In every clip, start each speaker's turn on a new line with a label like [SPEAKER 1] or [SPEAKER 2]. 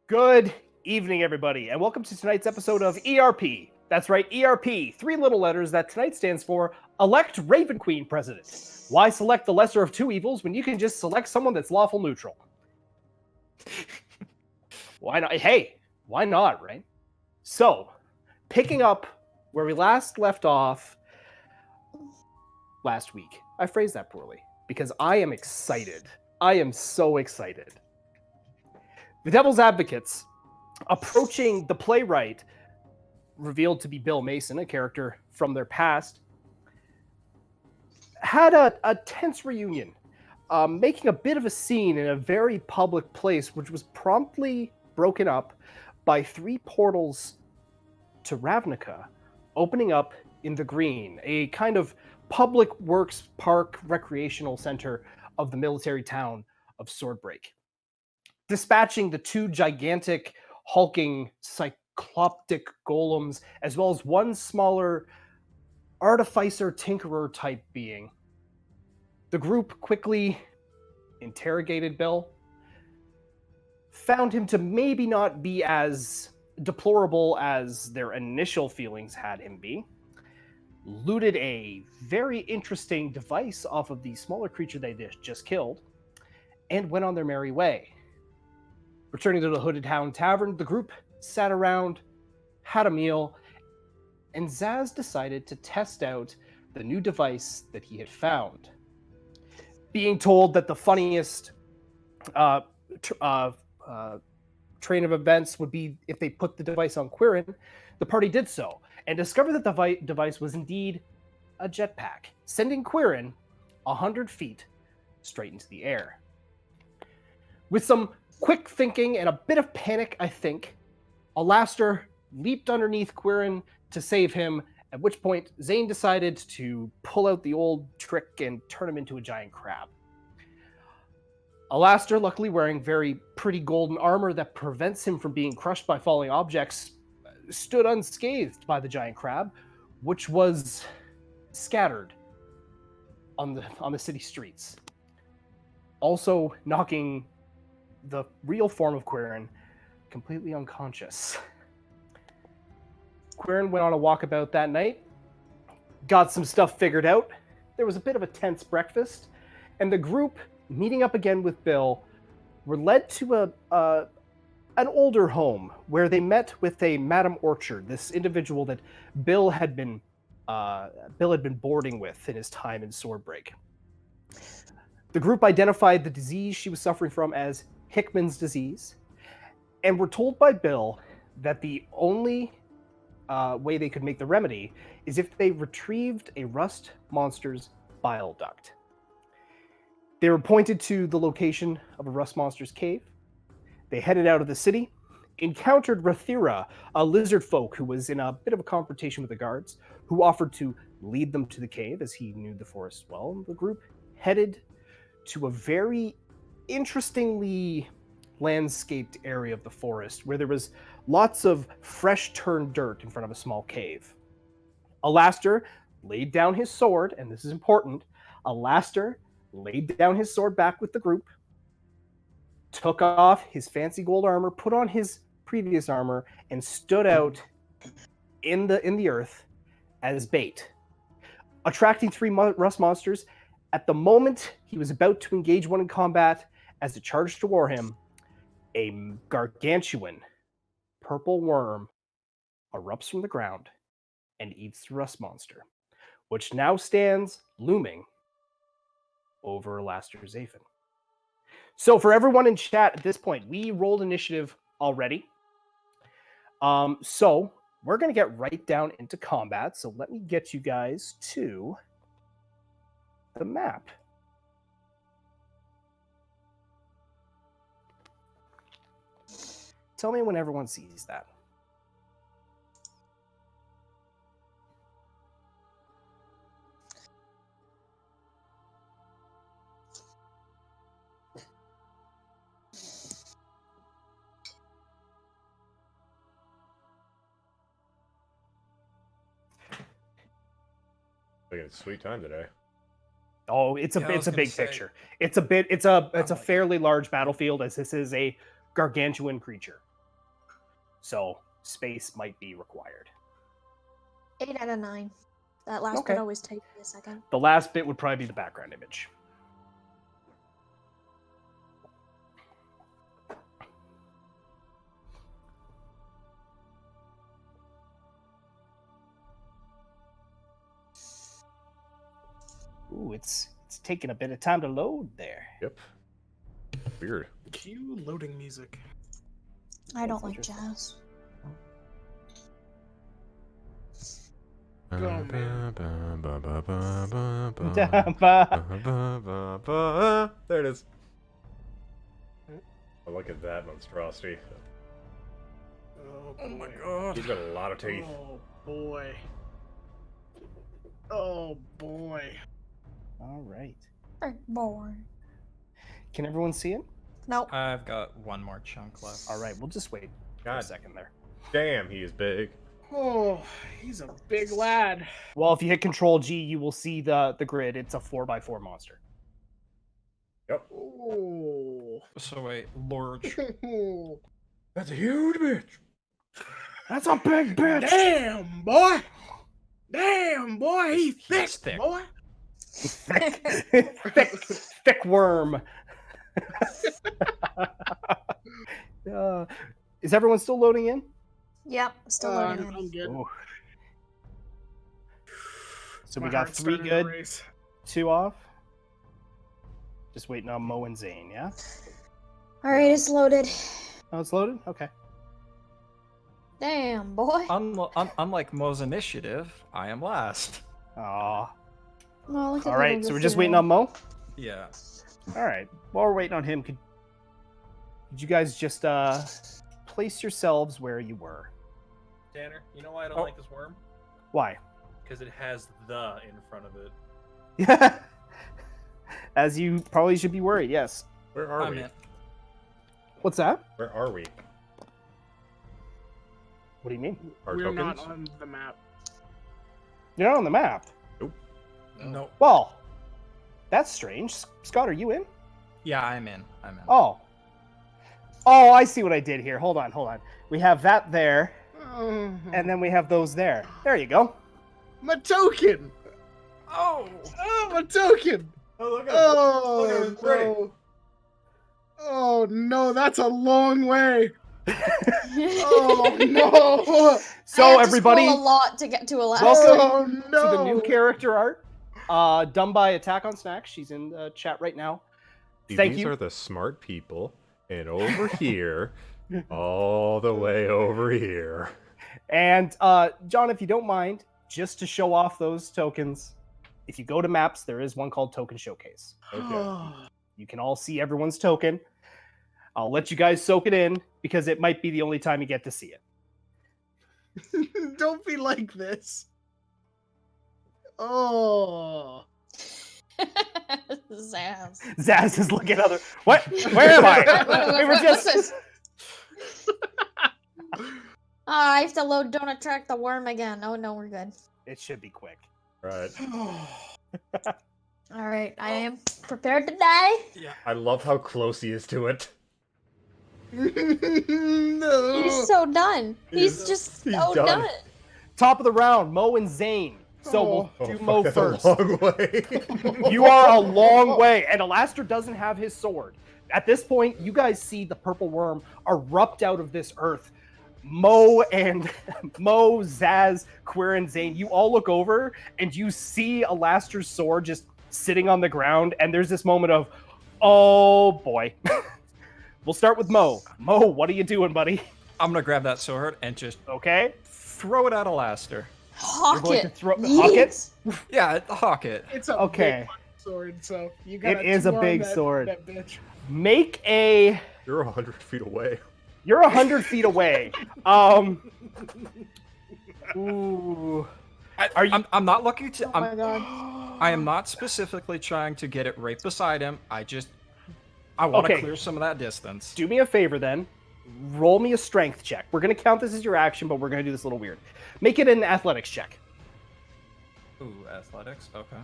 [SPEAKER 1] Good evening, everybody, and welcome to tonight's episode of ERP. That's right, ERP, three little letters that tonight stands for Elect Raven Queen President. Why select the lesser of two evils when you can just select someone that's lawful neutral? Why not? Hey, why not, right? So, picking up where we last left off last week. I phrased that poorly because I am excited. I am so excited. The Devil's Advocates, approaching the playwright, revealed to be Bill Mason, a character from their past, had a tense reunion, making a bit of a scene in a very public place, which was promptly broken up by three portals to Ravnica, opening up in the Green, a kind of public works park recreational center of the military town of Swordbreak. Dispatching the two gigantic, hulking, cycloptic golems, as well as one smaller artificer tinkerer type being. The group quickly interrogated Bill, found him to maybe not be as deplorable as their initial feelings had him be, looted a very interesting device off of the smaller creature they just killed, and went on their merry way. Returning to the Hooded Hound Tavern, the group sat around, had a meal, and Zaz decided to test out the new device that he had found. Being told that the funniest train of events would be if they put the device on Quirin, the party did so, and discovered that the device was indeed a jetpack, sending Quirin 100 feet straight into the air. With some quick thinking and a bit of panic, I think, Alastair leaped underneath Quirin to save him, at which point Zane decided to pull out the old trick and turn him into a giant crab. Alastair, luckily wearing very pretty golden armor that prevents him from being crushed by falling objects, stood unscathed by the giant crab, which was scattered on the city streets, also knocking the real form of Quirin completely unconscious. Quirin went on a walkabout that night, got some stuff figured out. There was a bit of a tense breakfast, and the group, meeting up again with Bill, were led to an older home where they met with a Madame Orchard, this individual that Bill had been boarding with in his time in Swordbreak. The group identified the disease she was suffering from as Hickman's disease, and were told by Bill that the only way they could make the remedy is if they retrieved a rust monster's bile duct. They were pointed to the location of a rust monster's cave. They headed out of the city, encountered Rathira, a lizard folk who was in a bit of a confrontation with the guards, who offered to lead them to the cave as he knew the forest well. The group headed to a very interestingly landscaped area of the forest where there was lots of fresh turned dirt in front of a small cave. Alastair laid down his sword, and this is important. Alastair laid down his sword back with the group, took off his fancy gold armor, put on his previous armor, and stood out in the earth as bait, attracting three rust monsters. At the moment he was about to engage one in combat, as it charged toward him, a gargantuan purple worm erupts from the ground and eats the rust monster, which now stands looming over Alastair Zafin. So for everyone in chat at this point, we rolled initiative already. So we're going to get right down into combat. So let me get you guys to the map. Tell me when everyone sees that.
[SPEAKER 2] It's a sweet time today.
[SPEAKER 1] Oh, it's a big picture. It's a fairly large battlefield, as this is a gargantuan creature. So space might be required.
[SPEAKER 2] 8 out of 9. That last
[SPEAKER 1] Okay.
[SPEAKER 2] bit always takes me a second.
[SPEAKER 1] The last bit would probably be the background image. Ooh, it's taking a bit of time to load there.
[SPEAKER 3] Yep. Weird.
[SPEAKER 4] Cue loading music.
[SPEAKER 2] I don't
[SPEAKER 1] That's
[SPEAKER 2] like
[SPEAKER 1] interesting.
[SPEAKER 2] jazz.
[SPEAKER 3] There it is. Oh, look at that monstrosity.
[SPEAKER 4] Oh
[SPEAKER 3] my god. He's got a lot of teeth.
[SPEAKER 4] Oh boy. Oh boy.
[SPEAKER 1] All right.
[SPEAKER 2] Boy.
[SPEAKER 1] Can everyone see it?
[SPEAKER 2] Nope.
[SPEAKER 5] I've got one more chunk left.
[SPEAKER 1] All right, we'll just wait for a
[SPEAKER 3] God
[SPEAKER 1] second there.
[SPEAKER 3] damn, he is big.
[SPEAKER 4] Oh, he's a big lad.
[SPEAKER 1] Well, if you hit Control G, you will see the grid. It's a 4x4 monster.
[SPEAKER 3] Yep.
[SPEAKER 4] Oh.
[SPEAKER 5] So wait, large.
[SPEAKER 3] That's a huge bitch.
[SPEAKER 1] That's a big bitch.
[SPEAKER 4] Damn, boy. Damn, boy. He's thick,
[SPEAKER 5] He's thick.
[SPEAKER 4] boy.
[SPEAKER 1] thick worm. Is everyone still loading in?
[SPEAKER 2] Yep, still loading in.
[SPEAKER 4] I'm good.
[SPEAKER 1] Ooh. So
[SPEAKER 4] My
[SPEAKER 1] we got
[SPEAKER 4] heart's
[SPEAKER 1] 3
[SPEAKER 4] starting to
[SPEAKER 1] good,
[SPEAKER 4] race.
[SPEAKER 1] 2 off. Just waiting on Mo and Zane, yeah?
[SPEAKER 2] Alright, it's loaded.
[SPEAKER 1] Oh, it's loaded? Okay.
[SPEAKER 2] Damn, boy.
[SPEAKER 5] Unlike Mo's initiative, I am last.
[SPEAKER 1] Aw.
[SPEAKER 2] Oh, look at
[SPEAKER 1] All right,
[SPEAKER 2] little
[SPEAKER 1] so we're just waiting on Mo?
[SPEAKER 5] Yeah.
[SPEAKER 1] All right. While we're waiting on him, could you guys just place yourselves where you were?
[SPEAKER 6] Tanner, you know why I don't
[SPEAKER 5] Oh.
[SPEAKER 6] like this worm?
[SPEAKER 1] Why?
[SPEAKER 6] Because it has the in front of it.
[SPEAKER 1] Yeah. As you probably should be worried, yes.
[SPEAKER 3] Where are
[SPEAKER 5] I'm
[SPEAKER 3] we?
[SPEAKER 5] in.
[SPEAKER 1] What's that?
[SPEAKER 3] Where are we?
[SPEAKER 1] What do you mean?
[SPEAKER 3] Our
[SPEAKER 4] We're
[SPEAKER 3] tokens?
[SPEAKER 4] not on the map.
[SPEAKER 1] You're not on the map.
[SPEAKER 5] No.
[SPEAKER 1] Well, that's strange. Scott, are you in?
[SPEAKER 5] Yeah, I'm in. I'm in.
[SPEAKER 1] Oh. Oh, I see what I did here. Hold on. We have that there, and then we have those there. There you go.
[SPEAKER 4] My token.
[SPEAKER 5] Oh!
[SPEAKER 4] Oh, my token.
[SPEAKER 3] Oh, look at
[SPEAKER 4] Oh,
[SPEAKER 3] Look at it, pretty.
[SPEAKER 4] no. Oh no, that's a long way. Oh no.
[SPEAKER 1] So everybody,
[SPEAKER 2] a lot to get to a last.
[SPEAKER 1] welcome
[SPEAKER 4] Oh no.
[SPEAKER 1] to the new character art, done by Attack on Snacks. She's in the chat right now.
[SPEAKER 3] See,
[SPEAKER 1] Thank
[SPEAKER 3] these
[SPEAKER 1] you.
[SPEAKER 3] are the smart people, and over here, all the way over here.
[SPEAKER 1] And John, if you don't mind, just to show off those tokens, if you go to maps, there is one called Token Showcase.
[SPEAKER 3] Okay.
[SPEAKER 1] You can all see everyone's token. I'll let you guys soak it in because it might be the only time you get to see it.
[SPEAKER 4] Don't be like this. Oh.
[SPEAKER 2] Zaz.
[SPEAKER 1] Zaz is looking other. What? Where am I? We were just.
[SPEAKER 2] I have to load Don't Attract the Worm again. Oh no, we're good.
[SPEAKER 1] It should be quick.
[SPEAKER 3] Right.
[SPEAKER 2] Alright, I am prepared to die.
[SPEAKER 3] I love how close he is to it.
[SPEAKER 4] No.
[SPEAKER 2] He's so done. He's
[SPEAKER 3] He's
[SPEAKER 2] just
[SPEAKER 3] he's
[SPEAKER 2] so
[SPEAKER 3] done.
[SPEAKER 2] done.
[SPEAKER 1] Top of the round, Mo and Zane. So we'll do Mo
[SPEAKER 3] that's
[SPEAKER 1] first.
[SPEAKER 3] a long way.
[SPEAKER 1] You are a long way, and Alastair doesn't have his sword. At this point, you guys see the purple worm erupt out of this earth. Mo, Zaz, Queer, and Zane, you all look over and you see Alastair's sword just sitting on the ground, and there's this moment of, oh boy. We'll start with Mo. Mo, what are you doing, buddy?
[SPEAKER 5] I'm gonna grab that sword and just
[SPEAKER 1] Okay.
[SPEAKER 5] throw it at Alastair.
[SPEAKER 2] Hawk
[SPEAKER 1] going
[SPEAKER 2] it.
[SPEAKER 1] to throw- hawk it?
[SPEAKER 2] Yeet.
[SPEAKER 5] Yeah, hawk it.
[SPEAKER 4] It's a
[SPEAKER 1] Okay.
[SPEAKER 4] big sword, so you got.
[SPEAKER 1] It is a big
[SPEAKER 4] that,
[SPEAKER 1] sword.
[SPEAKER 4] That bitch.
[SPEAKER 1] Make a.
[SPEAKER 3] You're 100 feet away.
[SPEAKER 1] You're 100 feet away. Ooh. Are you?
[SPEAKER 5] I'm not looking to.
[SPEAKER 2] Oh my god.
[SPEAKER 5] I am not specifically trying to get it right beside him. I want to
[SPEAKER 1] Okay.
[SPEAKER 5] clear some of that distance.
[SPEAKER 1] Do me a favor then. Roll me a strength check. We're gonna count this as your action, but we're gonna do this a little weird. Make it an athletics check.
[SPEAKER 5] Ooh, athletics. Okay.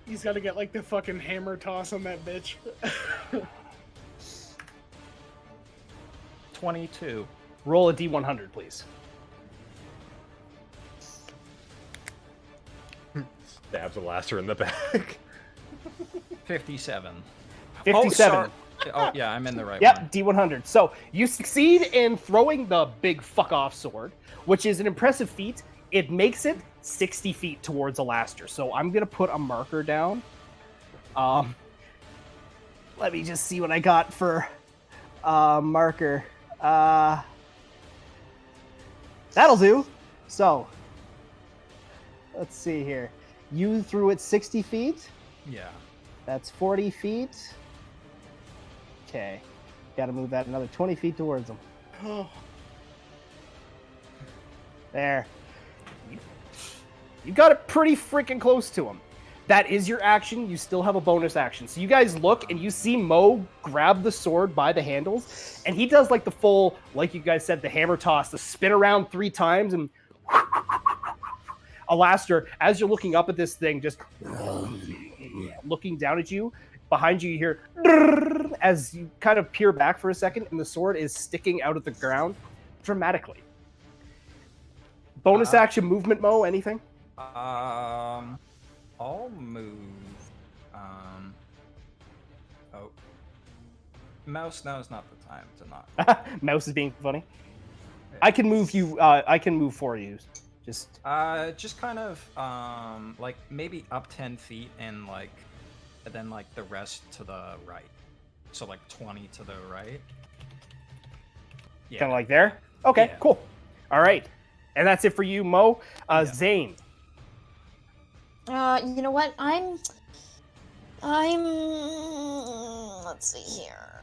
[SPEAKER 4] He's got to get like the fucking hammer toss on that bitch.
[SPEAKER 5] 22.
[SPEAKER 1] Roll a D100, please.
[SPEAKER 3] Stabs Alastair in the back.
[SPEAKER 5] 57.
[SPEAKER 1] 57.
[SPEAKER 5] Oh, yeah, I'm in the right one.
[SPEAKER 1] Yep, D100. So you succeed in throwing the big fuck off sword, which is an impressive feat. It makes it 60 feet towards Alastair. So I'm going to put a marker down. Let me just see what I got for marker. That'll do. So, let's see here. You threw it 60 feet.
[SPEAKER 5] Yeah.
[SPEAKER 1] That's 40 feet. Okay. Got to move that another 20 feet towards him. There. You got it pretty freaking close to him. That is your action. You still have a bonus action. So you guys look and you see Mo grab the sword by the handles, and he does like the full, like you guys said, the hammer toss, the spin around 3 times, and Alastair, as you're looking up at this thing, just looking down at you, behind you, you hear as you kind of peer back for a second, and the sword is sticking out of the ground dramatically. Bonus action movement, Mo, anything?
[SPEAKER 5] I'll move. Oh. Mouse, now is not the time to not.
[SPEAKER 1] Mouse is being funny. I can move you. I can move for you. Just
[SPEAKER 5] kind of, like maybe up 10 feet and then like the rest to the right. So like 20 to the right. Yeah.
[SPEAKER 1] kind of like there. Okay,
[SPEAKER 5] Yeah.
[SPEAKER 1] cool. All right, and that's it for you, Mo.
[SPEAKER 5] Yeah.
[SPEAKER 1] Zane.
[SPEAKER 2] You know what? I'm. Let's see here.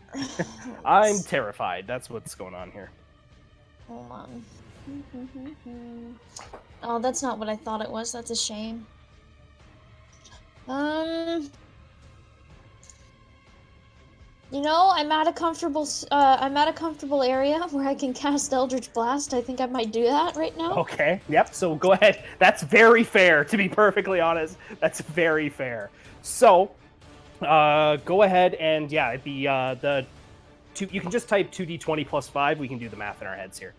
[SPEAKER 1] I'm terrified. That's what's going on here.
[SPEAKER 2] Hold on. Oh, that's not what I thought it was. That's a shame. You know, I'm at a comfortable area where I can cast Eldritch Blast. I think I might do that right now.
[SPEAKER 1] Okay. Yep. So go ahead. That's very fair. To be perfectly honest, that's very fair. So, go ahead and yeah, the two. You can just type 2d20 plus 5. We can do the math in our heads here.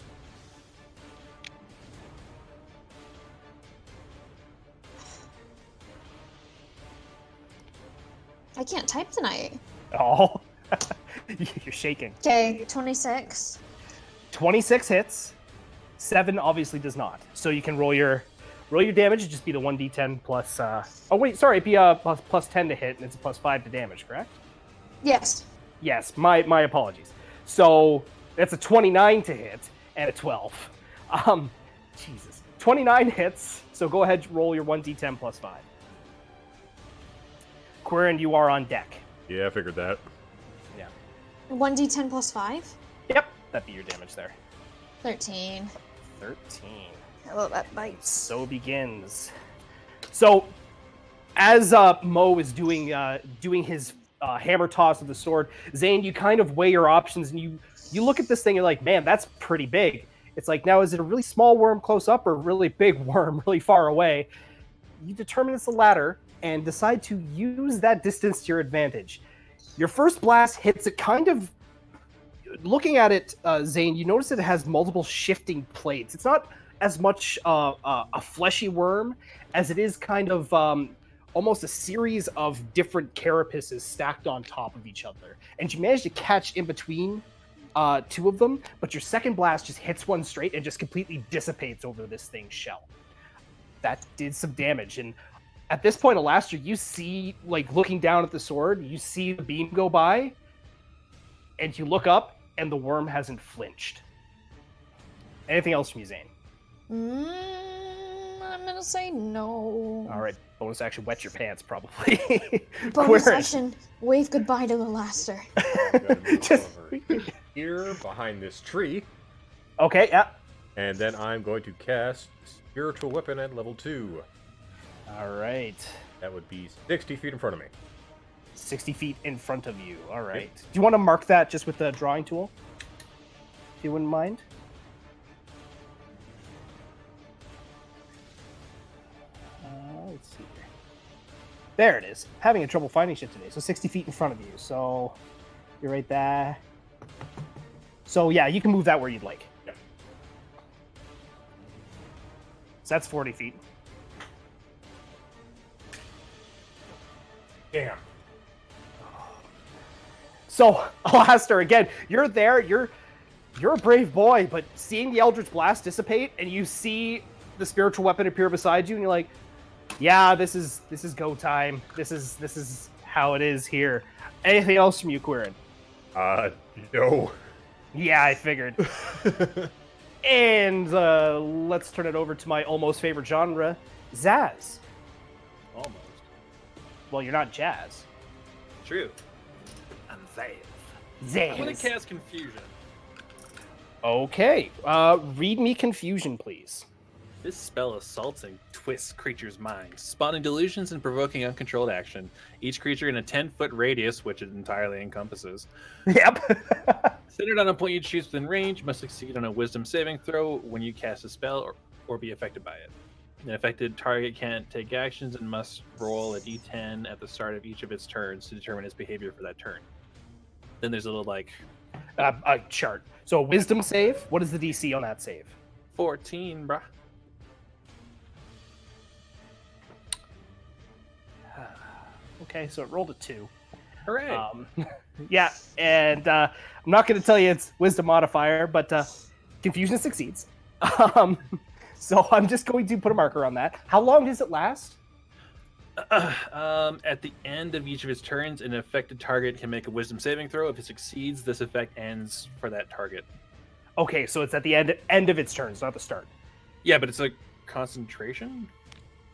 [SPEAKER 2] I can't type tonight.
[SPEAKER 1] Oh, you're shaking.
[SPEAKER 2] Okay, 26.
[SPEAKER 1] 26 hits. 7 obviously does not. So you can roll your damage. It'd just be the 1d10 plus. Oh wait, sorry. It'd be plus 10 to hit, and it's a plus 5 to damage. Correct?
[SPEAKER 2] Yes.
[SPEAKER 1] Yes. My apologies. So that's a 29 to hit and a 12. Jesus. 29 hits. So go ahead, roll your 1d10 plus 5. Quirin, you are on deck.
[SPEAKER 3] Yeah, I figured that.
[SPEAKER 2] 1d10 plus 5?
[SPEAKER 1] Yep, that'd be your damage there.
[SPEAKER 2] 13.
[SPEAKER 1] 13.
[SPEAKER 2] Oh, that bites.
[SPEAKER 1] So begins. So, as Mo is doing his hammer toss of the sword, Zane, you kind of weigh your options, and you look at this thing, you're like, man, that's pretty big. It's like, now, is it a really small worm close up or a really big worm really far away? You determine it's the latter and decide to use that distance to your advantage. Your first blast hits it kind of... Looking at it, Zane, you notice that it has multiple shifting plates. It's not as much a fleshy worm as it is kind of almost a series of different carapaces stacked on top of each other. And you manage to catch in between 2 of them, but your second blast just hits one straight and just completely dissipates over this thing's shell. That did some damage, and at this point, Alastair, you see, like, looking down at the sword, you see the beam go by, and you look up, and the worm hasn't flinched. Anything else from you, Zane?
[SPEAKER 2] I'm gonna say no.
[SPEAKER 1] All right, bonus action, wet your pants, probably.
[SPEAKER 2] Bonus
[SPEAKER 1] Quirin.
[SPEAKER 2] action, wave goodbye to Alastair.
[SPEAKER 3] I'm gonna move
[SPEAKER 1] Just-
[SPEAKER 3] over here behind this tree,
[SPEAKER 1] Okay, yeah.
[SPEAKER 3] and then I'm going to cast Spiritual Weapon at level 2.
[SPEAKER 1] All right.
[SPEAKER 3] That would be 60 feet in front of me.
[SPEAKER 1] 60 feet in front of you. All right. Do you want to mark that just with the drawing tool? If you wouldn't mind? Let's see here. There it is. Having a trouble finding shit today. So 60 feet in front of you. So you're right there. So yeah, you can move that where you'd like.
[SPEAKER 3] Yep.
[SPEAKER 1] So that's 40 feet.
[SPEAKER 3] Damn.
[SPEAKER 1] So, Alastair, again, you're there. You're a brave boy, but seeing the Eldritch Blast dissipate, and you see the spiritual weapon appear beside you, and you're like, "Yeah, this is go time. This is how it is here." Anything else from you, Quirin?
[SPEAKER 3] No.
[SPEAKER 1] Yeah, I figured. And let's turn it over to my almost favorite genre, Zaz.
[SPEAKER 6] Almost.
[SPEAKER 1] Well, you're not jazz.
[SPEAKER 6] True. I'm Zaz.
[SPEAKER 1] Zaz.
[SPEAKER 6] I'm gonna cast Confusion.
[SPEAKER 1] Okay. Read me Confusion, please.
[SPEAKER 6] This spell assaults and twists creatures' minds, spawning delusions and provoking uncontrolled action. Each creature in a 10-foot radius, which it entirely encompasses,
[SPEAKER 1] Yep.
[SPEAKER 6] centered on a point you choose within range, must succeed on a Wisdom saving throw when you cast a spell or be affected by it. An affected target can't take actions and must roll a d10 at the start of each of its turns to determine its behavior for that turn. Then there's a little like
[SPEAKER 1] A chart. So a Wisdom save. What is the DC on that save?
[SPEAKER 6] 14, bruh.
[SPEAKER 1] Okay, so it rolled a 2.
[SPEAKER 6] Hooray!
[SPEAKER 1] Yeah, and I'm not going to tell you it's Wisdom modifier, but Confusion succeeds. So I'm just going to put a marker on that. How long does it last?
[SPEAKER 6] At the end of each of its turns, an affected target can make a Wisdom saving throw. If it succeeds, this effect ends for that target.
[SPEAKER 1] Okay, so it's at the end of its turns, not the start.
[SPEAKER 6] Yeah, but it's like concentration.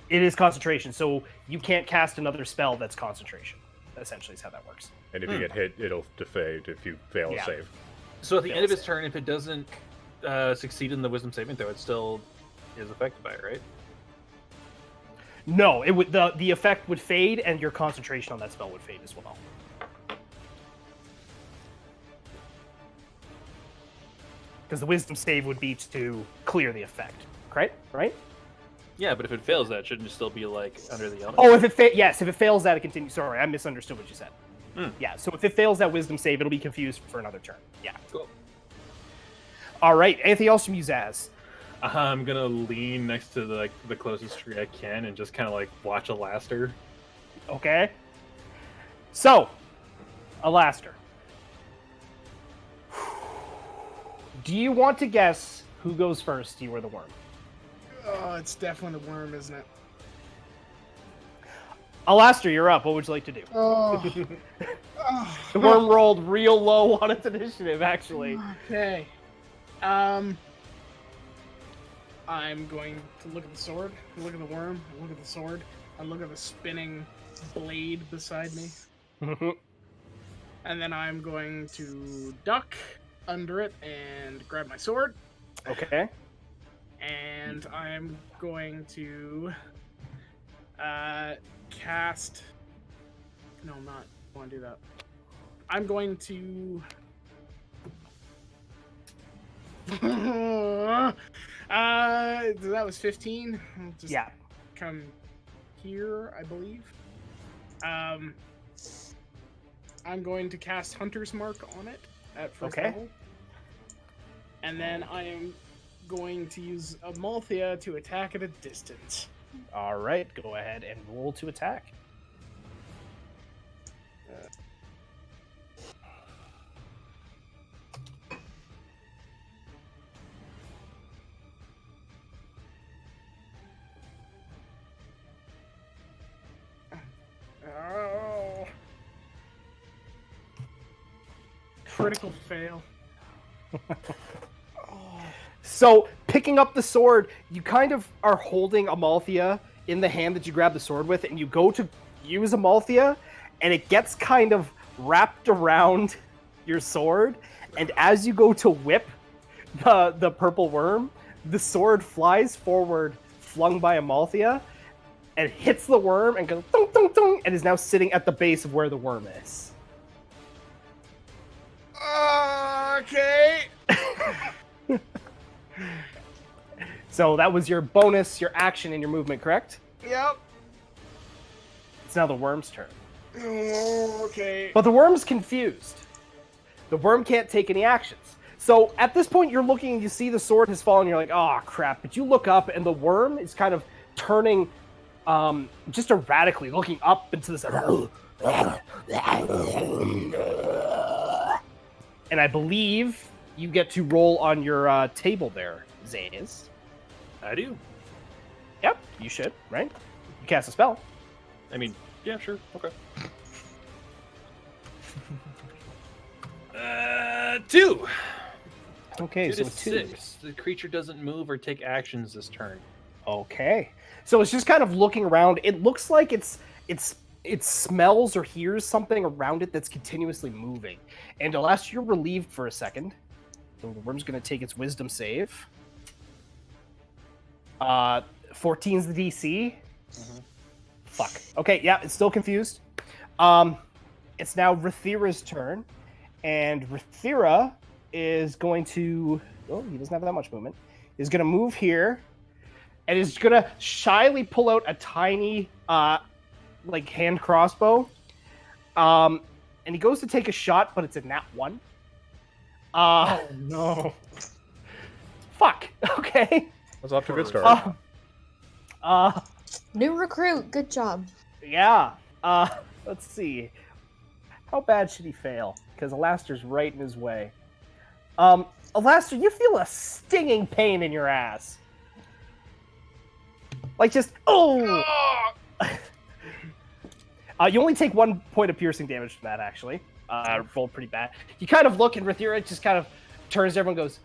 [SPEAKER 1] It is concentration, so you can't cast another spell that's concentration. Essentially, is how that works.
[SPEAKER 3] And if you get hit, it'll defade if you fail
[SPEAKER 1] Yeah.
[SPEAKER 3] a save.
[SPEAKER 6] So at the end of its turn, if it doesn't succeed in the Wisdom saving throw, it still is affected by it, right?
[SPEAKER 1] No, it would the effect would fade, and your concentration on that spell would fade as well. Because the Wisdom save would be to clear the effect, correct? Right?
[SPEAKER 6] Yeah, but if it fails that, shouldn't it still be like under the element?
[SPEAKER 1] Oh, if it fails that, it continues. Sorry, I misunderstood what you said.
[SPEAKER 6] Hmm.
[SPEAKER 1] Yeah, so if it fails that Wisdom save, it'll be confused for another turn. Yeah.
[SPEAKER 6] Cool.
[SPEAKER 1] All right. Anything else from you, Zaz?
[SPEAKER 6] I'm gonna lean next to the closest tree I can and just kind of like watch Alastair.
[SPEAKER 1] Okay. So, Alastair. Do you want to guess who goes first, you or the worm?
[SPEAKER 4] Oh, it's definitely the worm, isn't it?
[SPEAKER 1] Alastair, you're up. What would you like to do?
[SPEAKER 4] Oh.
[SPEAKER 1] The worm rolled real low on its initiative, actually.
[SPEAKER 4] Okay. I'm going to look at the sword, look at the worm, look at the sword, and look at the spinning blade beside me. And then I'm going to duck under it and grab my sword.
[SPEAKER 1] Okay.
[SPEAKER 4] And I'm going to cast... No, I'm not. I want to do that. I'm going to... that was 15. I'll just
[SPEAKER 1] Yeah.
[SPEAKER 4] come here, I believe. I'm going to cast Hunter's Mark on it at first
[SPEAKER 1] Okay.
[SPEAKER 4] level. And then I am going to use a Malthea to attack at a distance.
[SPEAKER 1] All right. Go ahead and roll to attack.
[SPEAKER 4] Oh. Critical fail.
[SPEAKER 1] So, picking up the sword, you kind of are holding Amalthea in the hand that you grab the sword with, and you go to use Amalthea, and it gets kind of wrapped around your sword, and as you go to whip the purple worm, the sword flies forward, flung by Amalthea, and hits the worm and goes dong, dong, dong, and is now sitting at the base of where the worm is.
[SPEAKER 4] Okay.
[SPEAKER 1] So that was your bonus, your action, and your movement, correct?
[SPEAKER 4] Yep.
[SPEAKER 1] It's now the worm's turn.
[SPEAKER 4] Okay.
[SPEAKER 1] But the worm's confused. The worm can't take any actions. So at this point, you're looking, you see the sword has fallen, you're like, oh, crap. But you look up, and the worm is kind of turning just erratically, looking up into this. And I believe you get to roll on your table there, Zays.
[SPEAKER 6] I do.
[SPEAKER 1] Yep, you should, right? You cast a spell.
[SPEAKER 6] I mean, yeah, sure. Okay. 2.
[SPEAKER 1] Okay,
[SPEAKER 6] 2
[SPEAKER 1] so
[SPEAKER 6] to
[SPEAKER 1] 2.
[SPEAKER 6] 6. The creature doesn't move or take actions this turn.
[SPEAKER 1] Okay. So it's just kind of looking around. It looks like it smells or hears something around it that's continuously moving. And unless you're relieved for a second, so the worm's going to take its wisdom save. 14's the DC.
[SPEAKER 6] Mhm.
[SPEAKER 1] Fuck. Okay, yeah, it's still confused. It's now Rathira's turn. And Rathira is going to... Oh, he doesn't have that much movement. He's going to move here. And is going to shyly pull out a tiny, hand crossbow. And he goes to take a shot, but it's a nat 1.
[SPEAKER 3] Oh, no.
[SPEAKER 1] Fuck. Okay.
[SPEAKER 3] That's off to a good start.
[SPEAKER 2] New recruit. Good job.
[SPEAKER 1] Yeah. Let's see. How bad should he fail? Because Alastair's right in his way. Alastair, you feel a stinging pain in your ass. Like just, oh! You only take 1 point of piercing damage from that, actually. Rolled pretty bad. You kind of look, and Rathira just kind of turns to everyone and goes,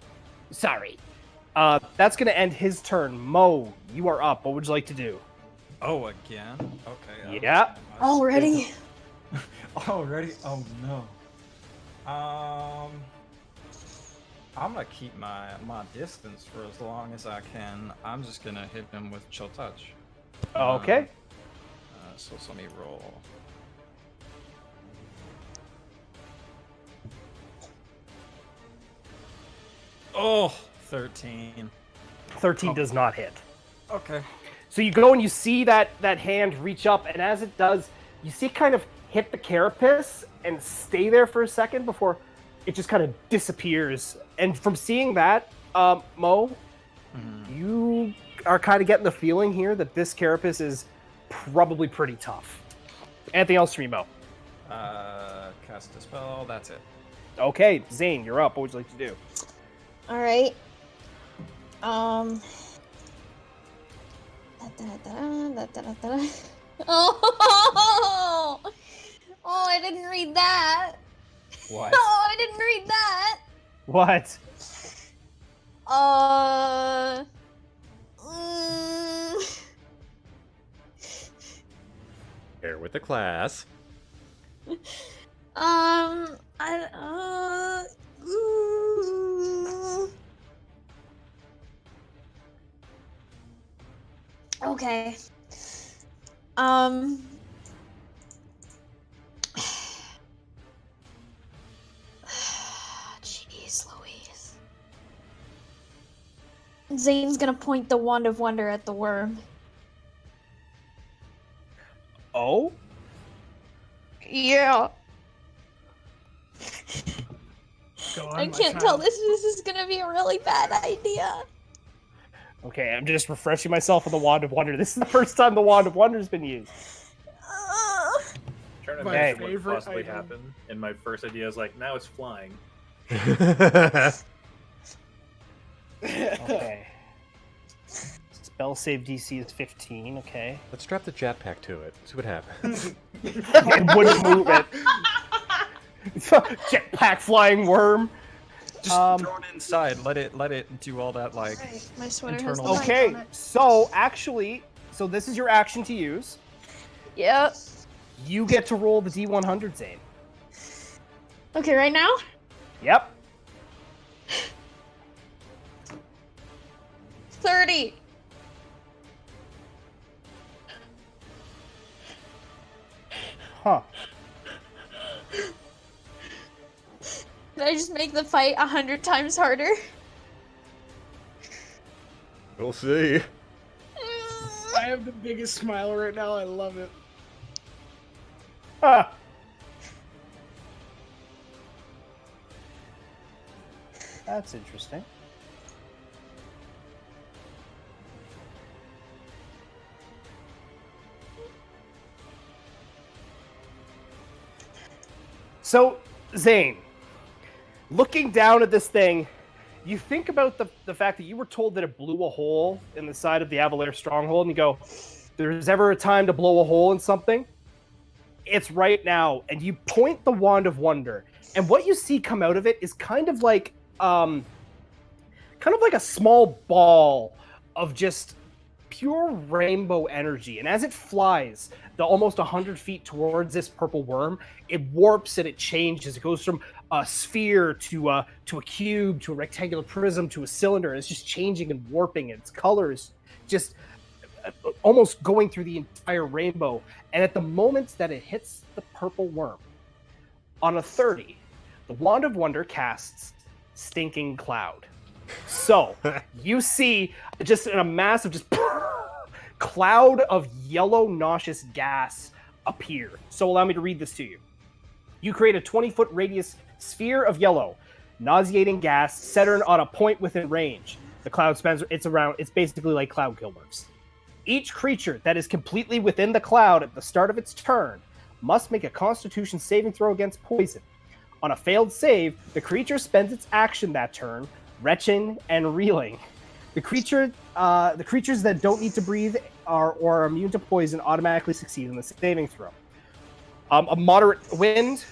[SPEAKER 1] sorry. That's going to end his turn. Mo, you are up. What would you like to do?
[SPEAKER 5] Oh, again? Okay.
[SPEAKER 1] Yeah.
[SPEAKER 2] Already?
[SPEAKER 5] Already? Oh, no. I'm gonna keep my distance for as long as I can. I'm just gonna hit him with chill touch.
[SPEAKER 1] Okay.
[SPEAKER 5] So let me roll. Oh, 13.
[SPEAKER 1] 13 does not hit.
[SPEAKER 5] Okay.
[SPEAKER 1] So you go and you see that hand reach up, and as it does, you see it kind of hit the carapace and stay there for a second before it just kind of disappears. And from seeing that, Mo, you are kind of getting the feeling here that this carapace is probably pretty tough. Anything else from you, Mo?
[SPEAKER 5] Cast a spell. That's it.
[SPEAKER 1] Okay, Zane, you're up. What would you like to do?
[SPEAKER 2] All right. Oh, I didn't read that.
[SPEAKER 5] What?
[SPEAKER 2] Oh, I didn't read that.
[SPEAKER 1] What?
[SPEAKER 3] Here with the class.
[SPEAKER 2] Okay. Jeez Louise. Zane's gonna point the Wand of Wonder at the worm.
[SPEAKER 1] Oh?
[SPEAKER 2] Yeah.
[SPEAKER 4] Go on,
[SPEAKER 2] I
[SPEAKER 4] my
[SPEAKER 2] can't tell
[SPEAKER 4] child.
[SPEAKER 2] this is gonna be a really bad idea.
[SPEAKER 1] Okay, I'm just refreshing myself on the Wand of Wonder. This is the first time the Wand of Wonder's been used.
[SPEAKER 6] Trying to
[SPEAKER 4] My
[SPEAKER 6] imagine what could
[SPEAKER 4] favorite
[SPEAKER 6] possibly
[SPEAKER 4] item.
[SPEAKER 6] happen, and my first idea is like, now it's flying.
[SPEAKER 1] Okay. Spell save DC is 15, okay.
[SPEAKER 3] Let's strap the jetpack to it. See what happens.
[SPEAKER 1] It wouldn't move it. Jetpack flying worm.
[SPEAKER 5] Just throw it inside. Let it do all that like.
[SPEAKER 2] Right, my sweater has the
[SPEAKER 5] internal-
[SPEAKER 2] knife
[SPEAKER 1] Okay,
[SPEAKER 2] on it.
[SPEAKER 1] so actually, this is your action to use.
[SPEAKER 2] Yep.
[SPEAKER 1] You get to roll the D100, Zane.
[SPEAKER 2] Okay, right now?
[SPEAKER 1] Yep.
[SPEAKER 2] 30.
[SPEAKER 1] Huh.
[SPEAKER 2] Did I just make the fight 100 times harder?
[SPEAKER 3] We'll see.
[SPEAKER 4] I have the biggest smile right now. I love it.
[SPEAKER 1] That's interesting. So, Zane, looking down at this thing, you think about the fact that you were told that it blew a hole in the side of the Avalair stronghold, and you go, there's ever a time to blow a hole in something? It's right now. And you point the Wand of Wonder, and what you see come out of it is kind of like a small ball of just pure rainbow energy. And as it flies the almost 100 feet towards this purple worm, it warps and it changes. It goes from a sphere to a cube to a rectangular prism to a cylinder. It's just changing and warping. Its colors just almost going through the entire rainbow. And at the moment that it hits the purple worm, on a 30, the Wand of Wonder casts Stinking Cloud. So you see just a massive cloud of yellow nauseous gas appear. So allow me to read this to you. You create a 20-foot radius sphere of yellow, nauseating gas centered on a point within range. The cloud spans, it's basically like Cloud Kill works. Each creature that is completely within the cloud at the start of its turn must make a Constitution saving throw against poison. On a failed save, the creature spends its action that turn retching and reeling. The creatures that don't need to breathe or are immune to poison automatically succeed in the saving throw. A moderate wind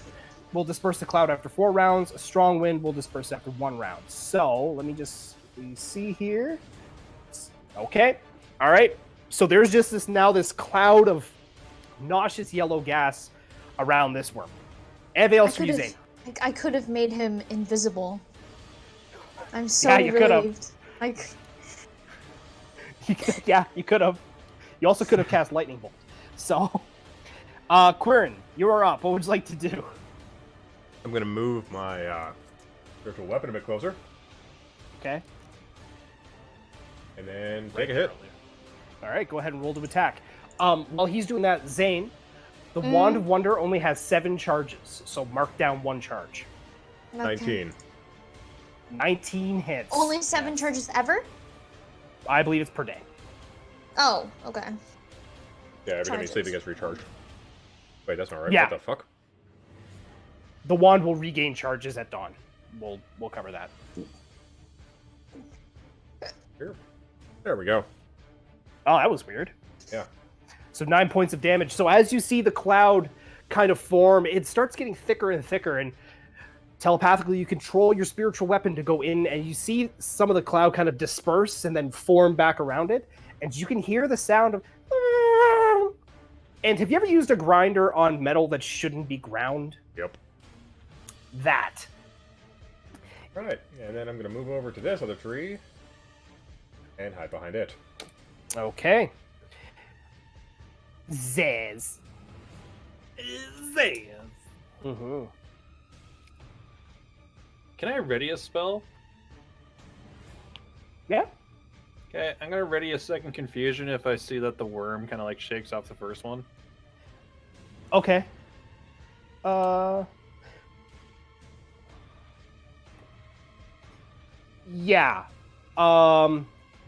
[SPEAKER 1] will disperse the cloud after 4 rounds. A strong wind will disperse after 1 round. So let me just see here. Okay, all right. So there's just this cloud of nauseous yellow gas around this worm. Anything else for you, Zane?
[SPEAKER 2] I could have made him invisible. I'm so
[SPEAKER 1] Yeah, you could have.
[SPEAKER 2] relieved. Like,
[SPEAKER 1] yeah, you could have. You also could have cast Lightning Bolt. So, Quirin, you are up. What would you like to do?
[SPEAKER 3] I'm gonna move my spiritual weapon a bit closer,
[SPEAKER 1] Okay.
[SPEAKER 3] and then take a hit.
[SPEAKER 1] All right, go ahead and roll to attack. While he's doing that, Zane, the Wand of Wonder only has 7 charges, so mark down 1 charge.
[SPEAKER 2] okay.
[SPEAKER 3] 19.
[SPEAKER 1] 19 hits.
[SPEAKER 2] Only 7 charges ever?
[SPEAKER 1] I believe it's per day.
[SPEAKER 2] Oh, okay.
[SPEAKER 3] Yeah, every time you
[SPEAKER 2] Charges.
[SPEAKER 3] sleep, it gets recharged. Wait, that's not right.
[SPEAKER 1] Yeah.
[SPEAKER 3] What the fuck?
[SPEAKER 1] The wand will regain charges at dawn. We'll cover that.
[SPEAKER 3] Here. There we go.
[SPEAKER 1] Oh, that was weird.
[SPEAKER 3] Yeah.
[SPEAKER 1] So 9 points of damage. So as you see the cloud kind of form, it starts getting thicker and thicker, and telepathically you control your spiritual weapon to go in, and you see some of the cloud kind of disperse and then form back around it, and you can hear the sound of... And have you ever used a grinder on metal that shouldn't be ground?
[SPEAKER 3] Yep.
[SPEAKER 1] That.
[SPEAKER 3] Right. And then I'm gonna move over to this other tree and hide behind it.
[SPEAKER 1] Okay. Zaz. Mm-hmm.
[SPEAKER 6] Can I ready a spell?
[SPEAKER 1] Yeah.
[SPEAKER 6] Okay, I'm gonna ready a second confusion if I see that the worm kind of like shakes off the first one.
[SPEAKER 1] Okay. Yeah.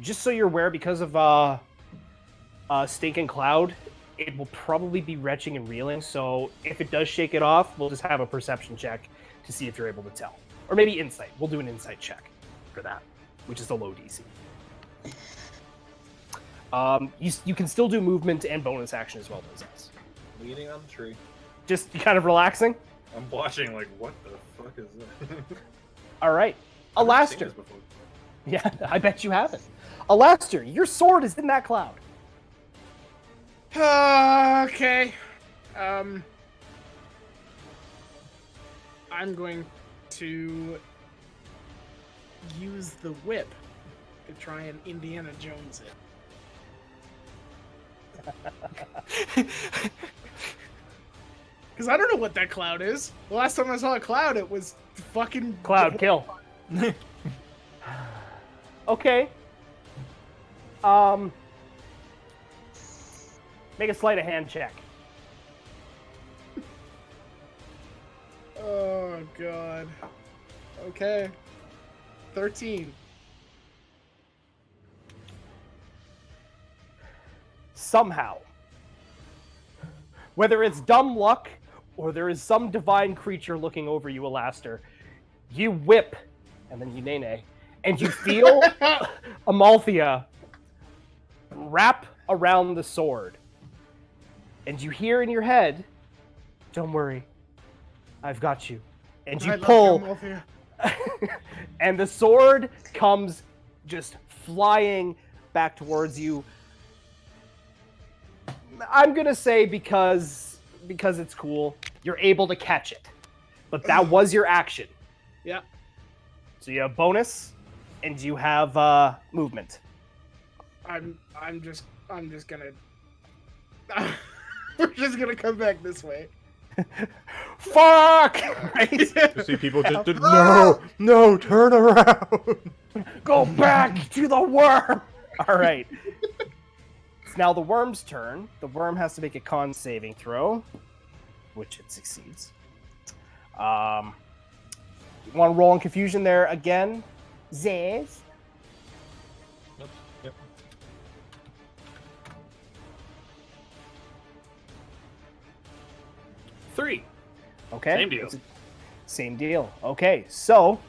[SPEAKER 1] Just so you're aware, because of Stinking Cloud, it will probably be retching and reeling. So if it does shake it off, we'll just have a perception check to see if you're able to tell, or maybe insight. We'll do an insight check for that, which is the low DC. You can still do movement and bonus action as well, Moses.
[SPEAKER 6] Leaning on the tree.
[SPEAKER 1] Just kind of relaxing.
[SPEAKER 6] I'm watching like, what the fuck is that?
[SPEAKER 1] All right,
[SPEAKER 6] I've never seen
[SPEAKER 1] Alastair.
[SPEAKER 6] this before.
[SPEAKER 1] Yeah, I bet you haven't. Alastair, your sword is in that cloud.
[SPEAKER 4] Okay. I'm going to use the whip to try and Indiana Jones it. Because I don't know what that cloud is. The last time I saw a cloud, it was fucking...
[SPEAKER 1] Cloud kill. Okay. Make a sleight of hand check.
[SPEAKER 4] Oh, God. Okay. 13.
[SPEAKER 1] Somehow, whether it's dumb luck or there is some divine creature looking over you, Alastair, you whip, and then you nay-nay, and you feel Amalthea wrap around the sword. And you hear in your head, "Don't worry, I've got you." And you
[SPEAKER 4] I love
[SPEAKER 1] pull,
[SPEAKER 4] Amalthea.
[SPEAKER 1] and the sword comes just flying back towards you. I'm gonna say because it's cool, you're able to catch it. But that was your action.
[SPEAKER 4] Yeah.
[SPEAKER 1] So you have bonus, and you have movement.
[SPEAKER 4] I'm just gonna. We're just gonna come back this way.
[SPEAKER 1] Fuck! Right?
[SPEAKER 3] You see people just no, turn around.
[SPEAKER 1] Go back to the worm! All right. It's now the worm's turn. The worm has to make a con saving throw, which it succeeds. You want to roll in confusion there again? Zaz?
[SPEAKER 6] Yep. 3.
[SPEAKER 1] Okay.
[SPEAKER 6] Same deal.
[SPEAKER 1] Same deal. Okay, so,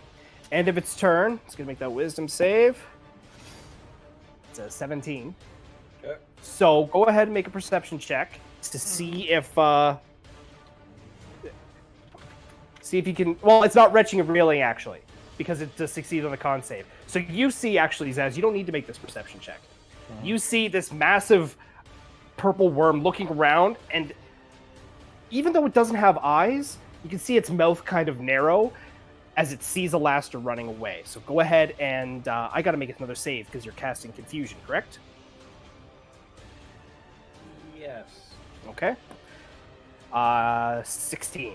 [SPEAKER 1] end of its turn. It's going to make that wisdom save. It's a 17.
[SPEAKER 6] Okay.
[SPEAKER 1] So, go ahead and make a perception check to see if you can... Well, it's not retching and reeling, actually, because it does succeed on the con save. So, you see, actually, Zaz, you don't need to make this perception check. You see this massive purple worm looking around, and even though it doesn't have eyes, you can see its mouth kind of narrow as it sees Alastair running away. So go ahead and I got to make another save because you're casting confusion, correct?
[SPEAKER 6] Yes.
[SPEAKER 1] Okay. 16.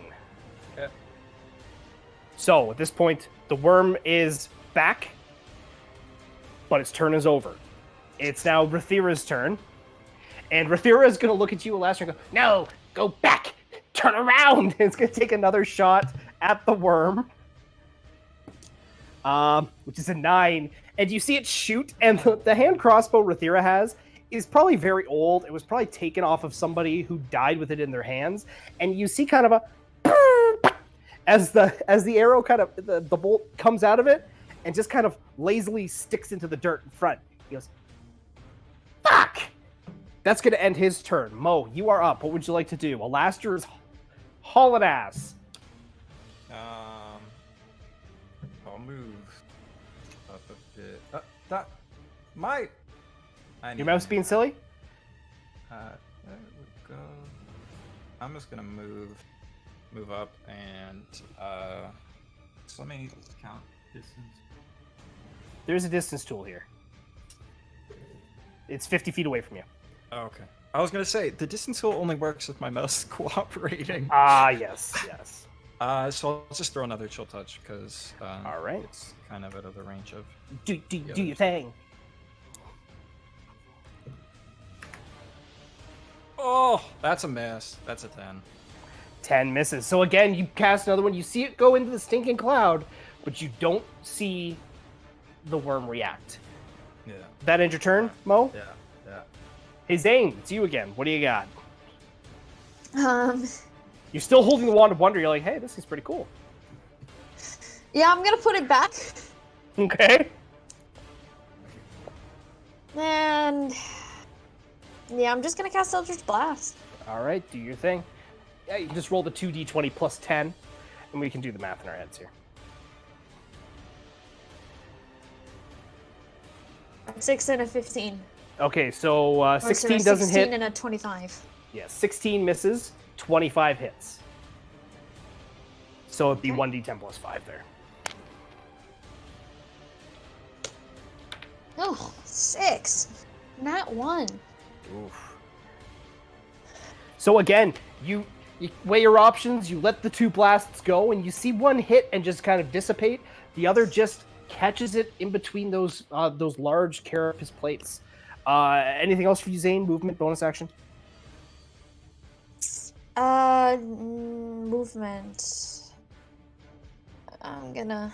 [SPEAKER 6] Okay.
[SPEAKER 1] So at this point, the worm is back, but its turn is over. It's now Rathira's turn, and Rathira is going to look at you, Alastair, and go, "No, go back! Turn around!" And it's going to take another shot at the worm, which is a 9. And you see it shoot, and the hand crossbow Rathira has is probably very old. It was probably taken off of somebody who died with it in their hands. And you see kind of a as the arrow kind of the bolt comes out of it and just kind of lazily sticks into the dirt in front. He goes, "Fuck!" That's going to end his turn. Mo, you are up. What would you like to do? Alastair is hauling ass.
[SPEAKER 5] I'll move up a bit. That might.
[SPEAKER 1] Your mouse being silly?
[SPEAKER 5] There we go. I'm just gonna move up and so let me count distance.
[SPEAKER 1] There's a distance tool here. It's 50 feet away from you.
[SPEAKER 5] Oh, okay. I was gonna say the distance tool only works if my mouse is cooperating.
[SPEAKER 1] Ah, yes.
[SPEAKER 5] So I'll just throw another chill touch because
[SPEAKER 1] All right.
[SPEAKER 5] it's kind of out of the range of.
[SPEAKER 1] Do your thing.
[SPEAKER 5] Oh, that's a miss. That's a 10.
[SPEAKER 1] 10 misses. So again, you cast another one. You see it go into the stinking cloud, but you don't see the worm react.
[SPEAKER 5] Yeah.
[SPEAKER 1] That end your turn, Mo?
[SPEAKER 5] Yeah.
[SPEAKER 1] Hey, Zane, it's you again. What do you got?
[SPEAKER 2] Um,
[SPEAKER 1] You're still holding the Wand of Wonder. You're like, hey, this is pretty cool.
[SPEAKER 2] yeah, I'm gonna put it back.
[SPEAKER 1] Okay.
[SPEAKER 2] And yeah, I'm just gonna cast Eldritch Blast.
[SPEAKER 1] All right, do your thing. Yeah, you can just roll the 2d20 plus 10, and we can do the math in our heads here.
[SPEAKER 2] 6 and a 15.
[SPEAKER 1] Okay, so
[SPEAKER 2] Or
[SPEAKER 1] 16
[SPEAKER 2] sorry,
[SPEAKER 1] doesn't
[SPEAKER 2] 16
[SPEAKER 1] hit.
[SPEAKER 2] and a 25.
[SPEAKER 1] Yeah, 16 misses, 25 hits. So it'd be
[SPEAKER 2] Okay.
[SPEAKER 1] 1d10 plus 5 there.
[SPEAKER 2] Oh, 6. Not 1.
[SPEAKER 1] Oof. So again, you weigh your options, you let the 2 blasts go, and you see one hit and just kind of dissipate. The other just catches it in between those large carapace plates. Anything else for you, Zane? Movement, bonus action?
[SPEAKER 2] Movement. I'm gonna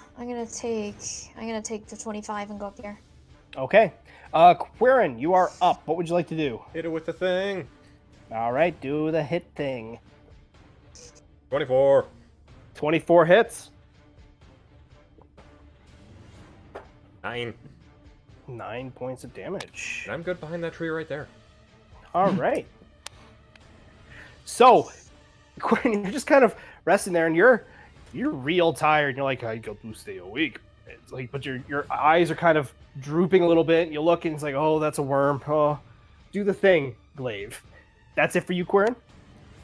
[SPEAKER 2] take the 25 and go up here.
[SPEAKER 1] Okay. Quirin, you are up. What would you like to do?
[SPEAKER 3] Hit it with the thing.
[SPEAKER 1] All right, do the hit thing.
[SPEAKER 3] 24.
[SPEAKER 1] 24 hits.
[SPEAKER 3] 9.
[SPEAKER 1] 9 points of damage.
[SPEAKER 3] And I'm good behind that tree right there.
[SPEAKER 1] All right. So, Quirin, you're just kind of resting there, and you're real tired. You're like, I got to stay awake. It's like, but your eyes are kind of drooping a little bit. And you look, and it's like, oh, that's a worm. Oh, do the thing, Glaive. That's it for you, Quirin?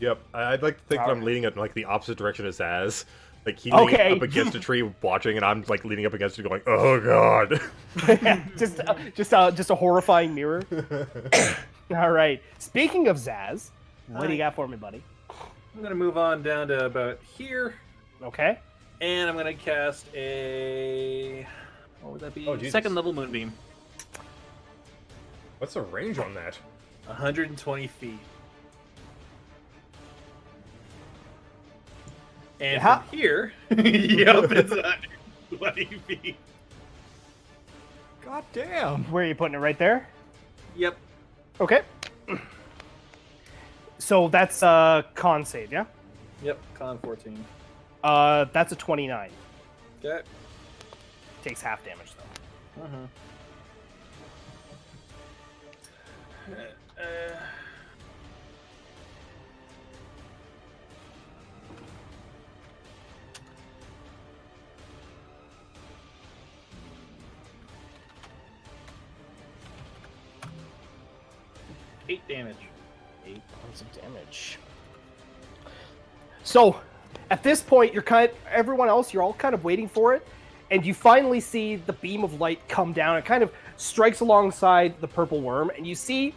[SPEAKER 3] Yep. I'd like to think that I'm
[SPEAKER 1] Alright.
[SPEAKER 3] leaning it in like the opposite direction as Zaz. Like he's leaning
[SPEAKER 1] Okay.
[SPEAKER 3] up against a tree watching, and I'm like leaning up against it going, oh god.
[SPEAKER 1] just a horrifying mirror. All right. Speaking of Zaz, what do you got for me, buddy?
[SPEAKER 6] I'm gonna move on down to about here,
[SPEAKER 1] Okay.
[SPEAKER 6] and I'm gonna cast a. What would that be?
[SPEAKER 3] Oh, Jesus.
[SPEAKER 6] Second level moonbeam.
[SPEAKER 3] What's the range on that?
[SPEAKER 6] 120 feet. And
[SPEAKER 1] Yeah.
[SPEAKER 6] from here, yep, it's 120 feet.
[SPEAKER 5] God damn.
[SPEAKER 1] Where are you putting it? Right there?
[SPEAKER 6] Yep.
[SPEAKER 1] Okay. So that's con save, yeah?
[SPEAKER 6] Yep. Con 14.
[SPEAKER 1] That's a 29.
[SPEAKER 6] Okay.
[SPEAKER 1] Takes half damage though.
[SPEAKER 6] Eight damage.
[SPEAKER 1] 8 points of damage. So, at this point, everyone else, you're all kind of waiting for it, and you finally see the beam of light come down. It kind of strikes alongside the purple worm, and you see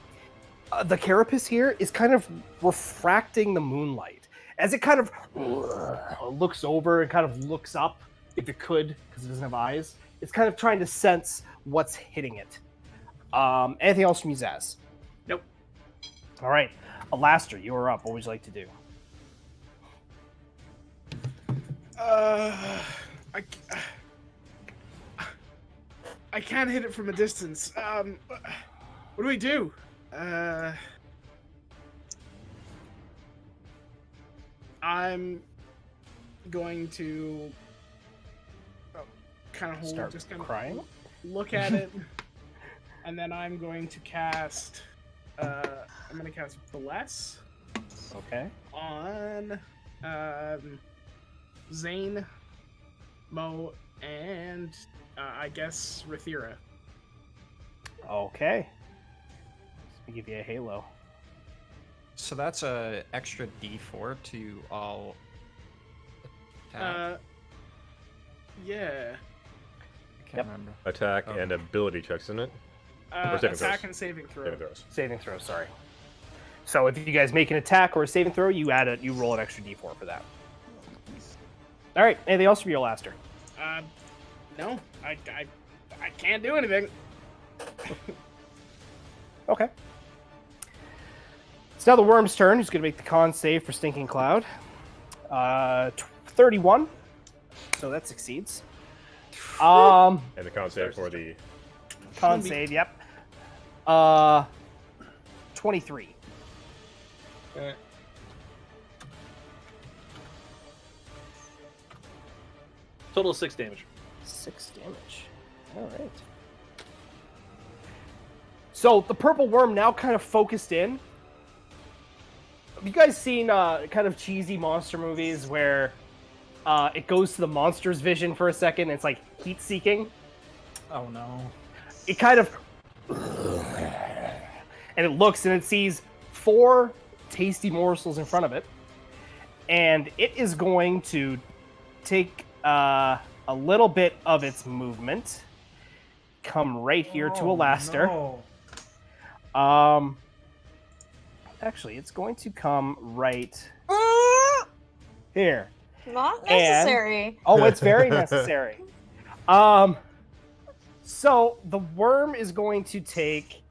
[SPEAKER 1] the carapace here is kind of refracting the moonlight as it kind of looks over and kind of looks up, if it could, because it doesn't have eyes. It's kind of trying to sense what's hitting it. Anything else from you, Zaz?
[SPEAKER 4] Nope.
[SPEAKER 1] All right, Alastair, you are up. What would you like to do?
[SPEAKER 4] I can't hit it from a distance. What do we do? I'm going to kind of hold,
[SPEAKER 1] Start
[SPEAKER 4] just kind
[SPEAKER 1] crying?
[SPEAKER 4] of look at it, and then I'm going to cast. I'm going to cast Bless
[SPEAKER 1] Okay.
[SPEAKER 4] on Zane, Mo, and I guess Rathira.
[SPEAKER 1] Okay. Let me give you a halo.
[SPEAKER 5] So that's a extra D4 to all attack.
[SPEAKER 4] Yeah.
[SPEAKER 5] I can't
[SPEAKER 1] yep.
[SPEAKER 5] remember.
[SPEAKER 3] Attack
[SPEAKER 5] Oh.
[SPEAKER 3] and ability checks, isn't it? Or saving
[SPEAKER 4] Attack
[SPEAKER 3] throws.
[SPEAKER 4] and saving throw.
[SPEAKER 3] Saving throws.
[SPEAKER 1] Saving throw, sorry. So if you guys make an attack or a saving throw, you roll an extra d4 for that. All right. Anything else from your Alastair?
[SPEAKER 4] No, I can't do anything.
[SPEAKER 1] Okay. It's now the worm's turn. Who's going to make the con save for Stinking Cloud? 31. So that succeeds.
[SPEAKER 3] And the con save for the
[SPEAKER 1] Con save, yep. 23.
[SPEAKER 6] Okay. Total 6 damage.
[SPEAKER 1] 6 damage. All right. So the purple worm now kind of focused in. Have you guys seen kind of cheesy monster movies where it goes to the monster's vision for a second? And it's like heat seeking.
[SPEAKER 5] Oh no.
[SPEAKER 1] It kind of and it looks and it sees 4 tasty morsels in front of it, and it is going to take a little bit of its movement, come right here to Alastair.
[SPEAKER 5] No.
[SPEAKER 1] Actually, it's going to come right here.
[SPEAKER 2] Not
[SPEAKER 1] And-
[SPEAKER 2] necessary.
[SPEAKER 1] Oh, it's very necessary. So the worm is going to take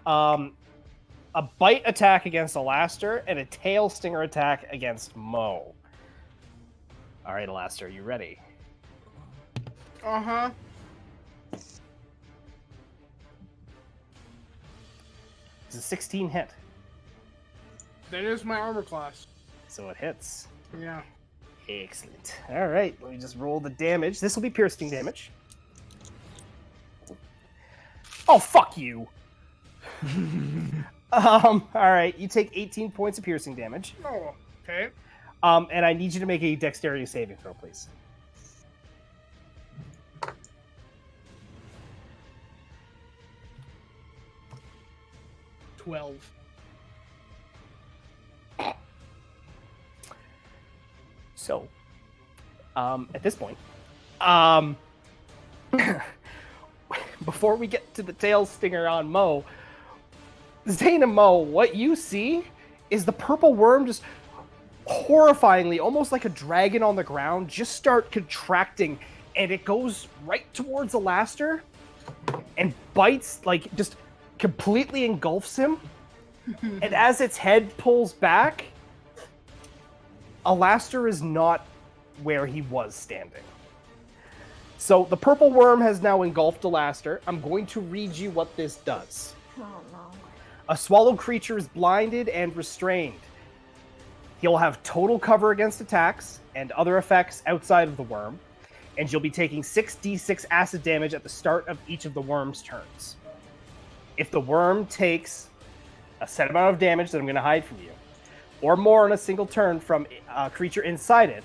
[SPEAKER 1] a bite attack against Alastair and a tail stinger attack against Mo. All right, Alastair, you ready?
[SPEAKER 4] Uh-huh.
[SPEAKER 1] It's a 16 hit,
[SPEAKER 4] That is my armor class.
[SPEAKER 1] so it hits.
[SPEAKER 4] Yeah.
[SPEAKER 1] Excellent. All right, let me just roll the damage. This will be piercing damage. Oh, fuck you. All right, you take 18 points of piercing damage.
[SPEAKER 4] Oh, okay.
[SPEAKER 1] And I need you to make a dexterity saving throw, please.
[SPEAKER 4] 12.
[SPEAKER 1] So, at this point, before we get to the tail stinger on Mo, Zane and Mo, what you see is the purple worm just horrifyingly, almost like a dragon on the ground, just start contracting, and it goes right towards Alastair and bites, like, just completely engulfs him. And as its head pulls back, Alastair is not where he was standing. So the purple worm has now engulfed Alastair. I'm going to read you what this does.
[SPEAKER 2] Oh no.
[SPEAKER 1] A swallowed creature is blinded and restrained. He'll have total cover against attacks and other effects outside of the worm, and you'll be taking 6d6 acid damage at the start of each of the worm's turns. If the worm takes a set amount of damage that I'm going to hide from you, or more on a single turn from a creature inside it,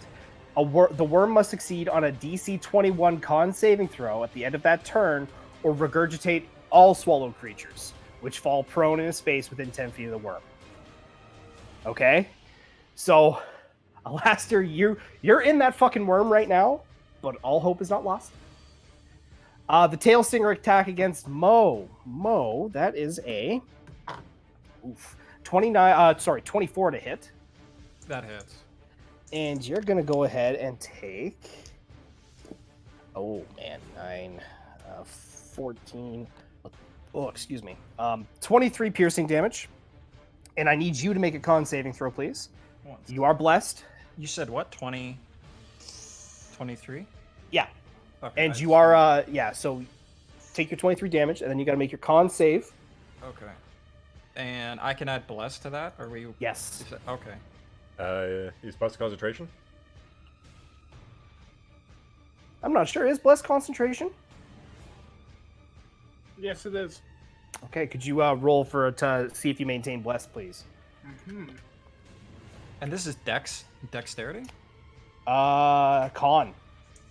[SPEAKER 1] the worm must succeed on a DC 21 con saving throw at the end of that turn, or regurgitate all swallowed creatures, which fall prone in a space within 10 feet of the worm. Okay? So, Alastair, you're in that fucking worm right now, but all hope is not lost. The tail stinger attack against Mo. Mo, that is a 24 to hit.
[SPEAKER 5] That hits.
[SPEAKER 1] And you're gonna go ahead and take 14. Oh, excuse me. 23 piercing damage. And I need you to make a con saving throw, please. You are blessed.
[SPEAKER 5] You said what? 20? 23?
[SPEAKER 1] Yeah.
[SPEAKER 5] Okay.
[SPEAKER 1] And you are, so take your 23 damage, and then you gotta make your con save.
[SPEAKER 5] Okay. And I can add bless to that? Or were you...
[SPEAKER 1] Yes.
[SPEAKER 5] Okay.
[SPEAKER 3] He's plus concentration.
[SPEAKER 1] I'm not sure. Is blessed concentration?
[SPEAKER 4] Yes, it is.
[SPEAKER 1] Okay, could you roll to see if you maintain blessed, please?
[SPEAKER 4] Mm-hmm.
[SPEAKER 5] And this is dexterity?
[SPEAKER 1] Con.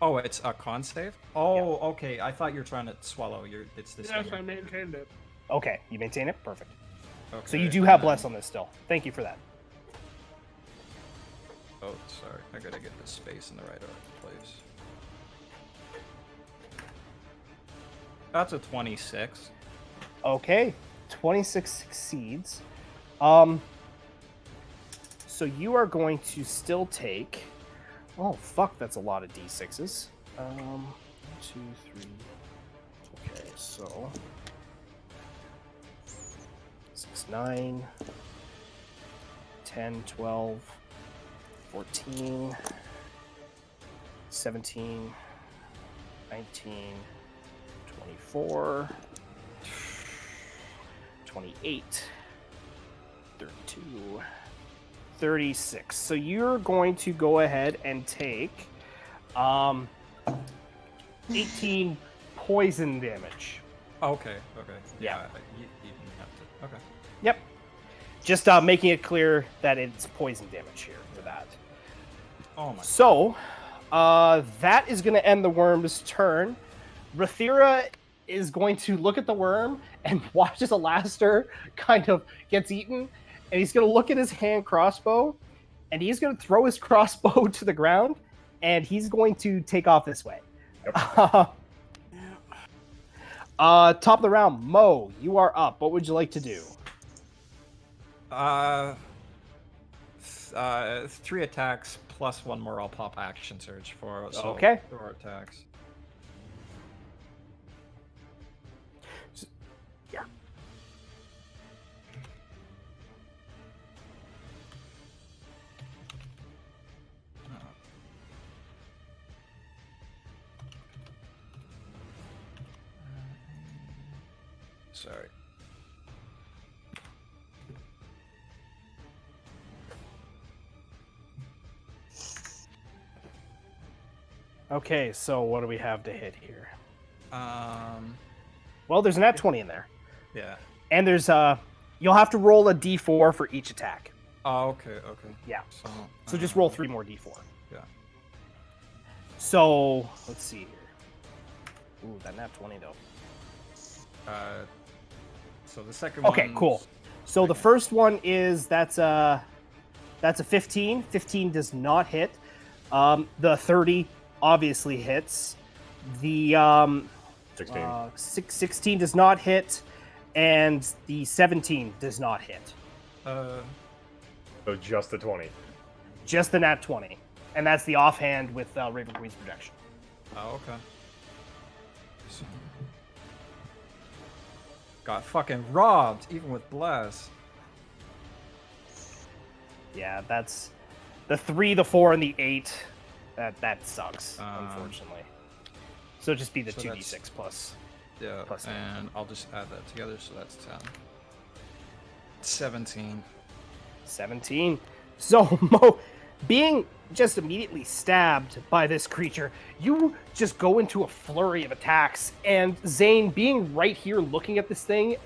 [SPEAKER 5] Oh, it's a con save? Oh, okay. I thought you were trying to swallow. It's this
[SPEAKER 4] Yes,
[SPEAKER 5] thing.
[SPEAKER 4] I maintained it.
[SPEAKER 1] Okay, you maintain it? Perfect.
[SPEAKER 5] Okay.
[SPEAKER 1] So you do have bless on this still. Thank you for that.
[SPEAKER 5] Oh, sorry. I gotta get the space in the right place. That's a 26.
[SPEAKER 1] Okay, 26 succeeds. So you are going to still take... Oh, fuck, that's a lot of d6s. 1, 2, 3... Okay, so... 6, 9... 10, 12... 14... 17... 19... 24... 28, 32, 36. So you're going to go ahead and take 18 poison damage.
[SPEAKER 5] Okay.
[SPEAKER 1] Yeah.
[SPEAKER 5] You didn't have to. Okay.
[SPEAKER 1] Yep. Just making it clear that it's poison damage here for that.
[SPEAKER 5] Oh my.
[SPEAKER 1] So, that is going to end the worm's turn. Rathira is going to look at the worm and watch as Alastair kind of gets eaten, and he's going to look at his hand crossbow, and he's going to throw his crossbow to the ground, and he's going to take off this way.
[SPEAKER 3] Yep.
[SPEAKER 1] Top of the round, Mo, you are up. What would you like to do?
[SPEAKER 5] 3 attacks plus 1 more. I'll pop action surge for
[SPEAKER 1] Okay.
[SPEAKER 5] 4 attacks.
[SPEAKER 1] Yeah.
[SPEAKER 5] Sorry.
[SPEAKER 1] Okay, so what do we have to hit here?
[SPEAKER 5] Well,
[SPEAKER 1] there's an nat 20 in there.
[SPEAKER 5] Yeah.
[SPEAKER 1] And there's you'll have to roll a d4 for each attack.
[SPEAKER 5] Oh, okay.
[SPEAKER 1] Yeah.
[SPEAKER 5] So
[SPEAKER 1] just roll 3 more d4.
[SPEAKER 5] Yeah.
[SPEAKER 1] So, let's see here. Ooh, that nat 20 though.
[SPEAKER 5] So the second one.
[SPEAKER 1] Okay, cool. So the first one is that's a 15. 15 does not hit. The 30 obviously hits. The
[SPEAKER 3] 16.
[SPEAKER 1] 16 does not hit, and the 17 does not hit.
[SPEAKER 3] So just the 20.
[SPEAKER 1] Just the nat 20, and that's the offhand with Raven Queen's projection.
[SPEAKER 5] Oh, okay. So... Got fucking robbed, even with bless.
[SPEAKER 1] Yeah, that's the 3, the 4, and the 8. That sucks, unfortunately. So just be the
[SPEAKER 5] so
[SPEAKER 1] 2d6 plus.
[SPEAKER 5] Yeah,
[SPEAKER 1] plus
[SPEAKER 5] and I'll just add that together, so that's 10. 17.
[SPEAKER 1] 17. So, Mo, being just immediately stabbed by this creature, you just go into a flurry of attacks, and Zane, being right here looking at this thing,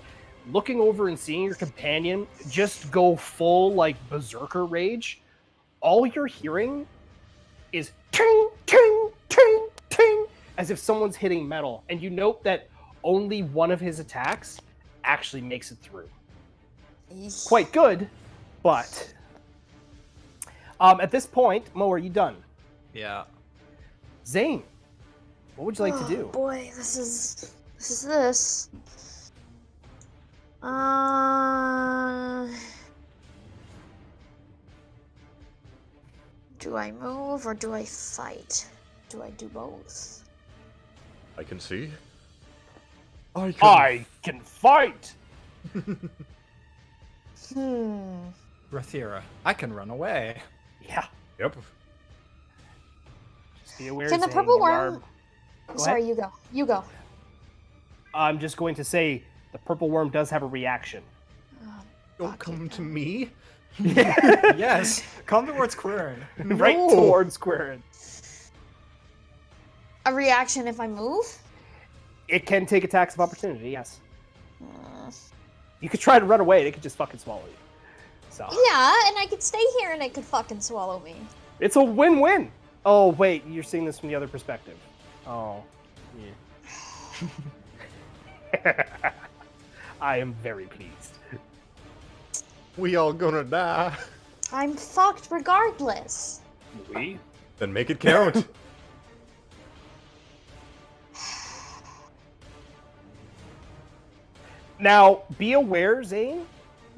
[SPEAKER 1] looking over and seeing your companion just go full, like, berserker rage, all you're hearing is ting, ting, ting, ting, as if someone's hitting metal, and you note that only one of his attacks actually makes it through. Quite good, but at this point, Mo, are you done?
[SPEAKER 5] Yeah.
[SPEAKER 1] Zane, what would you like to do?
[SPEAKER 2] Boy, this is this. Do I move or do I fight? Do I do both?
[SPEAKER 3] I can see.
[SPEAKER 1] I can fight.
[SPEAKER 5] Rathira, I can run away.
[SPEAKER 1] Yeah.
[SPEAKER 3] Yep.
[SPEAKER 1] Just be aware.
[SPEAKER 2] Can the
[SPEAKER 1] Zane,
[SPEAKER 2] purple
[SPEAKER 1] you are-
[SPEAKER 2] worm?
[SPEAKER 1] Go
[SPEAKER 2] Sorry,
[SPEAKER 1] ahead.
[SPEAKER 2] you go. You go.
[SPEAKER 1] I'm just going to say the purple worm does have a reaction.
[SPEAKER 3] Don't come to me.
[SPEAKER 5] Yes, come towards Quirin.
[SPEAKER 1] Right
[SPEAKER 3] No.
[SPEAKER 1] towards Quirin.
[SPEAKER 2] A reaction if I move?
[SPEAKER 1] It can take attacks of opportunity. Yes. You could try to run away. And it could just fucking swallow you. So
[SPEAKER 2] Yeah, and I could stay here and it could fucking swallow me.
[SPEAKER 1] it's a win-win. Oh wait, you're seeing this from the other perspective. Oh. Yeah. I am very pleased.
[SPEAKER 3] We all gonna die.
[SPEAKER 2] I'm fucked regardless.
[SPEAKER 1] We?
[SPEAKER 3] Then make it count.
[SPEAKER 1] Now, be aware, Zane,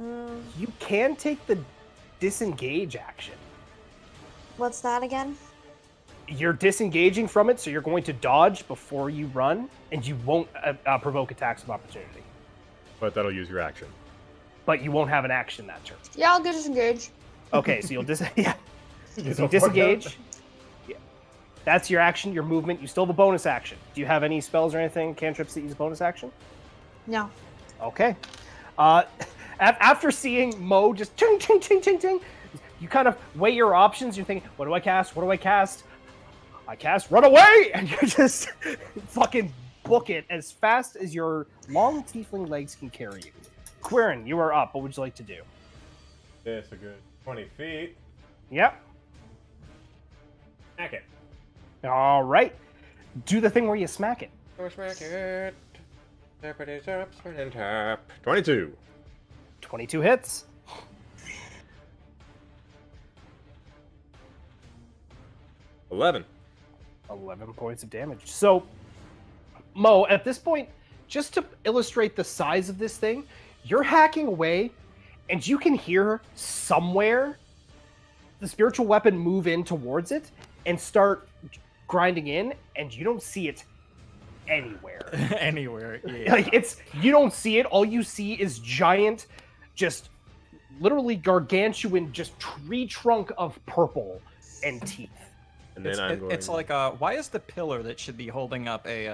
[SPEAKER 2] Mm,
[SPEAKER 1] you can take the disengage action.
[SPEAKER 2] what's that again?
[SPEAKER 1] You're disengaging from it, so you're going to dodge before you run, and you won't provoke attacks of opportunity.
[SPEAKER 3] But that'll use your action.
[SPEAKER 1] But you won't have an action that turn.
[SPEAKER 2] Yeah, I'll go disengage.
[SPEAKER 1] Okay, so you'll yeah.
[SPEAKER 3] You
[SPEAKER 1] So you disengage. Yeah. That's your action, your movement. You still have a bonus action. Do you have any spells or anything, cantrips that use a bonus action?
[SPEAKER 2] No.
[SPEAKER 1] Okay. After seeing Mo just ting, ting, ting, ting, ting, you kind of weigh your options. You're thinking, what do I cast? What do I cast? I cast Run Away! And you just fucking book it as fast as your long tiefling legs can carry you. Quirin, you are up. What would you like to do?
[SPEAKER 3] That's a good 20 feet.
[SPEAKER 1] Yep.
[SPEAKER 3] Smack it.
[SPEAKER 1] All right. Do the thing where you smack it.
[SPEAKER 3] Go smack it. Tap it up, spin and tap. 22.
[SPEAKER 1] 22 hits.
[SPEAKER 3] $11.
[SPEAKER 1] 11 points of damage. So, Mo, at this point, just to illustrate the size of this thing, you're hacking away, and you can hear somewhere the spiritual weapon move in towards it and start grinding in, and you don't see it anywhere.
[SPEAKER 5] Anywhere. Yeah.
[SPEAKER 1] Like, you don't see it. All you see is giant, just literally gargantuan, just tree trunk of purple and teeth.
[SPEAKER 3] And then
[SPEAKER 5] It's like, why is the pillar that should be holding up a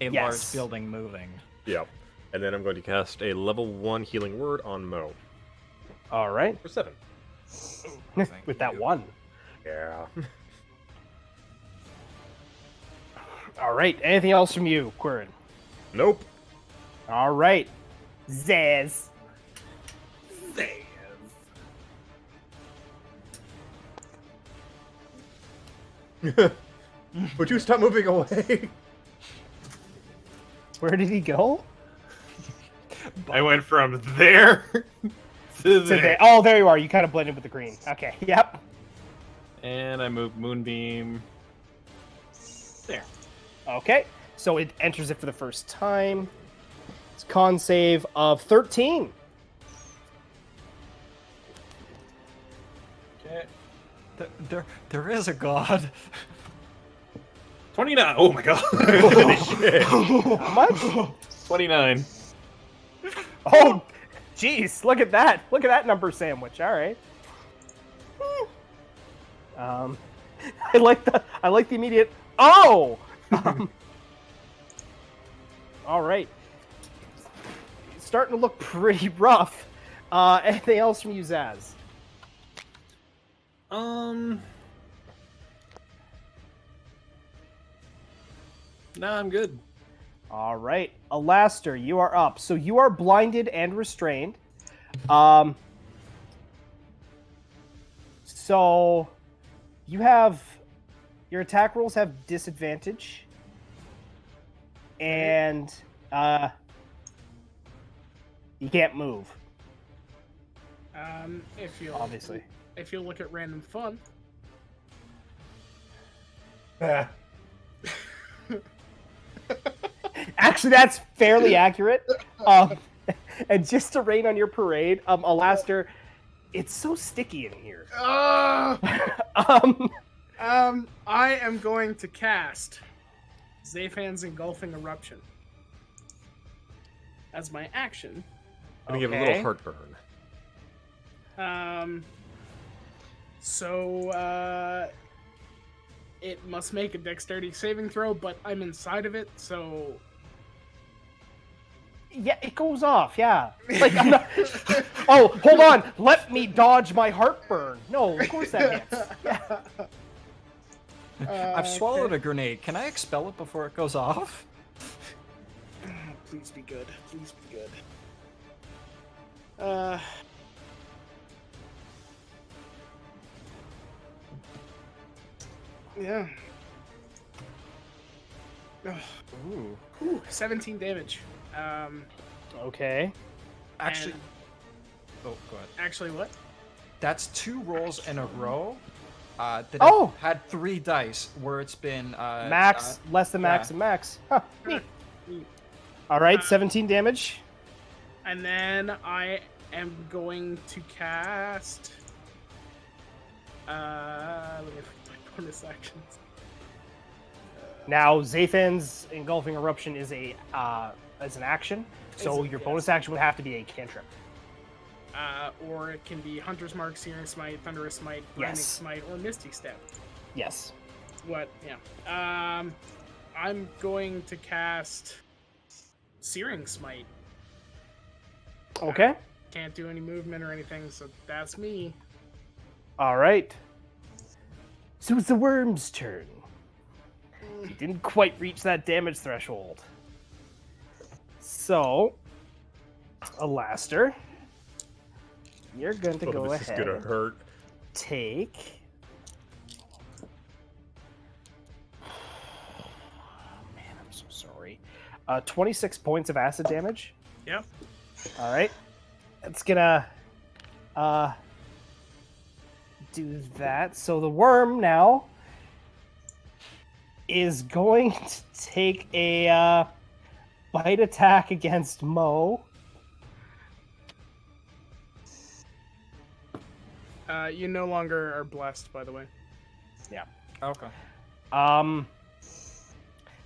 [SPEAKER 5] large
[SPEAKER 1] Yes.
[SPEAKER 5] building moving?
[SPEAKER 3] Yep. And then I'm going to cast a level 1 healing word on Mo.
[SPEAKER 1] All right.
[SPEAKER 3] For 7.
[SPEAKER 5] Thank
[SPEAKER 1] With that
[SPEAKER 5] you.
[SPEAKER 1] one.
[SPEAKER 3] Yeah.
[SPEAKER 1] All right. Anything else from you, Quirin?
[SPEAKER 3] Nope.
[SPEAKER 1] All right. Zaz.
[SPEAKER 3] Would you stop moving away?
[SPEAKER 1] Where did he go?
[SPEAKER 6] I went from there to there.
[SPEAKER 1] Oh, there you are. You kind of blended with the green. Okay. Yep.
[SPEAKER 6] And I moved Moonbeam there.
[SPEAKER 1] Okay. So it enters it for the first time. It's con save of 13.
[SPEAKER 6] Okay.
[SPEAKER 5] There is a god.
[SPEAKER 6] 29. Oh my god.
[SPEAKER 3] Holy shit.
[SPEAKER 1] How much?
[SPEAKER 6] 29.
[SPEAKER 1] Oh, jeez. Look at that. Look at that number sandwich. All right. I like the immediate. Oh. All right. It's starting to look pretty rough. Anything else from you, Zaz?
[SPEAKER 6] No, I'm good.
[SPEAKER 1] All right, Alastair, you are up. So you are blinded and restrained. So you have your attack rolls have disadvantage, and you can't move.
[SPEAKER 4] If you
[SPEAKER 1] Obviously.
[SPEAKER 4] if you look at random fun,
[SPEAKER 1] Actually, that's fairly accurate. And just to rain on your parade, Alastair, it's so sticky in here.
[SPEAKER 4] I am going to cast Zaphan's Engulfing Eruption as my action.
[SPEAKER 3] I'm gonna give a
[SPEAKER 1] Okay.
[SPEAKER 3] little heartburn.
[SPEAKER 4] So it must make a dexterity saving throw, but I'm inside of it, so
[SPEAKER 1] Yeah, it goes off. Yeah. Like, I'm not... Oh, hold on. Let me dodge my heartburn. No, of course that hits. Yeah.
[SPEAKER 5] I've swallowed a grenade. Can I expel it before it goes off?
[SPEAKER 4] please be good. Please be good. Yeah.
[SPEAKER 1] Ooh.
[SPEAKER 4] Ooh, 17 damage.
[SPEAKER 1] Okay.
[SPEAKER 5] Actually,
[SPEAKER 4] and-
[SPEAKER 5] oh, go ahead.
[SPEAKER 4] Actually, what?
[SPEAKER 5] That's 2 rolls in a row. That
[SPEAKER 1] Oh!
[SPEAKER 5] I've had 3 dice where it's been
[SPEAKER 1] Max, less than max,
[SPEAKER 5] yeah.
[SPEAKER 1] and max. Huh, neat. All right, 17 damage.
[SPEAKER 4] And then I am going to cast. Let me look at my bonus actions.
[SPEAKER 1] Now, Zaphan's Engulfing Eruption is an action, so
[SPEAKER 4] Is it?
[SPEAKER 1] your
[SPEAKER 4] Yes.
[SPEAKER 1] bonus action would have to be a cantrip.
[SPEAKER 4] Or it can be Hunter's Mark, Searing Smite, Thunderous Smite, Blinding
[SPEAKER 1] Yes.
[SPEAKER 4] Smite, or Misty Step.
[SPEAKER 1] Yes.
[SPEAKER 4] What? Yeah. I'm going to cast Searing Smite.
[SPEAKER 1] Okay.
[SPEAKER 4] Can't do any movement or anything, so that's me.
[SPEAKER 1] All right. So it's the worm's turn. He didn't quite reach that damage threshold. So, Alastair, you're going to go
[SPEAKER 3] This
[SPEAKER 1] ahead.
[SPEAKER 3] is gonna hurt.
[SPEAKER 1] Take. Man, I'm so sorry. 26 points of acid damage.
[SPEAKER 4] Yep.
[SPEAKER 1] All right. It's gonna do that. So the worm now is going to take a bite attack against Mo.
[SPEAKER 4] You no longer are blessed, by the way.
[SPEAKER 5] Okay.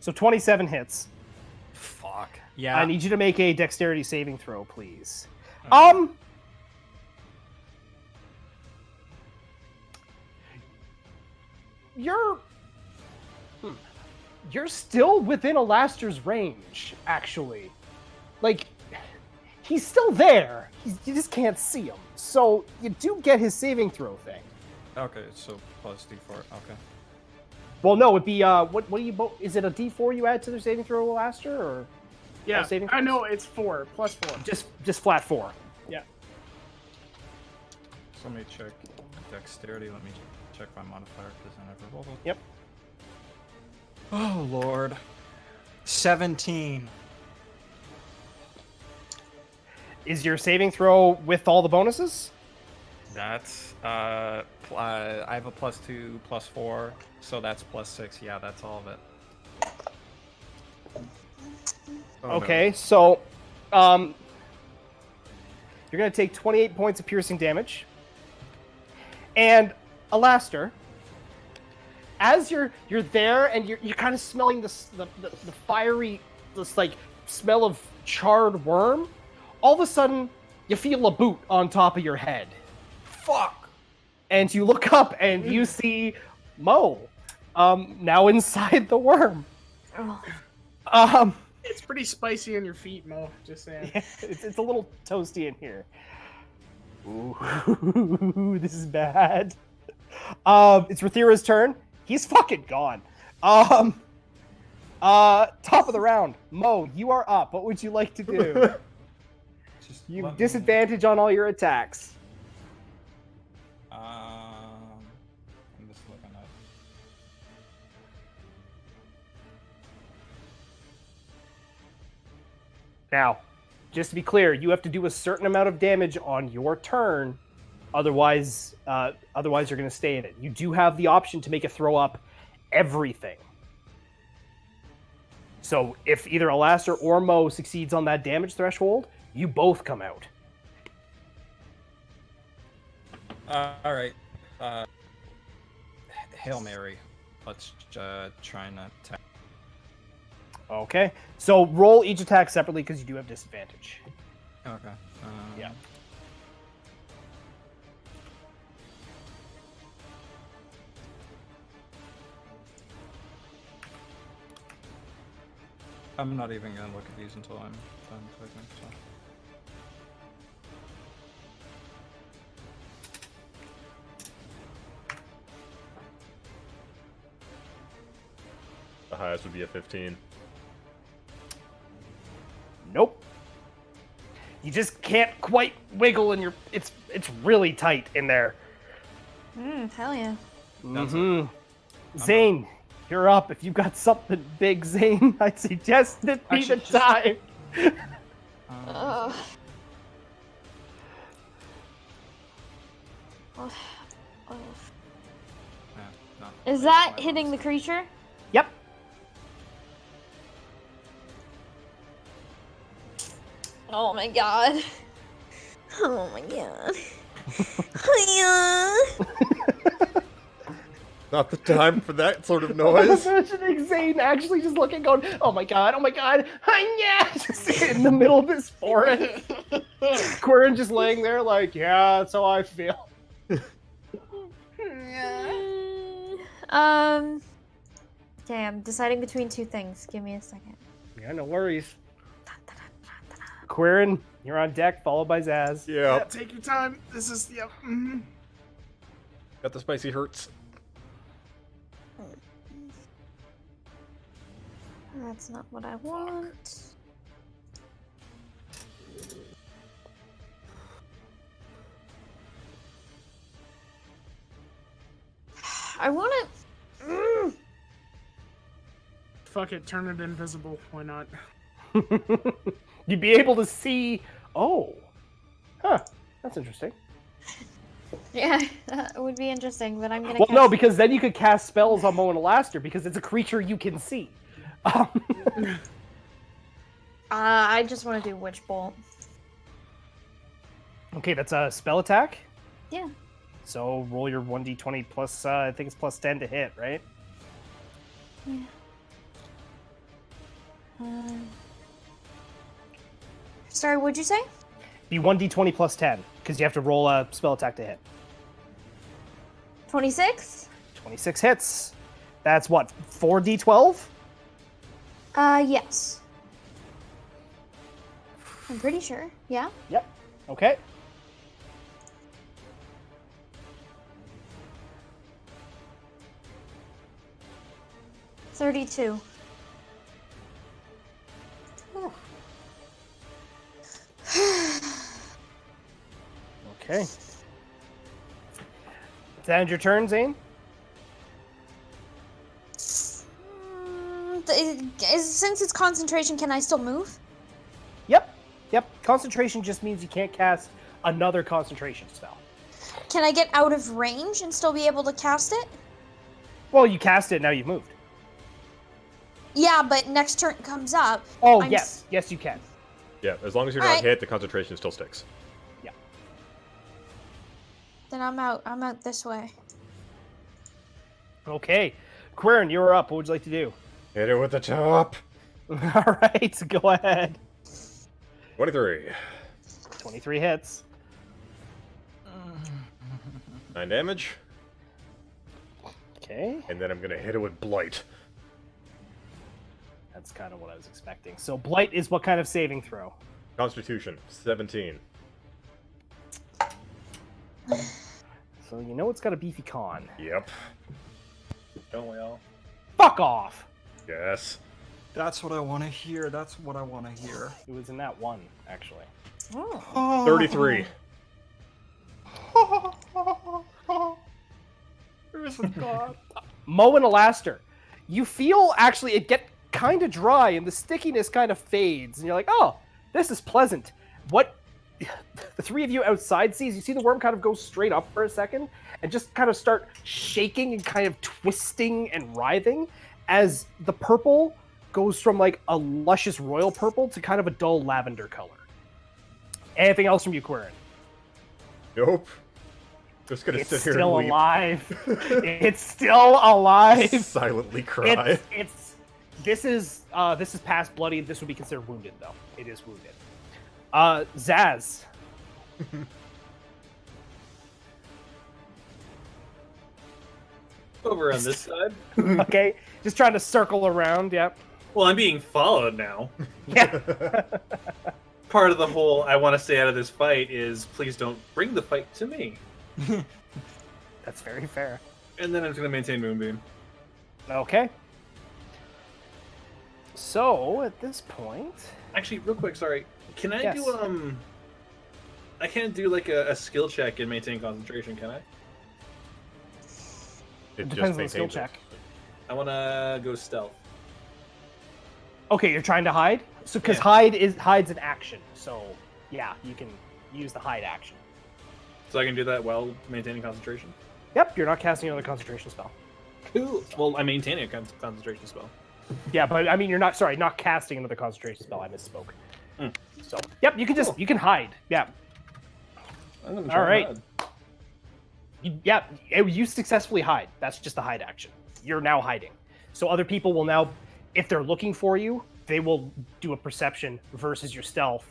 [SPEAKER 1] So 27 hits.
[SPEAKER 5] Fuck. Yeah.
[SPEAKER 1] I need you to make a dexterity saving throw, please. You're still within Alastair's range, actually. Like, he's still there. You just can't see him. So you do get his saving throw thing.
[SPEAKER 5] Okay, so plus D4. Okay.
[SPEAKER 1] Well, no, it'd be what do you is it a D4 you add to their saving throw, Alaster, or
[SPEAKER 4] Yeah,
[SPEAKER 1] saving
[SPEAKER 4] I
[SPEAKER 1] throws?
[SPEAKER 4] know it's 4 plus 4.
[SPEAKER 1] Just flat 4?
[SPEAKER 4] Yeah.
[SPEAKER 5] So let me check dexterity. Let me check my modifier because I never rolled it.
[SPEAKER 1] Yep.
[SPEAKER 5] Oh Lord. 17.
[SPEAKER 1] Is your saving throw with all the bonuses?
[SPEAKER 5] That's I have a +2, +4, so that's +6. Yeah, that's all of it.
[SPEAKER 3] Oh,
[SPEAKER 1] Okay, so you're gonna take 28 points of piercing damage. And Alaster, as you're there and you're kind of smelling the fiery, this like smell of charred worm, all of a sudden you feel a boot on top of your head. Fuck! And you look up and you see Mo, now inside the worm.
[SPEAKER 2] Oh.
[SPEAKER 4] It's pretty spicy on your feet, Mo. Just saying.
[SPEAKER 1] Yeah, it's a little toasty in here. Ooh, this is bad. It's Rathira's turn. He's fucking gone. Top of the round. Mo, you are up. What would you like to do?
[SPEAKER 5] Just
[SPEAKER 1] You
[SPEAKER 5] let me-
[SPEAKER 1] disadvantage on all your attacks.
[SPEAKER 5] I'm just looking at.
[SPEAKER 1] Now, just to be clear, you have to do a certain amount of damage on your turn. Otherwise you're going to stay in it. You do have the option to make it throw up everything. So if either Alaster or Mo succeeds on that damage threshold, you both come out.
[SPEAKER 5] All right. Hail Mary. Let's try and attack.
[SPEAKER 1] Okay. So roll each attack separately because you do have disadvantage.
[SPEAKER 5] Okay.
[SPEAKER 1] Yeah.
[SPEAKER 5] I'm not even gonna look at these until I'm done clicking. So.
[SPEAKER 3] The highest would be a 15.
[SPEAKER 1] Nope. You just can't quite wiggle and it's really tight in there.
[SPEAKER 2] Hell yeah.
[SPEAKER 5] That's
[SPEAKER 1] Mm-hmm. Zane, you're up. If you've got something big, Zane, I'd suggest it be the
[SPEAKER 5] Actually, just-
[SPEAKER 1] time.
[SPEAKER 2] Ugh. Oh. Oh.
[SPEAKER 5] Yeah, no.
[SPEAKER 2] Is that hitting the creature?
[SPEAKER 1] Yep.
[SPEAKER 2] Oh my god. Oh my god. Hiya.
[SPEAKER 3] Not the time for that sort of noise.
[SPEAKER 1] Imagining Zane actually just looking, going, oh my god, yeah, just in the middle of this forest. Quirin just laying there like, yeah, that's how I feel.
[SPEAKER 2] Okay, I'm deciding between two things. Give me a second.
[SPEAKER 1] Yeah, no worries. Quirin, you're on deck, followed by Zaz.
[SPEAKER 3] Yeah.
[SPEAKER 4] Take your time. This is mhm.
[SPEAKER 3] Got the spicy hurts.
[SPEAKER 2] That's not what I want. I want to.
[SPEAKER 4] Fuck it, turn it invisible. Why not?
[SPEAKER 1] You'd be able to see. Oh. Huh. That's interesting.
[SPEAKER 2] Yeah, that would be interesting, but I'm gonna.
[SPEAKER 1] Well, no,
[SPEAKER 2] cast-
[SPEAKER 1] because then you could cast spells on Mo and Alaster because it's a creature you can see.
[SPEAKER 2] I just want to do Witch Bolt.
[SPEAKER 1] Okay, that's a spell attack.
[SPEAKER 2] Yeah.
[SPEAKER 1] So roll your 1d20 plus, I think it's plus 10 to hit, right?
[SPEAKER 2] Yeah. Sorry, what'd you say?
[SPEAKER 1] Be 1d20 plus 10, because you have to roll a spell attack to hit.
[SPEAKER 2] 26?
[SPEAKER 1] 26 hits. That's what, 4d12?
[SPEAKER 2] Yes. I'm pretty sure. Yeah.
[SPEAKER 1] Yep. Okay.
[SPEAKER 2] $32.
[SPEAKER 1] Okay. Does that end your turn, Zane?
[SPEAKER 2] Since it's concentration, can I still move?
[SPEAKER 1] Yep. Yep. Concentration just means you can't cast another concentration spell.
[SPEAKER 2] Can I get out of range and still be able to cast it?
[SPEAKER 1] Well, you cast it, now you've moved.
[SPEAKER 2] Yeah, but next turn comes up.
[SPEAKER 1] Oh,
[SPEAKER 2] I'm
[SPEAKER 1] yes. Yes, you can.
[SPEAKER 3] Yeah, as long as you're
[SPEAKER 2] Alright.
[SPEAKER 3] not hit, the concentration still sticks.
[SPEAKER 2] Then I'm out. I'm out this way.
[SPEAKER 1] Okay. Quirin, you're up. What would you like to do?
[SPEAKER 3] Hit it with the top.
[SPEAKER 1] All right, go ahead.
[SPEAKER 3] 23.
[SPEAKER 1] 23 hits.
[SPEAKER 3] 9 damage.
[SPEAKER 1] Okay.
[SPEAKER 3] And then I'm going to hit it with Blight.
[SPEAKER 1] That's kind of what I was expecting. So Blight is what kind of saving throw?
[SPEAKER 3] Constitution, 17.
[SPEAKER 1] So you know it's got a beefy con.
[SPEAKER 3] Yep.
[SPEAKER 6] Don't we all?
[SPEAKER 1] Fuck off!
[SPEAKER 3] Yes.
[SPEAKER 5] That's what I want to hear. That's what I want to hear.
[SPEAKER 1] It was in that one, actually.
[SPEAKER 2] Oh.
[SPEAKER 3] 33.
[SPEAKER 5] There's a god.
[SPEAKER 1] Mo and Alaster, you feel actually it get kind of dry and the stickiness kind of fades, and you're like, oh, this is pleasant. What the three of you outside sees, you see the worm kind of go straight up for a second and just kind of start shaking and kind of twisting and writhing as the purple goes from like a luscious royal purple to kind of a dull lavender color. Anything else from you, Quirin?
[SPEAKER 3] Nope. Just gonna
[SPEAKER 1] It's
[SPEAKER 3] sit here
[SPEAKER 1] still
[SPEAKER 3] and weep.
[SPEAKER 1] alive. It's still alive.
[SPEAKER 3] Silently cry.
[SPEAKER 1] This is past bloody. This would be considered wounded, though. It is wounded. Zaz.
[SPEAKER 6] Over on this side.
[SPEAKER 1] Okay, just trying to circle around. Yep.
[SPEAKER 6] Well, I'm being followed now.
[SPEAKER 1] Yeah.
[SPEAKER 6] Part of the whole I want to stay out of this fight is please don't bring the fight to me.
[SPEAKER 1] That's very fair.
[SPEAKER 6] And then I'm just going to maintain Moonbeam.
[SPEAKER 1] Okay. So at this point,
[SPEAKER 6] Actually, real quick, sorry. Can I
[SPEAKER 1] Yes.
[SPEAKER 6] do I can't do like a skill check and maintain concentration, can I?
[SPEAKER 1] it depends on the skill
[SPEAKER 3] maintains it.
[SPEAKER 1] check.
[SPEAKER 6] I want to go stealth.
[SPEAKER 1] Okay, you're trying to hide. So because
[SPEAKER 6] Yeah.
[SPEAKER 1] hide's an action. So yeah, you can use the hide action.
[SPEAKER 6] So I can do that while maintaining concentration?
[SPEAKER 1] Yep, you're not casting another concentration spell.
[SPEAKER 6] Cool. Well, I'm maintaining a concentration spell.
[SPEAKER 1] Yeah, but I mean, you're not casting another concentration spell. I misspoke.
[SPEAKER 6] Mm.
[SPEAKER 1] So, yep, you can
[SPEAKER 6] Cool.
[SPEAKER 1] you can hide. Yeah.
[SPEAKER 6] I'm gonna
[SPEAKER 1] All right.
[SPEAKER 6] hard.
[SPEAKER 1] You successfully hide. That's just the hide action. You're now hiding. So other people will now, if they're looking for you, they will do a perception versus your stealth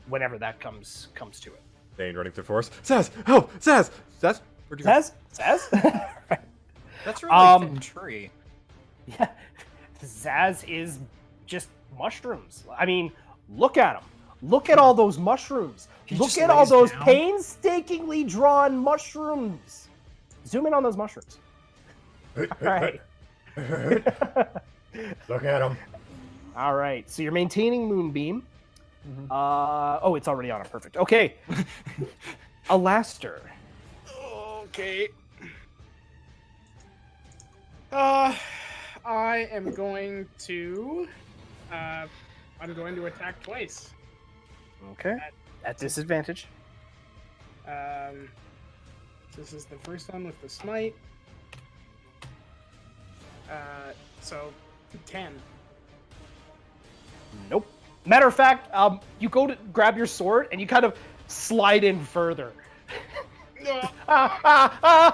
[SPEAKER 1] whenever that comes to it.
[SPEAKER 3] Thane running through forest. Zaz, help! Zaz! Zaz? Where'd you go?
[SPEAKER 1] Zaz?
[SPEAKER 5] That's a really thin
[SPEAKER 1] Um,
[SPEAKER 5] tree.
[SPEAKER 1] Yeah. Zaz is just mushrooms. I mean, look at them. Look at all those mushrooms.
[SPEAKER 5] He
[SPEAKER 1] Look
[SPEAKER 5] just
[SPEAKER 1] at all
[SPEAKER 5] lays
[SPEAKER 1] those
[SPEAKER 5] down.
[SPEAKER 1] painstakingly drawn mushrooms. Zoom in on those mushrooms. All right.
[SPEAKER 3] Look at him.
[SPEAKER 1] All right. So you're maintaining Moonbeam.
[SPEAKER 5] Mhm.
[SPEAKER 1] Oh, it's already on it. Perfect. Okay. Alaster.
[SPEAKER 4] Okay. I am going to. I'm going to attack twice.
[SPEAKER 1] Okay. At disadvantage.
[SPEAKER 4] This is the first one with the smite. So 10.
[SPEAKER 1] Nope. Matter of fact, you go to grab your sword and you kind of slide in further. All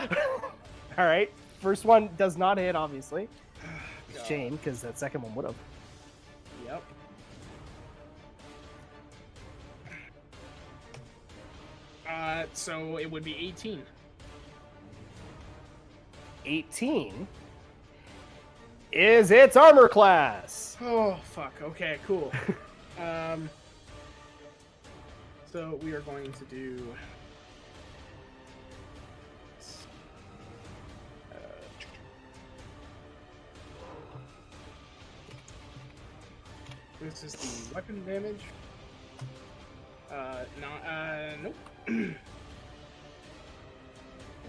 [SPEAKER 1] right. First one does not hit, obviously. Shame, because that second one would have.
[SPEAKER 4] Yep. So it would be 18.
[SPEAKER 1] 18 is its armor class.
[SPEAKER 4] Oh fuck. Okay. Cool. So we are going to do. This is the weapon damage. Nope.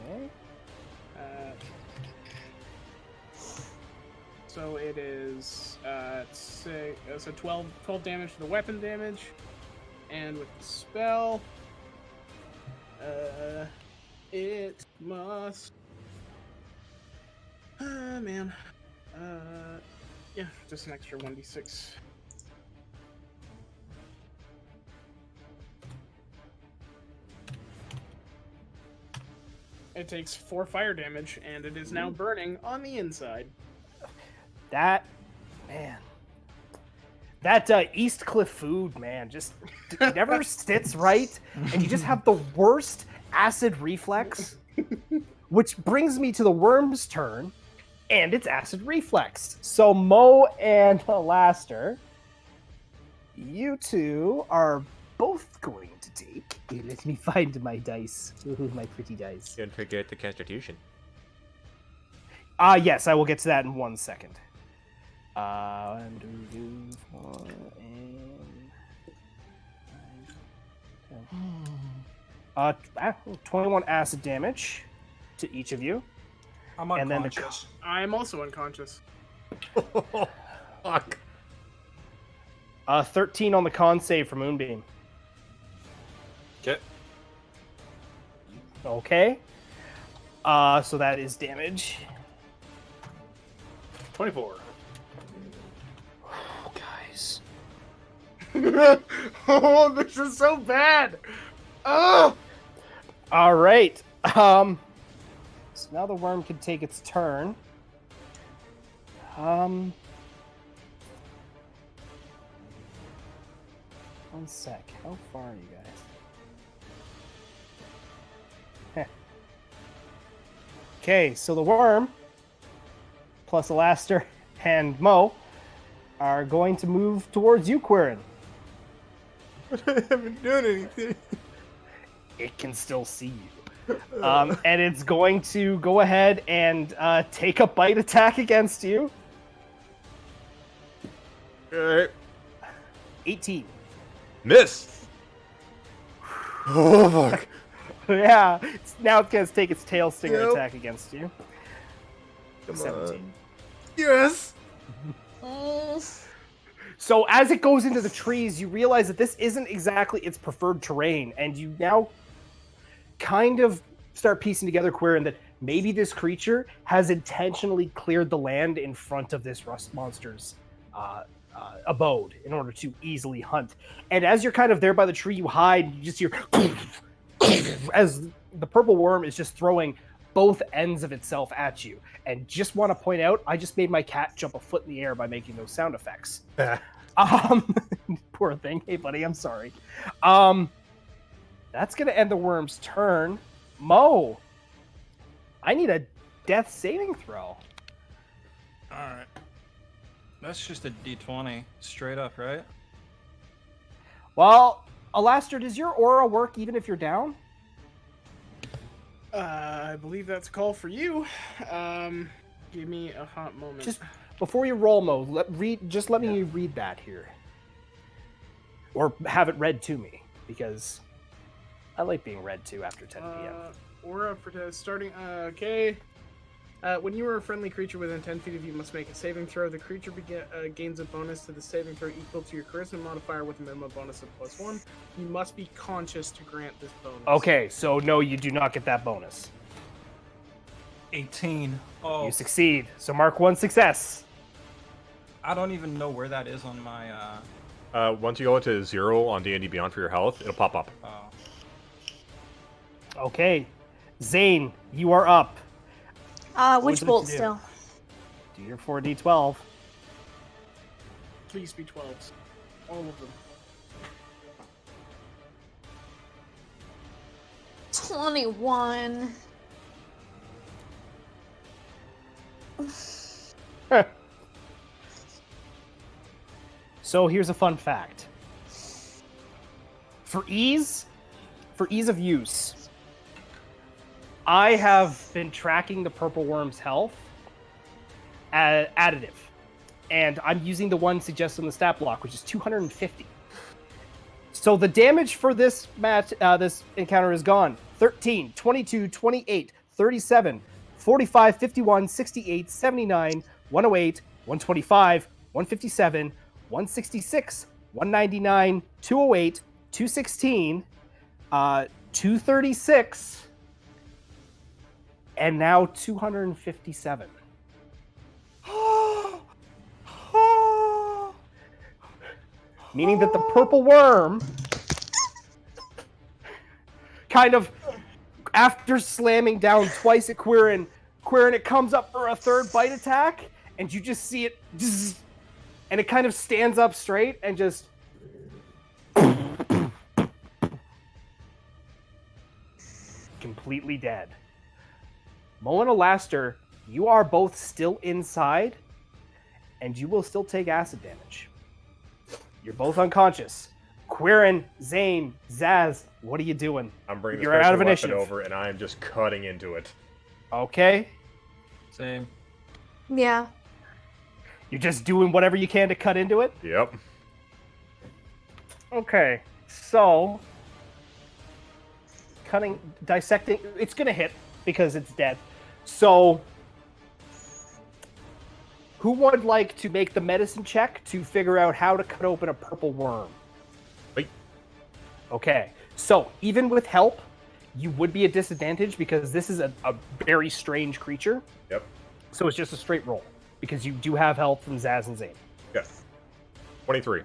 [SPEAKER 1] Okay.
[SPEAKER 4] So it is so 12 damage to the weapon damage, and with the spell, it must. Man, yeah, just an extra 1d6. It takes 4 fire damage, and it is now burning on the inside.
[SPEAKER 1] That, man. That East Cliff food, man, just never sits right, and you just have the worst acid reflex, which brings me to the worm's turn, and it's acid reflex. So Mo and Alastair, you two are both going to take. Let me find my dice. Ooh, my pretty dice.
[SPEAKER 3] Don't forget to Constitution.
[SPEAKER 1] Yes, I will get to that in 1 second. 21 acid damage to each of you.
[SPEAKER 5] I'm
[SPEAKER 1] And then the
[SPEAKER 5] unconscious.
[SPEAKER 4] I'm also unconscious.
[SPEAKER 3] Fuck.
[SPEAKER 1] 13 on the con save for Moonbeam.
[SPEAKER 6] Okay.
[SPEAKER 1] Okay. So that is damage.
[SPEAKER 6] 24.
[SPEAKER 1] Oh, guys.
[SPEAKER 4] Oh, this is so bad. Oh.
[SPEAKER 1] All right. So now the worm can take its turn. One sec. How far are you guys? Okay, so the worm, plus Alastair and Mo, are going to move towards you, Quirin.
[SPEAKER 3] I haven't done anything.
[SPEAKER 1] It can still see you. And it's going to go ahead and take a bite attack against you.
[SPEAKER 3] Alright.
[SPEAKER 1] 18.
[SPEAKER 3] Miss! Oh, fuck.
[SPEAKER 1] Yeah, now it's going to take its tail stinger
[SPEAKER 3] Yep.
[SPEAKER 1] attack against you.
[SPEAKER 3] Come
[SPEAKER 1] 17.
[SPEAKER 3] on. Yes!
[SPEAKER 1] So as it goes into the trees, you realize that this isn't exactly its preferred terrain, and you now kind of start piecing together, Quirin, that maybe this creature has intentionally cleared the land in front of this rust monster's abode in order to easily hunt. And as you're kind of there by the tree, you hide, you just hear as the purple worm is just throwing both ends of itself at you. And just want to point out, I just made my cat jump a foot in the air by making those sound effects. Poor thing. Hey, buddy, I'm sorry. That's going to end the worm's turn. Mo, I need a death saving throw.
[SPEAKER 5] Alright. That's just a d20, straight up, right?
[SPEAKER 1] Well, Alastair, does your aura work even if you're down?
[SPEAKER 4] I believe that's a call for you. Give me a hot moment.
[SPEAKER 1] Just before you roll, Mo, let me read that here. Or have it read to me, because I like being read to after 10 p.m.
[SPEAKER 4] Aura for starting. Okay. When you are a friendly creature within 10 feet of you, must make a saving throw. The creature gains a bonus to the saving throw equal to your charisma modifier with a minimum bonus of +1. You must be conscious to grant this bonus.
[SPEAKER 1] Okay, so no, you do not get that bonus.
[SPEAKER 5] 18. Oh,
[SPEAKER 1] You succeed, so mark 1 success.
[SPEAKER 5] I don't even know where that is on my,
[SPEAKER 3] Once you go into 0 on D&D Beyond for your health, it'll pop up.
[SPEAKER 1] Okay, Zane, you are up.
[SPEAKER 2] Which
[SPEAKER 1] would
[SPEAKER 2] bolt
[SPEAKER 1] you do?
[SPEAKER 2] still?
[SPEAKER 1] Do your 4d12.
[SPEAKER 4] Please be 12s. All of them.
[SPEAKER 2] 21.
[SPEAKER 1] So here's a fun fact. for ease of use, I have been tracking the purple worm's health additive, and I'm using the one suggested in the stat block, which is 250. So the damage for this match, this encounter is gone. 13, 22, 28, 37, 45, 51, 68, 79, 108, 125, 157, 166, 199, 208, 216, 236, and now 257. Meaning that the purple worm kind of, after slamming down twice at Quirin, it comes up for a third bite attack, and you just see it, and it kind of stands up straight and just completely dead. Mo and Alaster, you are both still inside, and you will still take acid damage. You're both unconscious. Quirin, Zane, Zaz, what are you doing?
[SPEAKER 3] I'm bringing
[SPEAKER 1] You're
[SPEAKER 3] the
[SPEAKER 1] out
[SPEAKER 3] special
[SPEAKER 1] of
[SPEAKER 3] weapon
[SPEAKER 1] initiative.
[SPEAKER 3] over, and I am just cutting into it.
[SPEAKER 1] Okay.
[SPEAKER 5] Same.
[SPEAKER 2] Yeah.
[SPEAKER 1] You're just doing whatever you can to cut into it?
[SPEAKER 3] Yep.
[SPEAKER 1] Okay. So, dissecting, it's going to hit because it's dead. So, who would like to make the medicine check to figure out how to cut open a purple worm?
[SPEAKER 3] Wait.
[SPEAKER 1] Okay. So, even with help, you would be at disadvantage because this is a very strange creature.
[SPEAKER 3] Yep.
[SPEAKER 1] So it's just a straight roll because you do have help from Zaz and Zane.
[SPEAKER 3] Okay. 23.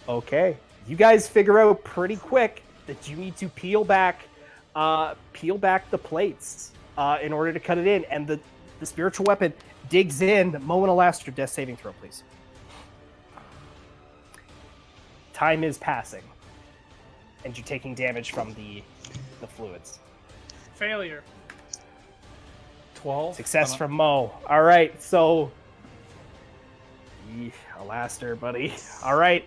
[SPEAKER 1] Okay. You guys figure out pretty quick that you need to peel back the plates in order to cut it in, and the spiritual weapon digs in. Mo and Alaster, death saving throw, please. Time is passing, and you're taking damage from the fluids.
[SPEAKER 4] Failure.
[SPEAKER 5] 12.
[SPEAKER 1] Success from Mo. All right, so Alaster, buddy. All right,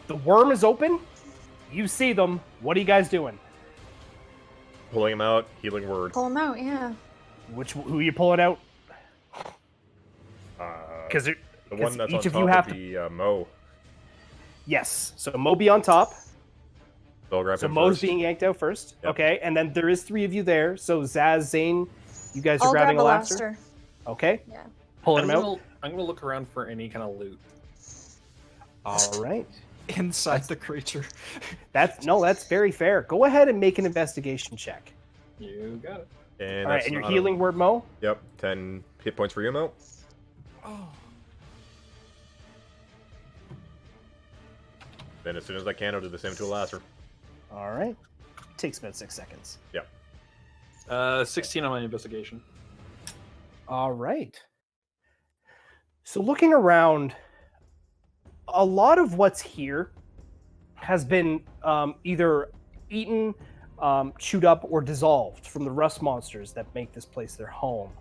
[SPEAKER 1] the worm is open. You see them. What are you guys doing?
[SPEAKER 3] Pulling him out, healing word.
[SPEAKER 2] Pull him out, yeah.
[SPEAKER 1] Who are you pulling out? Because
[SPEAKER 3] The one that's on
[SPEAKER 1] each of
[SPEAKER 3] top
[SPEAKER 1] you have
[SPEAKER 3] would be Mo.
[SPEAKER 1] Yes. So Mo be on top.
[SPEAKER 3] So I'll grab
[SPEAKER 1] So
[SPEAKER 3] him
[SPEAKER 1] Mo's
[SPEAKER 3] first.
[SPEAKER 1] being yanked out first.
[SPEAKER 3] Yep.
[SPEAKER 1] Okay, and then there is 3 of you there. So Zaz, Zane, you guys are
[SPEAKER 2] I'll grab
[SPEAKER 1] grabbing
[SPEAKER 2] a
[SPEAKER 1] Alaster.
[SPEAKER 2] Alaster.
[SPEAKER 1] Okay.
[SPEAKER 2] Yeah.
[SPEAKER 1] Pulling him out.
[SPEAKER 6] I'm gonna look around for any kind of loot.
[SPEAKER 1] All right.
[SPEAKER 5] Inside the creature.
[SPEAKER 1] That's very fair. Go ahead and make an investigation check.
[SPEAKER 6] You got it.
[SPEAKER 3] And
[SPEAKER 1] All right,
[SPEAKER 3] that's
[SPEAKER 1] and you're
[SPEAKER 3] not
[SPEAKER 1] healing word, Mo.
[SPEAKER 3] Yep, 10 hit points for you, Mo.
[SPEAKER 5] Oh.
[SPEAKER 3] Then as soon as I can, I'll do the same to Alaster.
[SPEAKER 1] All right. Takes about 6 seconds.
[SPEAKER 3] Yep.
[SPEAKER 6] 16 on my investigation.
[SPEAKER 1] All right. So looking around, a lot of what's here has been either eaten, chewed up, or dissolved from the rust monsters that make this place their home.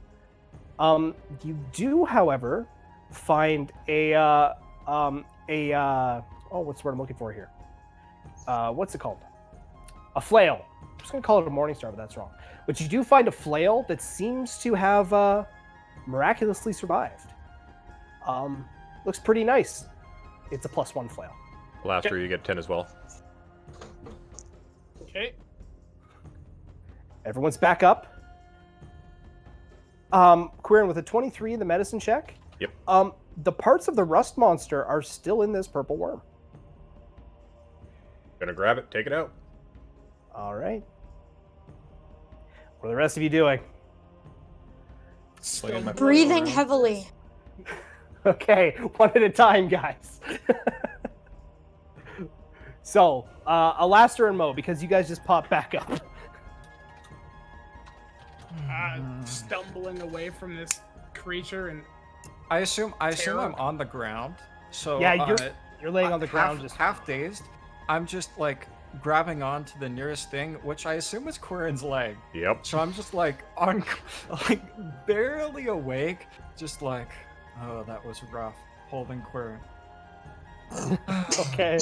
[SPEAKER 1] You do, however, find what's the word I'm looking for here? What's it called? A flail. I'm just gonna call it a Morningstar, but that's wrong. But you do find a flail that seems to have miraculously survived. Looks pretty nice. It's a +1 flail.
[SPEAKER 3] Alaster, you get 10 as well.
[SPEAKER 4] Okay.
[SPEAKER 1] Everyone's back up. Quirin, with a 23 in the medicine check.
[SPEAKER 3] Yep.
[SPEAKER 1] The parts of the rust monster are still in this purple worm.
[SPEAKER 3] Gonna grab it, take it out.
[SPEAKER 1] All right. What are the rest of you doing?
[SPEAKER 6] Swinging my
[SPEAKER 2] Breathing
[SPEAKER 6] blade.
[SPEAKER 2] heavily.
[SPEAKER 1] Okay, one at a time, guys. So, Alaster and Mo, because you guys just popped back up.
[SPEAKER 4] Stumbling away from this creature and
[SPEAKER 5] I assume
[SPEAKER 4] Terror.
[SPEAKER 5] I'm on the ground. So
[SPEAKER 1] Yeah, you're laying on the ground, just
[SPEAKER 5] half dazed. I'm just like grabbing onto the nearest thing, which I assume is Quirin's leg.
[SPEAKER 3] Yep.
[SPEAKER 5] So I'm just like like barely awake, just like, oh, that was rough, holding Quirin.
[SPEAKER 1] Okay.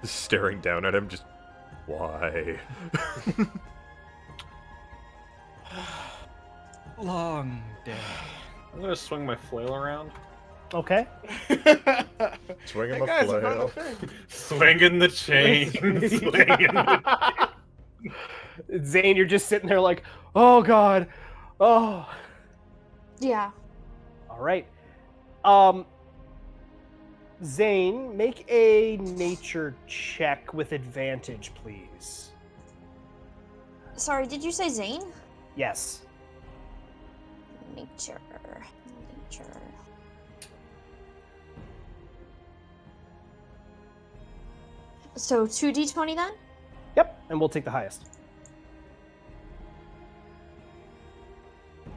[SPEAKER 3] Just staring down at him, just why?
[SPEAKER 5] Long day.
[SPEAKER 6] I'm gonna swing my flail around.
[SPEAKER 1] Okay.
[SPEAKER 3] Swing him
[SPEAKER 4] That
[SPEAKER 3] a
[SPEAKER 4] guy's a final
[SPEAKER 3] flail.
[SPEAKER 4] thing.
[SPEAKER 6] Swinging the chain. Swinging the
[SPEAKER 1] Zane, you're just sitting there like, oh god, oh.
[SPEAKER 2] Yeah.
[SPEAKER 1] All right. Zane, make a nature check with advantage, please.
[SPEAKER 2] Sorry, did you say Zane?
[SPEAKER 1] Yes.
[SPEAKER 2] Nature. So 2d20 then?
[SPEAKER 1] Yep, and we'll take the highest.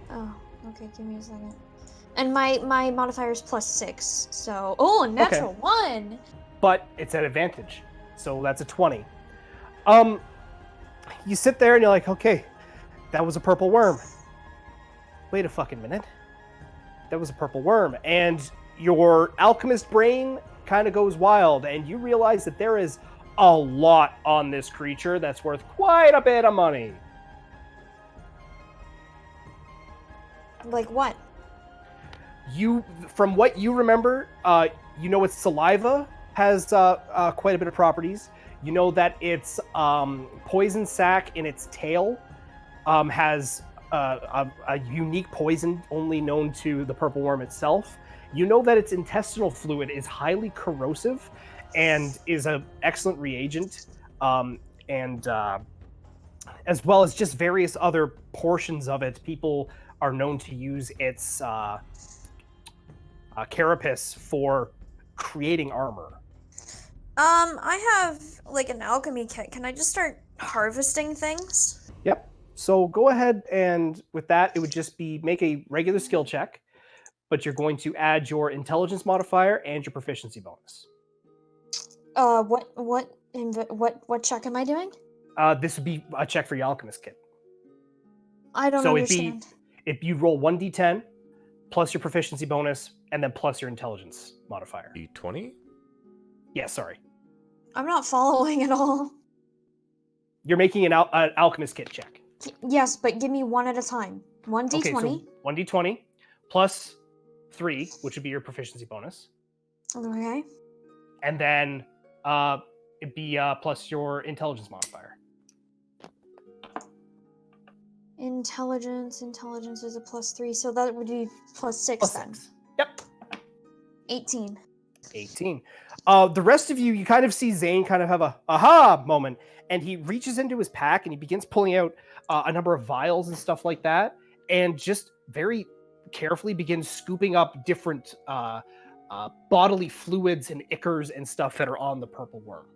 [SPEAKER 2] Oh, okay, give me a second. And my modifier is +6, so... Oh, natural 1!
[SPEAKER 1] But it's at advantage, so that's a 20. You sit there and you're like, okay, that was a purple worm. Wait a fucking minute. That was a purple worm. And your alchemist brain kind of goes wild, and you realize that there is a lot on this creature that's worth quite a bit of money.
[SPEAKER 2] Like what?
[SPEAKER 1] From what you remember, you know its saliva has quite a bit of properties. You know that its poison sac in its tail has a unique poison only known to the purple worm itself. You know that its intestinal fluid is highly corrosive and is an excellent reagent, and as well as just various other portions of it. People are known to use its carapace for creating armor.
[SPEAKER 2] I have like an alchemy kit. Can I just start harvesting things?
[SPEAKER 1] Yep. So go ahead, and with that, it would just be make a regular skill check, but you're going to add your intelligence modifier and your proficiency bonus.
[SPEAKER 2] What check am I doing?
[SPEAKER 1] This would be a check for your alchemist kit.
[SPEAKER 2] I don't
[SPEAKER 1] So
[SPEAKER 2] understand.
[SPEAKER 1] if you roll 1d10 plus your proficiency bonus and then plus your intelligence modifier.
[SPEAKER 3] D20?
[SPEAKER 1] Yeah, sorry.
[SPEAKER 2] I'm not following at all.
[SPEAKER 1] You're making an alchemist kit check.
[SPEAKER 2] Yes, but give me one at a time. 1d20.
[SPEAKER 1] Okay, so 1d20 plus 3, which would be your proficiency bonus.
[SPEAKER 2] Okay.
[SPEAKER 1] And then it'd be plus your intelligence modifier.
[SPEAKER 2] Intelligence is a +3, so that would be +6
[SPEAKER 1] Plus
[SPEAKER 2] then.
[SPEAKER 1] 6. Yep.
[SPEAKER 2] 18.
[SPEAKER 1] 18. The rest of you kind of see Zane kind of have a aha moment, and he reaches into his pack and he begins pulling out a number of vials and stuff like that, and just very carefully begins scooping up different bodily fluids and ichors and stuff that are on the purple worm.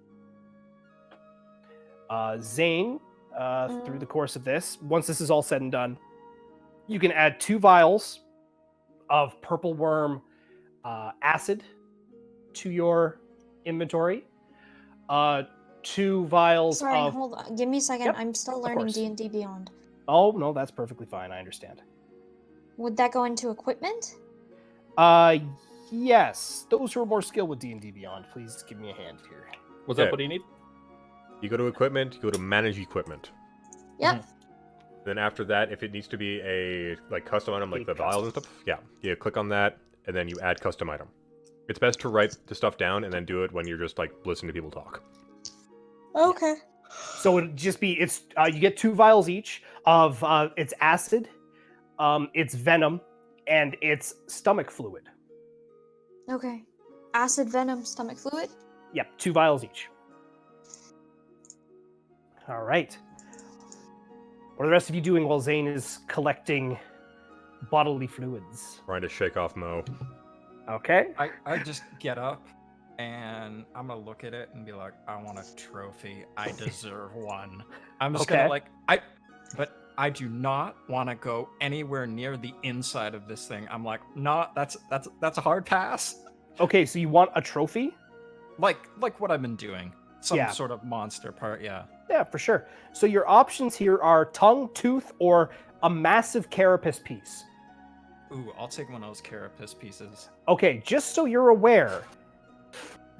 [SPEAKER 1] Zane, through the course of this, once this is all said and done, you can add 2 vials of purple worm acid to your inventory. 2 vials
[SPEAKER 2] Sorry,
[SPEAKER 1] of...
[SPEAKER 2] hold on. Give me a second.
[SPEAKER 1] Yep,
[SPEAKER 2] I'm still
[SPEAKER 1] of
[SPEAKER 2] learning
[SPEAKER 1] course.
[SPEAKER 2] D&D Beyond.
[SPEAKER 1] Oh, no, that's perfectly fine. I understand.
[SPEAKER 2] Would that go into equipment?
[SPEAKER 1] Yes. Those who are more skilled with D&D Beyond, please give me a hand here.
[SPEAKER 6] What's
[SPEAKER 3] Okay.
[SPEAKER 6] up? What do you need?
[SPEAKER 3] You go to equipment, you go to manage equipment.
[SPEAKER 2] Yep.
[SPEAKER 3] Then after that, if it needs to be a custom item like
[SPEAKER 1] A
[SPEAKER 3] the vials and
[SPEAKER 1] custom.
[SPEAKER 3] stuff, you click on that and then you add custom item. It's best to write the stuff down and then do it when you're just listening to people talk.
[SPEAKER 2] Okay.
[SPEAKER 1] So it'd just be you get 2 vials each of its acid, its venom, and its stomach fluid.
[SPEAKER 2] Okay. Acid, venom, stomach fluid?
[SPEAKER 1] Yep, 2 vials each. All right. What are the rest of you doing while Zane is collecting bodily fluids?
[SPEAKER 3] Trying to shake off Mo.
[SPEAKER 1] Okay.
[SPEAKER 5] I just get up and I'm gonna look at it and be like, I want a trophy. I deserve one. I'm just
[SPEAKER 1] Okay.
[SPEAKER 5] gonna but I do not want to go anywhere near the inside of this thing. I'm like, no, that's a hard pass.
[SPEAKER 1] Okay, so you want a trophy?
[SPEAKER 5] Like what I've been doing. Some
[SPEAKER 1] Yeah.
[SPEAKER 5] sort of monster part, yeah.
[SPEAKER 1] Yeah, for sure. So your options here are tongue, tooth, or a massive carapace piece.
[SPEAKER 5] Ooh, I'll take one of those carapace pieces.
[SPEAKER 1] Okay, just so you're aware,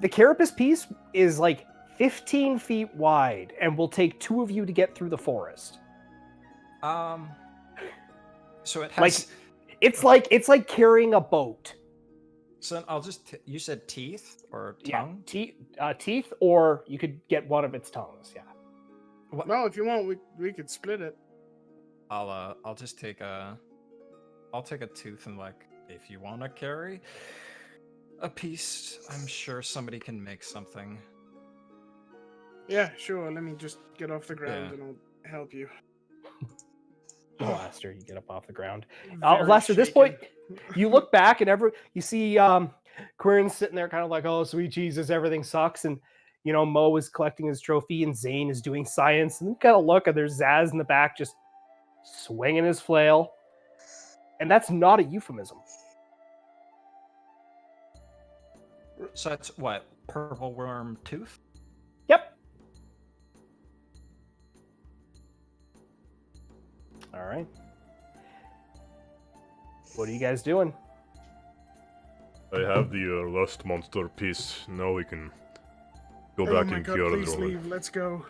[SPEAKER 1] the carapace piece is like 15 feet wide and will take 2 of you to get through the forest.
[SPEAKER 5] So it
[SPEAKER 1] Like,
[SPEAKER 5] has.
[SPEAKER 1] it's like carrying a boat.
[SPEAKER 5] So I'll just. You said teeth or
[SPEAKER 1] Yeah,
[SPEAKER 5] tongue?
[SPEAKER 1] teeth, or you could get one of its tongues. Yeah.
[SPEAKER 4] Well, if you want, we could split it.
[SPEAKER 5] I'll just take I'll take a tooth and like, if you want to carry a piece, I'm sure somebody can make something.
[SPEAKER 4] Yeah, sure. Let me just get off the ground
[SPEAKER 5] Yeah.
[SPEAKER 4] and I'll help you.
[SPEAKER 1] Laster, you get up off the ground.
[SPEAKER 4] Very
[SPEAKER 1] Laster, at this point,
[SPEAKER 4] shaken.
[SPEAKER 1] you look back and you see Quirin's sitting there kind of like, oh, sweet Jesus, everything sucks. And, you know, Mo is collecting his trophy and Zane is doing science. And you kind of look and there's Zaz in the back just swinging his flail. And that's not a euphemism.
[SPEAKER 5] So that's what, purple worm tooth?
[SPEAKER 1] Yep. All right. What are you guys doing?
[SPEAKER 3] I have the lust monster piece. Now we can go
[SPEAKER 4] Oh
[SPEAKER 3] back
[SPEAKER 4] my
[SPEAKER 3] and
[SPEAKER 4] god,
[SPEAKER 3] cure
[SPEAKER 4] please
[SPEAKER 3] the
[SPEAKER 4] leave. Let's go.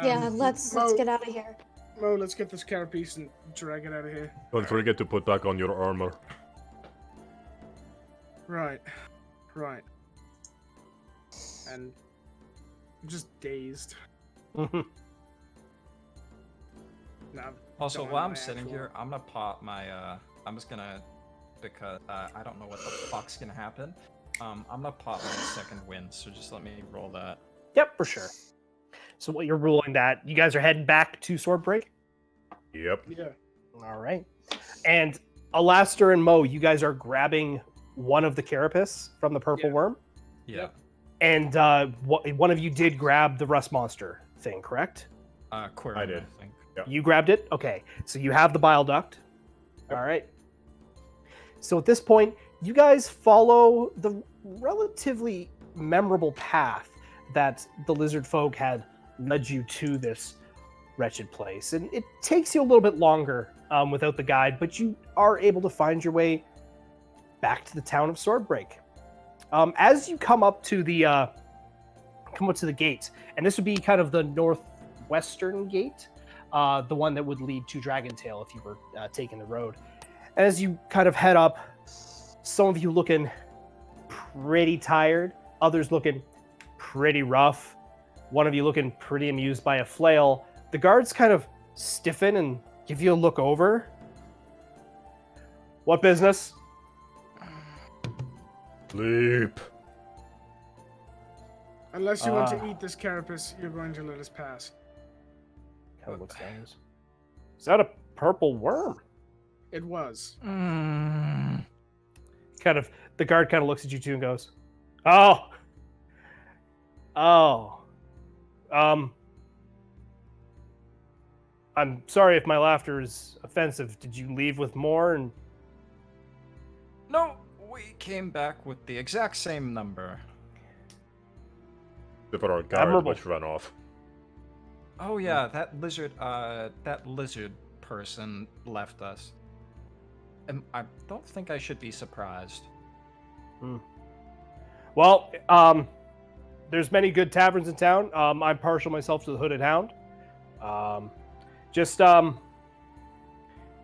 [SPEAKER 2] Yeah, let's
[SPEAKER 4] Mo,
[SPEAKER 2] get out of here.
[SPEAKER 4] Mo, let's get this carapace and drag it out of here.
[SPEAKER 3] Don't forget to put back on your armor.
[SPEAKER 4] Right. And I'm just dazed.
[SPEAKER 1] Mhm.
[SPEAKER 4] No,
[SPEAKER 5] Also,
[SPEAKER 4] don't
[SPEAKER 5] while
[SPEAKER 4] have
[SPEAKER 5] I'm
[SPEAKER 4] my
[SPEAKER 5] sitting
[SPEAKER 4] actual-
[SPEAKER 5] here, I'm gonna pop my, I'm just gonna, because I don't know what the fuck's gonna happen. I'm gonna pop my second win, so just let me roll that.
[SPEAKER 1] Yep, for sure. So what you're ruling that you guys are heading back to Swordbreak?
[SPEAKER 3] Yep.
[SPEAKER 4] Yeah.
[SPEAKER 1] All right. And Alastair and Mo, you guys are grabbing one of the carapace from the purple
[SPEAKER 4] Yeah.
[SPEAKER 1] worm.
[SPEAKER 5] Yeah.
[SPEAKER 4] Yep.
[SPEAKER 1] And one of you did grab the rust monster thing, correct?
[SPEAKER 5] Quirin,
[SPEAKER 3] I did.
[SPEAKER 5] think.
[SPEAKER 1] You grabbed it? Okay. So you have the bile duct.
[SPEAKER 3] Yep.
[SPEAKER 1] All right. So at this point, you guys follow the relatively memorable path that the lizard folk had led you to this wretched place. And it takes you a little bit longer without the guide, but you are able to find your way back to the town of Swordbreak. As you come up to the gate, and this would be kind of the northwestern gate, the one that would lead to Dragontail if you were taking the road. And as you kind of head up, some of you looking pretty tired, others looking pretty rough, one of you looking pretty amused by a flail. The guards kind of stiffen and give you a look over. What business?
[SPEAKER 3] Sleep.
[SPEAKER 4] Unless you want to
[SPEAKER 1] Ah.
[SPEAKER 4] eat this carapace, you're going to let us pass.
[SPEAKER 1] Kind of looks down. Is that a purple worm?
[SPEAKER 4] It was.
[SPEAKER 1] Kind of, the guard kind of looks at you two and goes, "Oh, I'm sorry if my laughter is offensive. Did you leave with more?" And
[SPEAKER 5] No, we came back with the exact same number.
[SPEAKER 3] Except for our guard,
[SPEAKER 1] Admirable.
[SPEAKER 3] which ran off.
[SPEAKER 5] Oh yeah, that lizard person left us. And I don't think I should be surprised.
[SPEAKER 1] well, there's many good taverns in town. I'm partial myself to the Hooded Hound. Just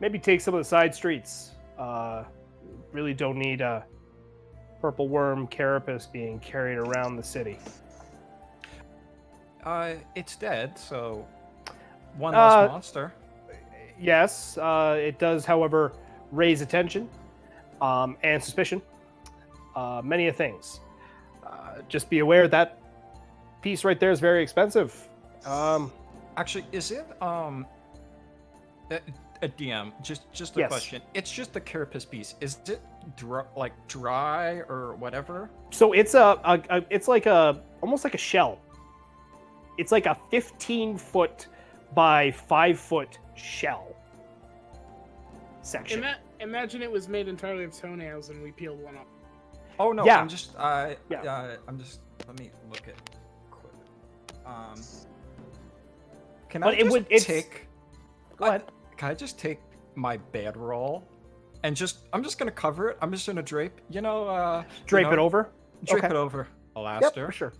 [SPEAKER 1] maybe take some of the side streets. Really don't need a purple worm carapace being carried around the city.
[SPEAKER 5] It's dead, so one less monster.
[SPEAKER 1] Yes, it does, however, raise attention and suspicion. Many of things. Just be aware that piece right there is very expensive.
[SPEAKER 5] Actually, is it a DM? Just a
[SPEAKER 1] Yes.
[SPEAKER 5] question. It's just the carapace piece. Is it dry or whatever?
[SPEAKER 1] So it's it's like almost like a shell. It's like a 15-foot by 5-foot shell section.
[SPEAKER 4] Imagine it was made entirely of toenails and we peeled one off.
[SPEAKER 5] Oh no,
[SPEAKER 1] Yeah.
[SPEAKER 5] I'm just
[SPEAKER 1] Yeah.
[SPEAKER 5] I'm just let me look at quick. Can
[SPEAKER 1] But
[SPEAKER 5] I
[SPEAKER 1] it
[SPEAKER 5] just
[SPEAKER 1] would- it's-
[SPEAKER 5] take
[SPEAKER 1] Go ahead.
[SPEAKER 5] Can I just take my bedroll and I'm just gonna cover it. I'm just gonna drape,
[SPEAKER 1] Drape it over.
[SPEAKER 5] Drape
[SPEAKER 1] Okay.
[SPEAKER 5] it over.
[SPEAKER 1] Yep,
[SPEAKER 5] Alastair,
[SPEAKER 1] for sure.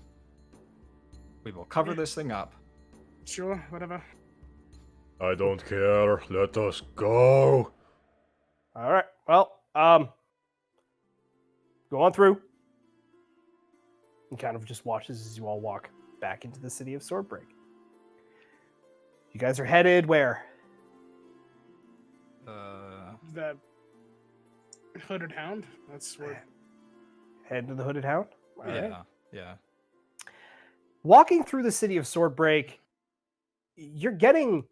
[SPEAKER 5] we will cover this thing up.
[SPEAKER 4] Sure, whatever.
[SPEAKER 3] I don't care. Let us go.
[SPEAKER 1] All right. Well, go on through. He kind of just watches as you all walk back into the city of Swordbreak. You guys are headed where?
[SPEAKER 4] The Hooded Hound. That's where.
[SPEAKER 1] Head to the Hooded Hound? All
[SPEAKER 5] Yeah,
[SPEAKER 1] right.
[SPEAKER 5] yeah.
[SPEAKER 1] Walking through the city of Swordbreak, you're getting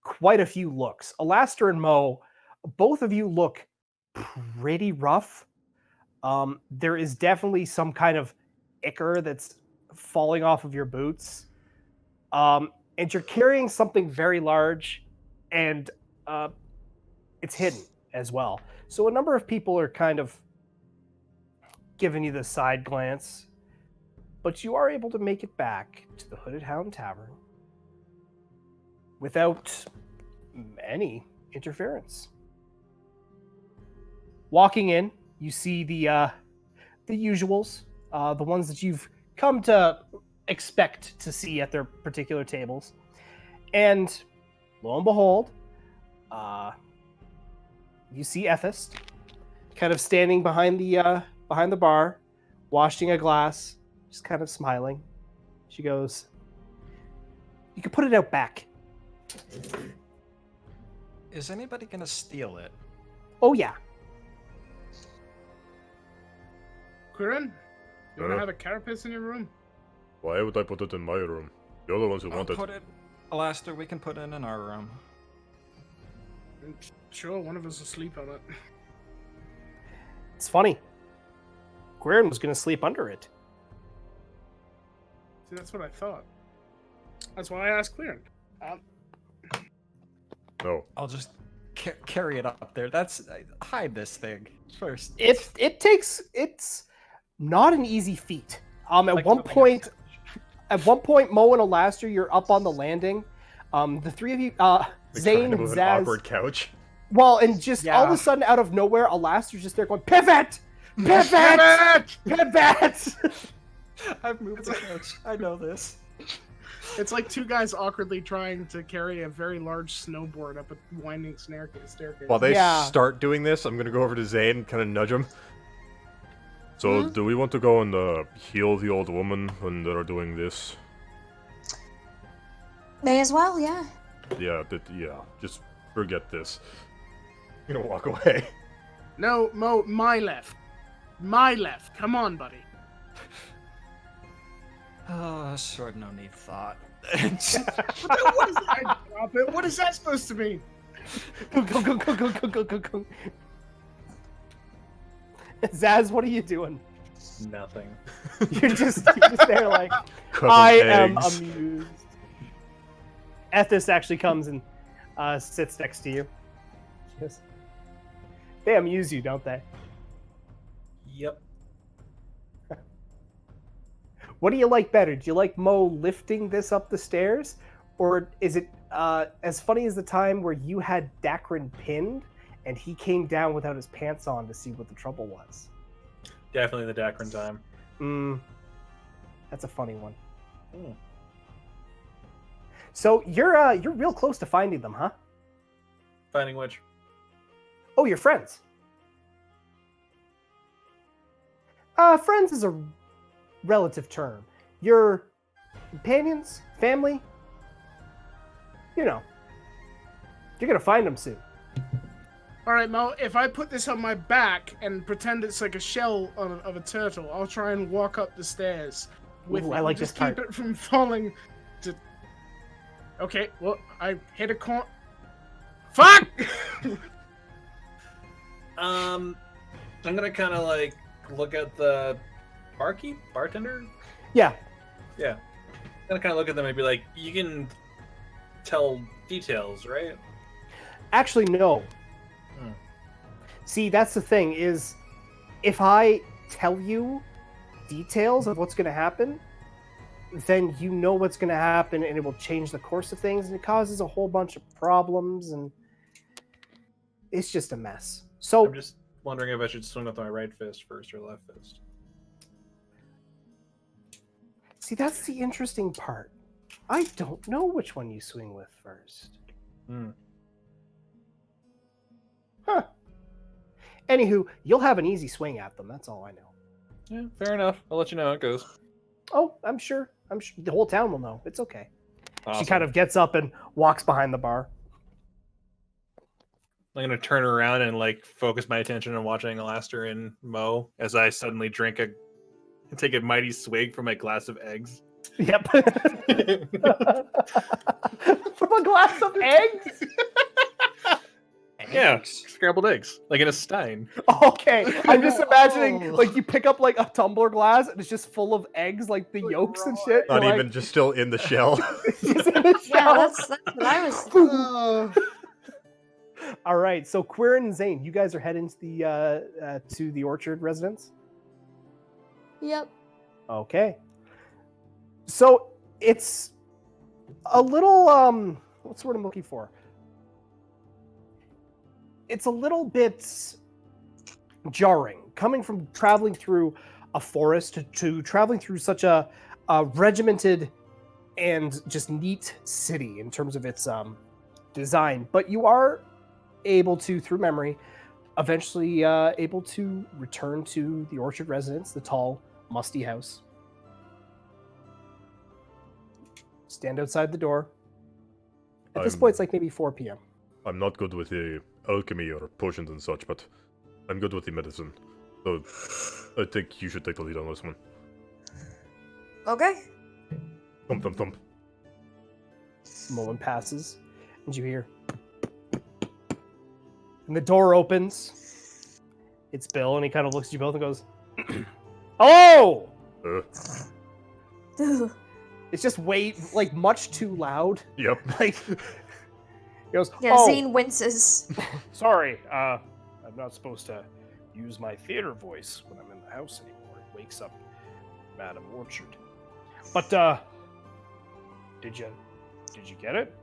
[SPEAKER 1] quite a few looks. Alastair and Mo, both of you look pretty rough. There is definitely some kind of ichor that's falling off of your boots. And you're carrying something very large, and it's hidden as well. So a number of people are kind of giving you the side glance, but you are able to make it back to the Hooded Hound Tavern without any interference. Walking in, you see the usuals, the ones that you've come to expect to see at their particular tables, and lo and behold, you see Ethist, kind of standing behind the bar, washing a glass, just kind of smiling. She goes, "You can put it out back."
[SPEAKER 5] Is anybody gonna steal it?
[SPEAKER 1] Oh yeah.
[SPEAKER 4] Quirin, you wanna
[SPEAKER 3] Huh?
[SPEAKER 4] have a carapace in your room?
[SPEAKER 3] Why would I put it in my room? You're the ones who
[SPEAKER 5] I'll
[SPEAKER 3] want it.
[SPEAKER 5] put it, Alastair. We can put it in our room.
[SPEAKER 4] Sure, one of us will sleep on it.
[SPEAKER 1] It's funny. Quirin was going to sleep under it.
[SPEAKER 4] See, that's what I thought. That's why I asked Quirin.
[SPEAKER 3] No.
[SPEAKER 5] I'll just carry it up there. Hide this thing first.
[SPEAKER 1] It's not an easy feat. At
[SPEAKER 5] Like
[SPEAKER 1] one
[SPEAKER 5] moving a
[SPEAKER 1] point, Mo and Alastair, you're up on the landing. The three of you,
[SPEAKER 3] Like
[SPEAKER 1] Zane
[SPEAKER 3] trying to
[SPEAKER 1] and
[SPEAKER 3] move an
[SPEAKER 1] Zaz.
[SPEAKER 3] awkward couch.
[SPEAKER 1] Well, and just all of
[SPEAKER 5] Yeah.
[SPEAKER 1] a sudden, out of nowhere, Alastair's just there going, "Pivot! Pivot! Pivot!"
[SPEAKER 5] I've moved the couch. I know this.
[SPEAKER 4] It's like two guys awkwardly trying to carry a very large snowboard up a winding staircase.
[SPEAKER 3] While they
[SPEAKER 1] Yeah.
[SPEAKER 3] start doing this, I'm gonna go over to Zane and kind of nudge him. So, do we want to go and heal the old woman when they're doing this?
[SPEAKER 2] May as well, yeah.
[SPEAKER 3] Yeah, just forget this. I'm gonna walk away.
[SPEAKER 4] No, Mo, my left. My left. Come on, buddy.
[SPEAKER 5] Oh, sword no need thought.
[SPEAKER 4] What is that? Drop it. What is that supposed to mean?
[SPEAKER 1] Go, go, go, go, go, go, go, go. Zaz, what are you doing?
[SPEAKER 6] Nothing.
[SPEAKER 1] You're just there like,
[SPEAKER 3] Covered
[SPEAKER 1] I
[SPEAKER 3] in
[SPEAKER 1] am
[SPEAKER 3] eggs.
[SPEAKER 1] amused. Ethis actually comes and sits next to you. Yes. They amuse you, don't they?
[SPEAKER 6] Yep.
[SPEAKER 1] What do you like better? Do you like Mo lifting this up the stairs? Or is it as funny as the time where you had Dakrin pinned and he came down without his pants on to see what the trouble was?
[SPEAKER 6] Definitely the Dakrin time.
[SPEAKER 1] That's a funny one.
[SPEAKER 6] Hmm.
[SPEAKER 1] So you're real close to finding them, huh?
[SPEAKER 6] Finding which?
[SPEAKER 1] Oh, you're friends. Friends is a relative term. Your companions, family, you know. You're gonna find them soon.
[SPEAKER 4] All right, Mo, if I put this on my back and pretend it's like a shell of a turtle, I'll try and walk up the stairs with
[SPEAKER 1] Ooh,
[SPEAKER 4] it.
[SPEAKER 1] I like
[SPEAKER 4] Just
[SPEAKER 1] this part.
[SPEAKER 4] keep it from falling to... Okay, well, I hit a corner. Fuck!
[SPEAKER 6] I'm gonna kind of like look at the bartender.
[SPEAKER 1] Yeah.
[SPEAKER 6] Yeah. I'm gonna kind of look at them and be like, you can tell details, right?
[SPEAKER 1] Actually, no.
[SPEAKER 6] Hmm.
[SPEAKER 1] See, that's the thing is, if I tell you details of what's going to happen, then you know what's going to happen and it will change the course of things and it causes a whole bunch of problems and it's just a mess. So
[SPEAKER 6] I'm just wondering if I should swing with my right fist first or left fist.
[SPEAKER 1] see, that's the interesting part. I don't know which one you swing with first. Huh. Anywho, you'll have an easy swing at them. That's all I know.
[SPEAKER 6] Yeah, fair enough. I'll let you know how it goes.
[SPEAKER 1] Oh, I'm sure. The whole town will know. It's okay.
[SPEAKER 6] Awesome.
[SPEAKER 1] She kind of gets up and walks behind the bar.
[SPEAKER 6] I'm gonna turn around and like focus my attention on watching Alastair and Mo as I suddenly take a mighty swig from my glass of eggs.
[SPEAKER 1] Yep. From a glass of eggs?
[SPEAKER 6] Yeah, scrambled eggs, like in a stein.
[SPEAKER 1] Okay. I'm just imagining, like, you pick up, like, a tumbler glass and it's just full of eggs, like the yolks and shit.
[SPEAKER 3] Not
[SPEAKER 1] You're
[SPEAKER 3] even
[SPEAKER 1] like,
[SPEAKER 3] just still in the shell.
[SPEAKER 1] just in the
[SPEAKER 2] Yeah,
[SPEAKER 1] shell.
[SPEAKER 2] that's what I was.
[SPEAKER 1] All right. So, Quirin and Zane, you guys are heading to the Orchard residence?
[SPEAKER 2] Yep.
[SPEAKER 1] Okay. So, it's a little, what's the word I'm looking for? It's a little bit jarring coming from traveling through a forest to traveling through such a regimented and just neat city in terms of its design. But you are able to, through memory, eventually able to return to the Orchard residence, the tall, musty house. Stand outside the door. At this point, it's like maybe 4 p.m.
[SPEAKER 3] I'm not good with the alchemy or potions and such, but I'm good with the medicine. So I think you should take the lead on this one.
[SPEAKER 2] Okay.
[SPEAKER 3] Thump, thump, thump.
[SPEAKER 1] A moment passes, and you hear. And the door opens. It's Bill, and he kind of looks at you both and goes, "Hello!" It's just like much too loud.
[SPEAKER 3] Yep.
[SPEAKER 1] Like, he goes,
[SPEAKER 2] Yeah,
[SPEAKER 1] "Oh,
[SPEAKER 2] Zane winces.
[SPEAKER 1] sorry, I'm not supposed to use my theater voice when I'm in the house anymore. It wakes up Madam Orchard. But, did you get it?"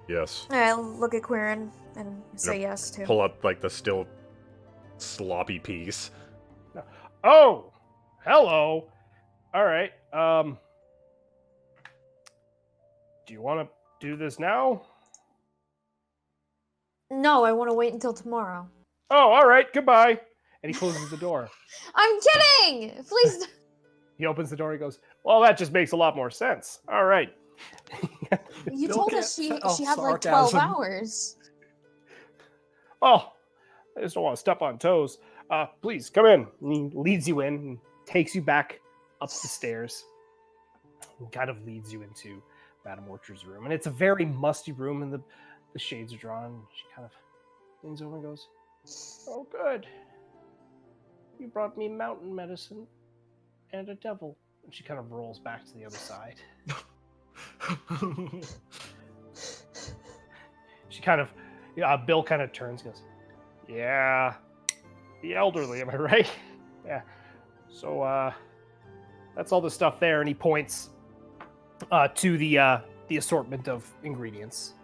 [SPEAKER 3] Yes.
[SPEAKER 2] I look at Quirin and say
[SPEAKER 3] Yep.
[SPEAKER 2] yes too.
[SPEAKER 3] Pull up like the still sloppy piece.
[SPEAKER 1] "Oh, hello. All right. Do you want to do this now?"
[SPEAKER 2] No, I want to wait until tomorrow.
[SPEAKER 1] "Oh, all right. Goodbye." And he closes the door.
[SPEAKER 2] I'm kidding! Please.
[SPEAKER 1] He opens the door. He goes, "Well, that just makes a lot more sense. All right."
[SPEAKER 2] You
[SPEAKER 4] Bill
[SPEAKER 2] told us
[SPEAKER 4] can't
[SPEAKER 2] she
[SPEAKER 4] set
[SPEAKER 2] had
[SPEAKER 4] off
[SPEAKER 2] like 12
[SPEAKER 4] sarcasm.
[SPEAKER 2] hours.
[SPEAKER 1] "Oh, I just don't want to step on toes. Please come in." And he leads you in and takes you back up the stairs. And kind of leads you into Madame Orchard's room. And it's a very musty room, and the shades are drawn. She kind of leans over and goes, "Oh, good. You brought me mountain medicine and a devil." And she kind of rolls back to the other side. She kind of, Bill kind of turns and goes, "Yeah, the elderly, am I right?" "Yeah. So, that's all the stuff there." And he points to the assortment of ingredients.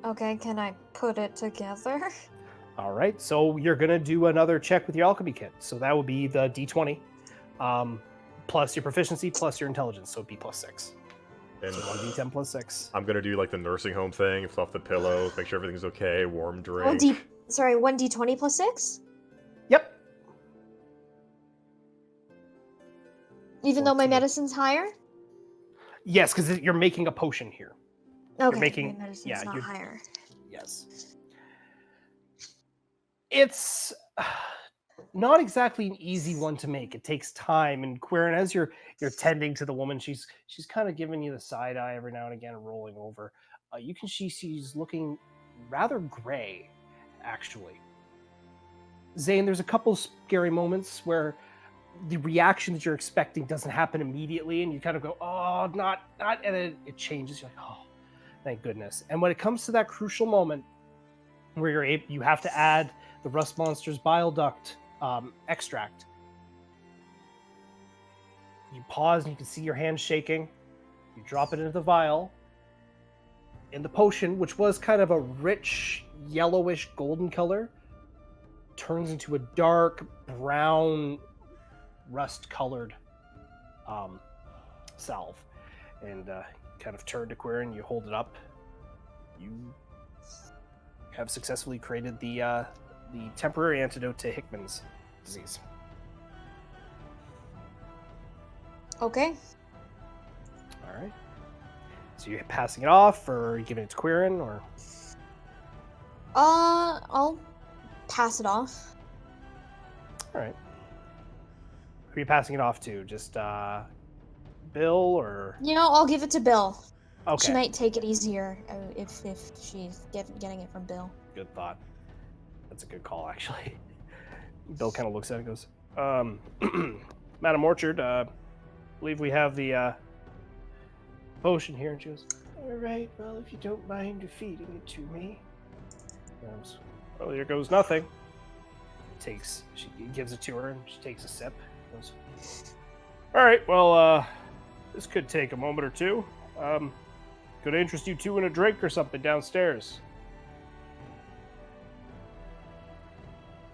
[SPEAKER 2] Okay, can I put it together?
[SPEAKER 1] All right, so you're gonna do another check with your alchemy kit. So that would be the D20, plus your proficiency, plus your intelligence. So it'd be +6.
[SPEAKER 3] And
[SPEAKER 1] So 1d10 plus 6.
[SPEAKER 3] I'm gonna do like the nursing home thing, fluff the pillows, make sure everything's okay, warm drink.
[SPEAKER 2] 1d20 plus 6?
[SPEAKER 1] Yep.
[SPEAKER 2] Even though my
[SPEAKER 1] 14.
[SPEAKER 2] medicine's higher?
[SPEAKER 1] Yes, because you're making a potion here.
[SPEAKER 2] Okay,
[SPEAKER 1] making-
[SPEAKER 2] my medicine's
[SPEAKER 1] yeah,
[SPEAKER 2] not
[SPEAKER 1] you're-
[SPEAKER 2] higher.
[SPEAKER 1] Yes. It's not exactly an easy one to make. It takes time. And Quirin, as you're tending to the woman, she's kind of giving you the side eye every now and again, rolling over. You can see she's looking rather gray, actually. Zane, there's a couple scary moments where the reaction that you're expecting doesn't happen immediately, and you kind of go, "Oh, not," and then it changes. You're like, "Oh, thank goodness." And when it comes to that crucial moment where you have to add the rust monster's bile duct extract, you pause and you can see your hand shaking. You drop it into the vial, And the potion, which was kind of a rich yellowish golden color, turns into a dark brown rust-colored salve. And kind of turn to Quirin, you hold it up. You have successfully created the temporary antidote to Hickman's disease.
[SPEAKER 2] Okay.
[SPEAKER 1] All right. So you're passing it off, or are you giving it to Quirin, or?
[SPEAKER 2] I'll pass it off.
[SPEAKER 1] All right. Who are you passing it off to? Just Bill, or?
[SPEAKER 2] You know, I'll give it to Bill.
[SPEAKER 1] Okay.
[SPEAKER 2] She might take it easier if she's getting it from Bill.
[SPEAKER 1] Good thought. That's a good call, actually. Bill kind of looks at it and goes, Madam Orchard, believe we have the potion here. And she goes, all right, well, if you don't mind feeding it to me. Goes, well, here goes nothing. She gives it to her, and she takes a sip. Goes, all right, well, this could take a moment or two. Could I interest you two in a drink or something downstairs?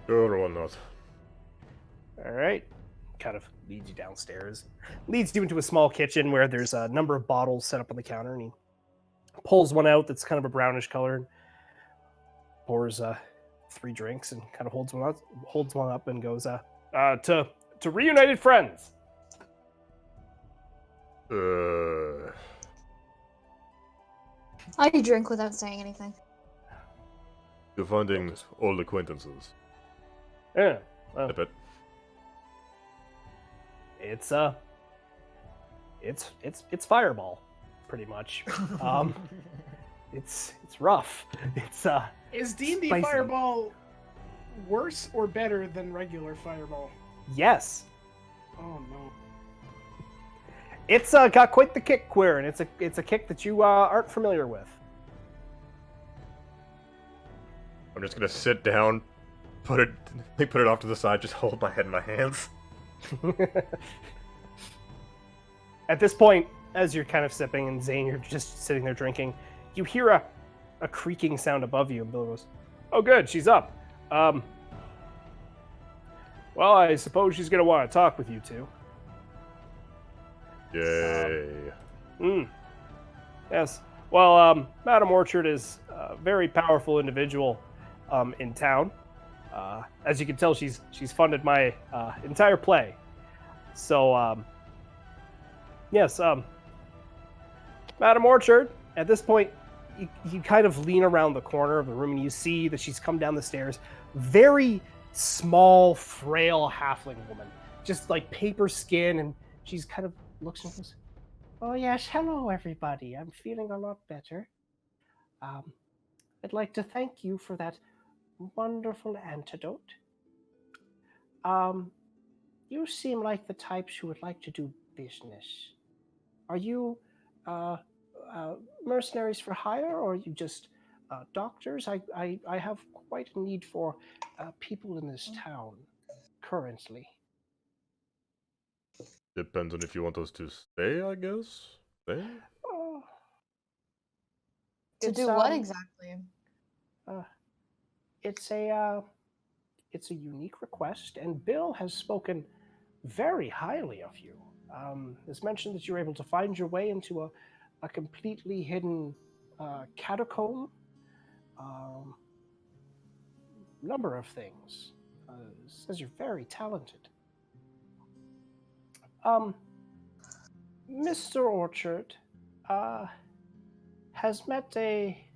[SPEAKER 3] Sure, why not?
[SPEAKER 1] All right. Kind of leads you downstairs. Leads you into a small kitchen where there's a number of bottles set up on the counter, and he pulls one out that's kind of a brownish color, and pours 3 drinks, and kind of holds one up, and goes, to reunited friends.
[SPEAKER 2] I drink without saying anything.
[SPEAKER 3] You're finding old acquaintances.
[SPEAKER 1] Yeah. Well,
[SPEAKER 3] I bet.
[SPEAKER 1] It's Fireball, pretty much. It's rough. It's
[SPEAKER 4] Is D&D
[SPEAKER 1] spicy.
[SPEAKER 4] Fireball worse or better than regular Fireball?
[SPEAKER 1] Yes.
[SPEAKER 4] Oh no.
[SPEAKER 1] It's got quite the kick, Quirin. It's a kick that you aren't familiar with.
[SPEAKER 3] I'm just gonna sit down, put it off to the side, just hold my head in my hands.
[SPEAKER 1] At this point, as you're kind of sipping, and Zane, you're just sitting there drinking, you hear a creaking sound above you, and Bill goes, "Oh, good, she's up. Well, I suppose she's gonna want to talk with you two."
[SPEAKER 3] Yay.
[SPEAKER 1] Yes. Well, Madam Orchard is a very powerful individual in town. As you can tell, she's funded my entire play. So, yes, Madam Orchard, at this point, you kind of lean around the corner of the room, and you see that she's come down the stairs. Very small, frail halfling woman. Just like paper skin, and she's kind of looks and goes, "Oh yes, hello everybody. I'm feeling a lot better. I'd like to thank you for that wonderful antidote. You seem like the types who would like to do business. Are you mercenaries for hire, or are you just doctors? I have quite a need for people in this town currently."
[SPEAKER 3] Depends on if you want us to stay, I guess. Stay?
[SPEAKER 1] Oh,
[SPEAKER 2] To
[SPEAKER 1] it's,
[SPEAKER 2] do what exactly?
[SPEAKER 1] It's a unique request, and Bill has spoken very highly of you. Has mentioned that you're able to find your way into a completely hidden catacomb. Number of things. Says you're very talented. Mr. Orchard has met a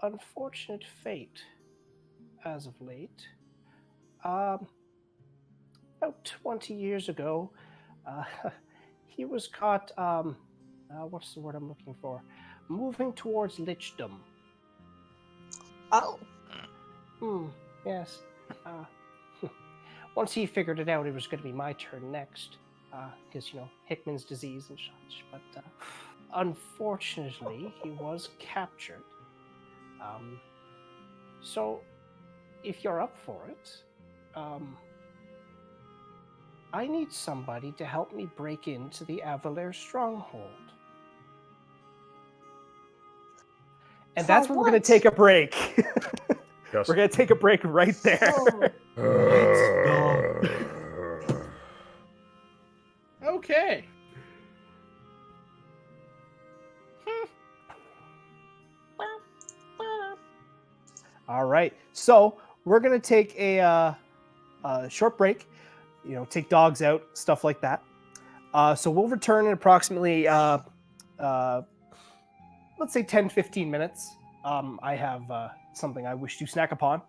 [SPEAKER 1] unfortunate fate as of late. About 20 years ago, he was caught, what's the word I'm looking for? Moving towards lichdom.
[SPEAKER 2] Oh.
[SPEAKER 1] Yes. Once he figured it out, it was going to be my turn next. Because, Hickman's disease and such. But unfortunately, he was captured. So, if you're up for it, I need somebody to help me break into the Avalair stronghold. And
[SPEAKER 2] For
[SPEAKER 1] that's where we're going
[SPEAKER 2] what?
[SPEAKER 1] to take a break.
[SPEAKER 3] Yes.
[SPEAKER 1] We're going to take a break right there.
[SPEAKER 2] Oh.
[SPEAKER 4] Okay.
[SPEAKER 1] All right. So we're going to take a short break, take dogs out, stuff like that. So we'll return in approximately, let's say 10, 15 minutes. I have something I wish to snack upon.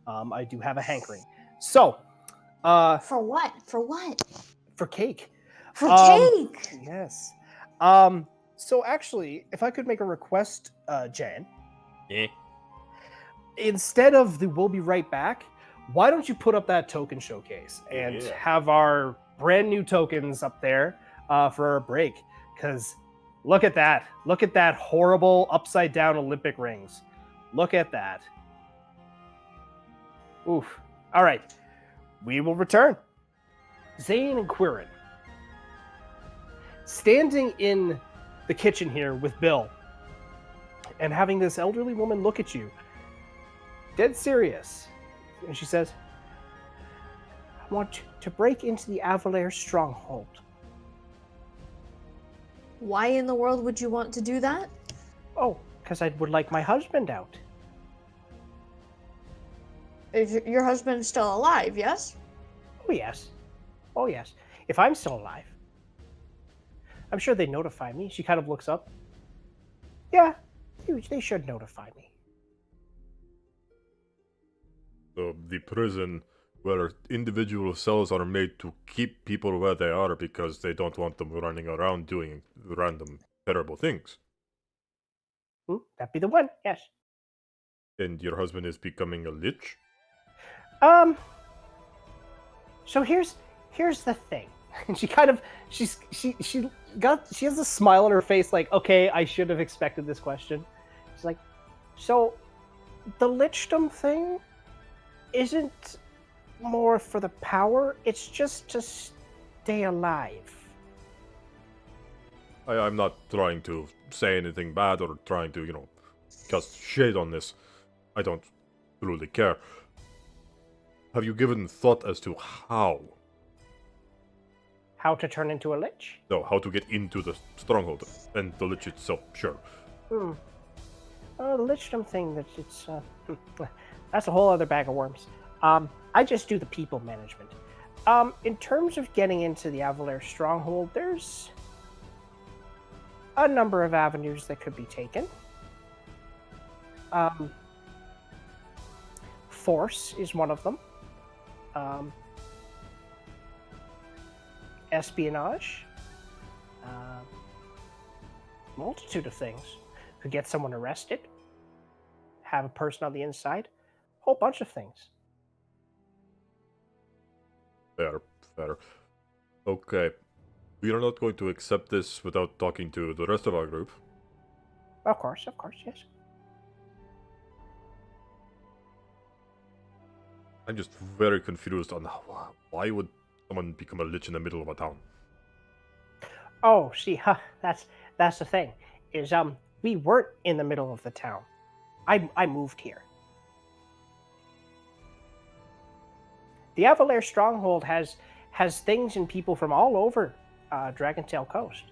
[SPEAKER 1] I do have a hankering. So,
[SPEAKER 2] For what? For what?
[SPEAKER 1] for cake.
[SPEAKER 2] For cake!
[SPEAKER 1] Yes. So actually, if I could make a request, Jan,
[SPEAKER 3] Yeah.
[SPEAKER 1] instead of the "we'll be right back," why don't you put up that token showcase and
[SPEAKER 3] Yeah.
[SPEAKER 1] have our brand new tokens up there for our break? Because look at that. Look at that horrible upside down Olympic rings. Look at that. Oof. All right. We will return. Zane and Quirin, standing in the kitchen here with Bill and having this elderly woman look at you, dead serious. And she says, I want to break into the Avalair stronghold.
[SPEAKER 2] Why in the world would you want to do that?
[SPEAKER 1] Oh, because I would like my husband out.
[SPEAKER 2] Is your husband still alive, yes?
[SPEAKER 1] Oh, yes. Oh, yes. If I'm still alive. I'm sure they notify me. She kind of looks up. Yeah, they should notify me.
[SPEAKER 3] So the prison where individual cells are made to keep people where they are because they don't want them running around doing random terrible things.
[SPEAKER 1] That'd be the one, yes.
[SPEAKER 3] And your husband is becoming a lich?
[SPEAKER 1] So here's the thing. And she kind of she has a smile on her face like, okay, I should have expected this question. She's like, so the lichdom thing isn't more for the power, it's just to stay alive.
[SPEAKER 3] I'm not trying to say anything bad or trying to, cast shade on this. I don't truly care. Have you given thought as to how?
[SPEAKER 1] How to turn into a lich?
[SPEAKER 3] No, how to get into the stronghold and the lich itself, sure.
[SPEAKER 1] The lichdom thing, that's a whole other bag of worms. I just do the people management. In terms of getting into the Avalair stronghold, there's a number of avenues that could be taken. Force is one of them. Espionage. Multitude of things. Could get someone arrested. Have a person on the inside. Whole bunch of things.
[SPEAKER 3] Fair. Okay. We are not going to accept this without talking to the rest of our group.
[SPEAKER 1] Of course, yes.
[SPEAKER 3] I'm just very confused on why would someone become a lich in the middle of a town?
[SPEAKER 1] Oh, see, that's the thing. Is we weren't in the middle of the town. I moved here. The Avalair stronghold has things and people from all over Dragontail Coast.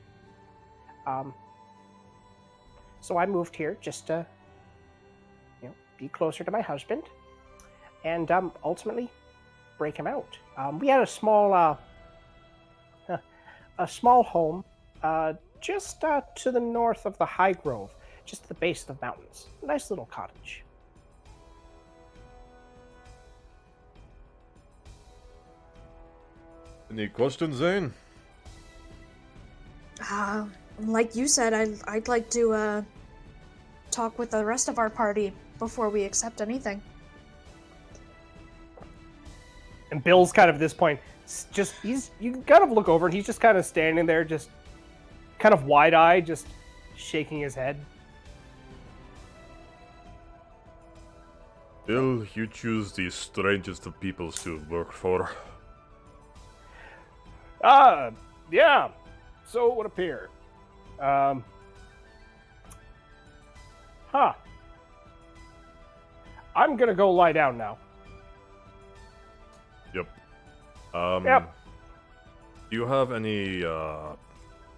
[SPEAKER 1] So I moved here just to, be closer to my husband, and ultimately break him out. We had a small home just to the north of the High Grove, just at the base of the mountains. Nice little cottage.
[SPEAKER 3] Any questions, Zane?
[SPEAKER 2] Like you said, I'd like to talk with the rest of our party before we accept anything.
[SPEAKER 1] And Bill's kind of at this point, you kind of look over and he's just kind of standing there, just kind of wide-eyed, just shaking his head.
[SPEAKER 3] Bill, you choose the strangest of peoples to work for.
[SPEAKER 1] Yeah. So it would appear. I'm gonna go lie down now.
[SPEAKER 3] Yep.
[SPEAKER 1] Yep.
[SPEAKER 3] Do you have any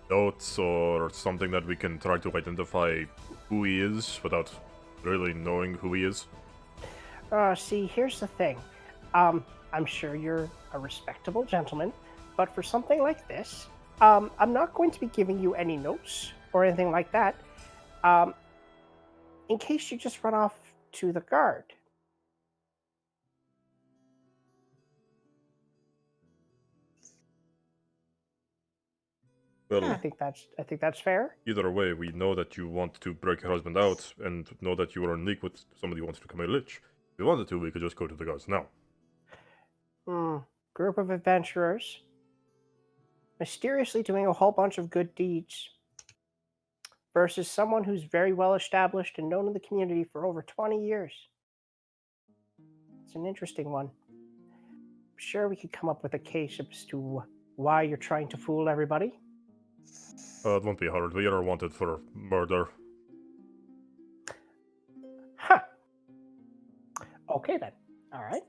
[SPEAKER 3] notes or something that we can try to identify who he is without really knowing who he is?
[SPEAKER 1] See, here's the thing. I'm sure you're a respectable gentleman, but for something like this, I'm not going to be giving you any notes or anything like that. In case you just run off to the guard.
[SPEAKER 3] Well,
[SPEAKER 1] I think that's fair.
[SPEAKER 3] either way, we know that you want to break your husband out and know that you are in league with somebody who wants to become a lich. If we wanted to, we could just go to the guards now.
[SPEAKER 1] Group of adventurers mysteriously doing a whole bunch of good deeds versus someone who's very well established and known in the community for over 20 years. It's an interesting one. I'm sure we could come up with a case as to why you're trying to fool everybody.
[SPEAKER 3] It won't be hard. We are wanted for murder.
[SPEAKER 1] Huh. Okay then. All right.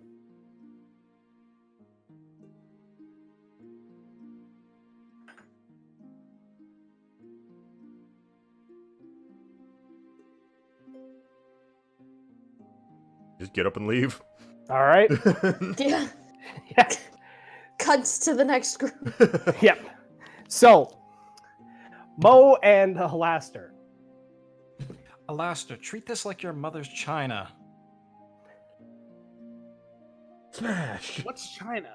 [SPEAKER 3] Just get up and leave.
[SPEAKER 1] All right.
[SPEAKER 2] Yeah.
[SPEAKER 1] Yeah.
[SPEAKER 2] Cuts to the next group.
[SPEAKER 1] Yep. So, Mo and Alastair.
[SPEAKER 5] Alastair, treat this like your mother's china.
[SPEAKER 3] Smash!
[SPEAKER 4] What's China?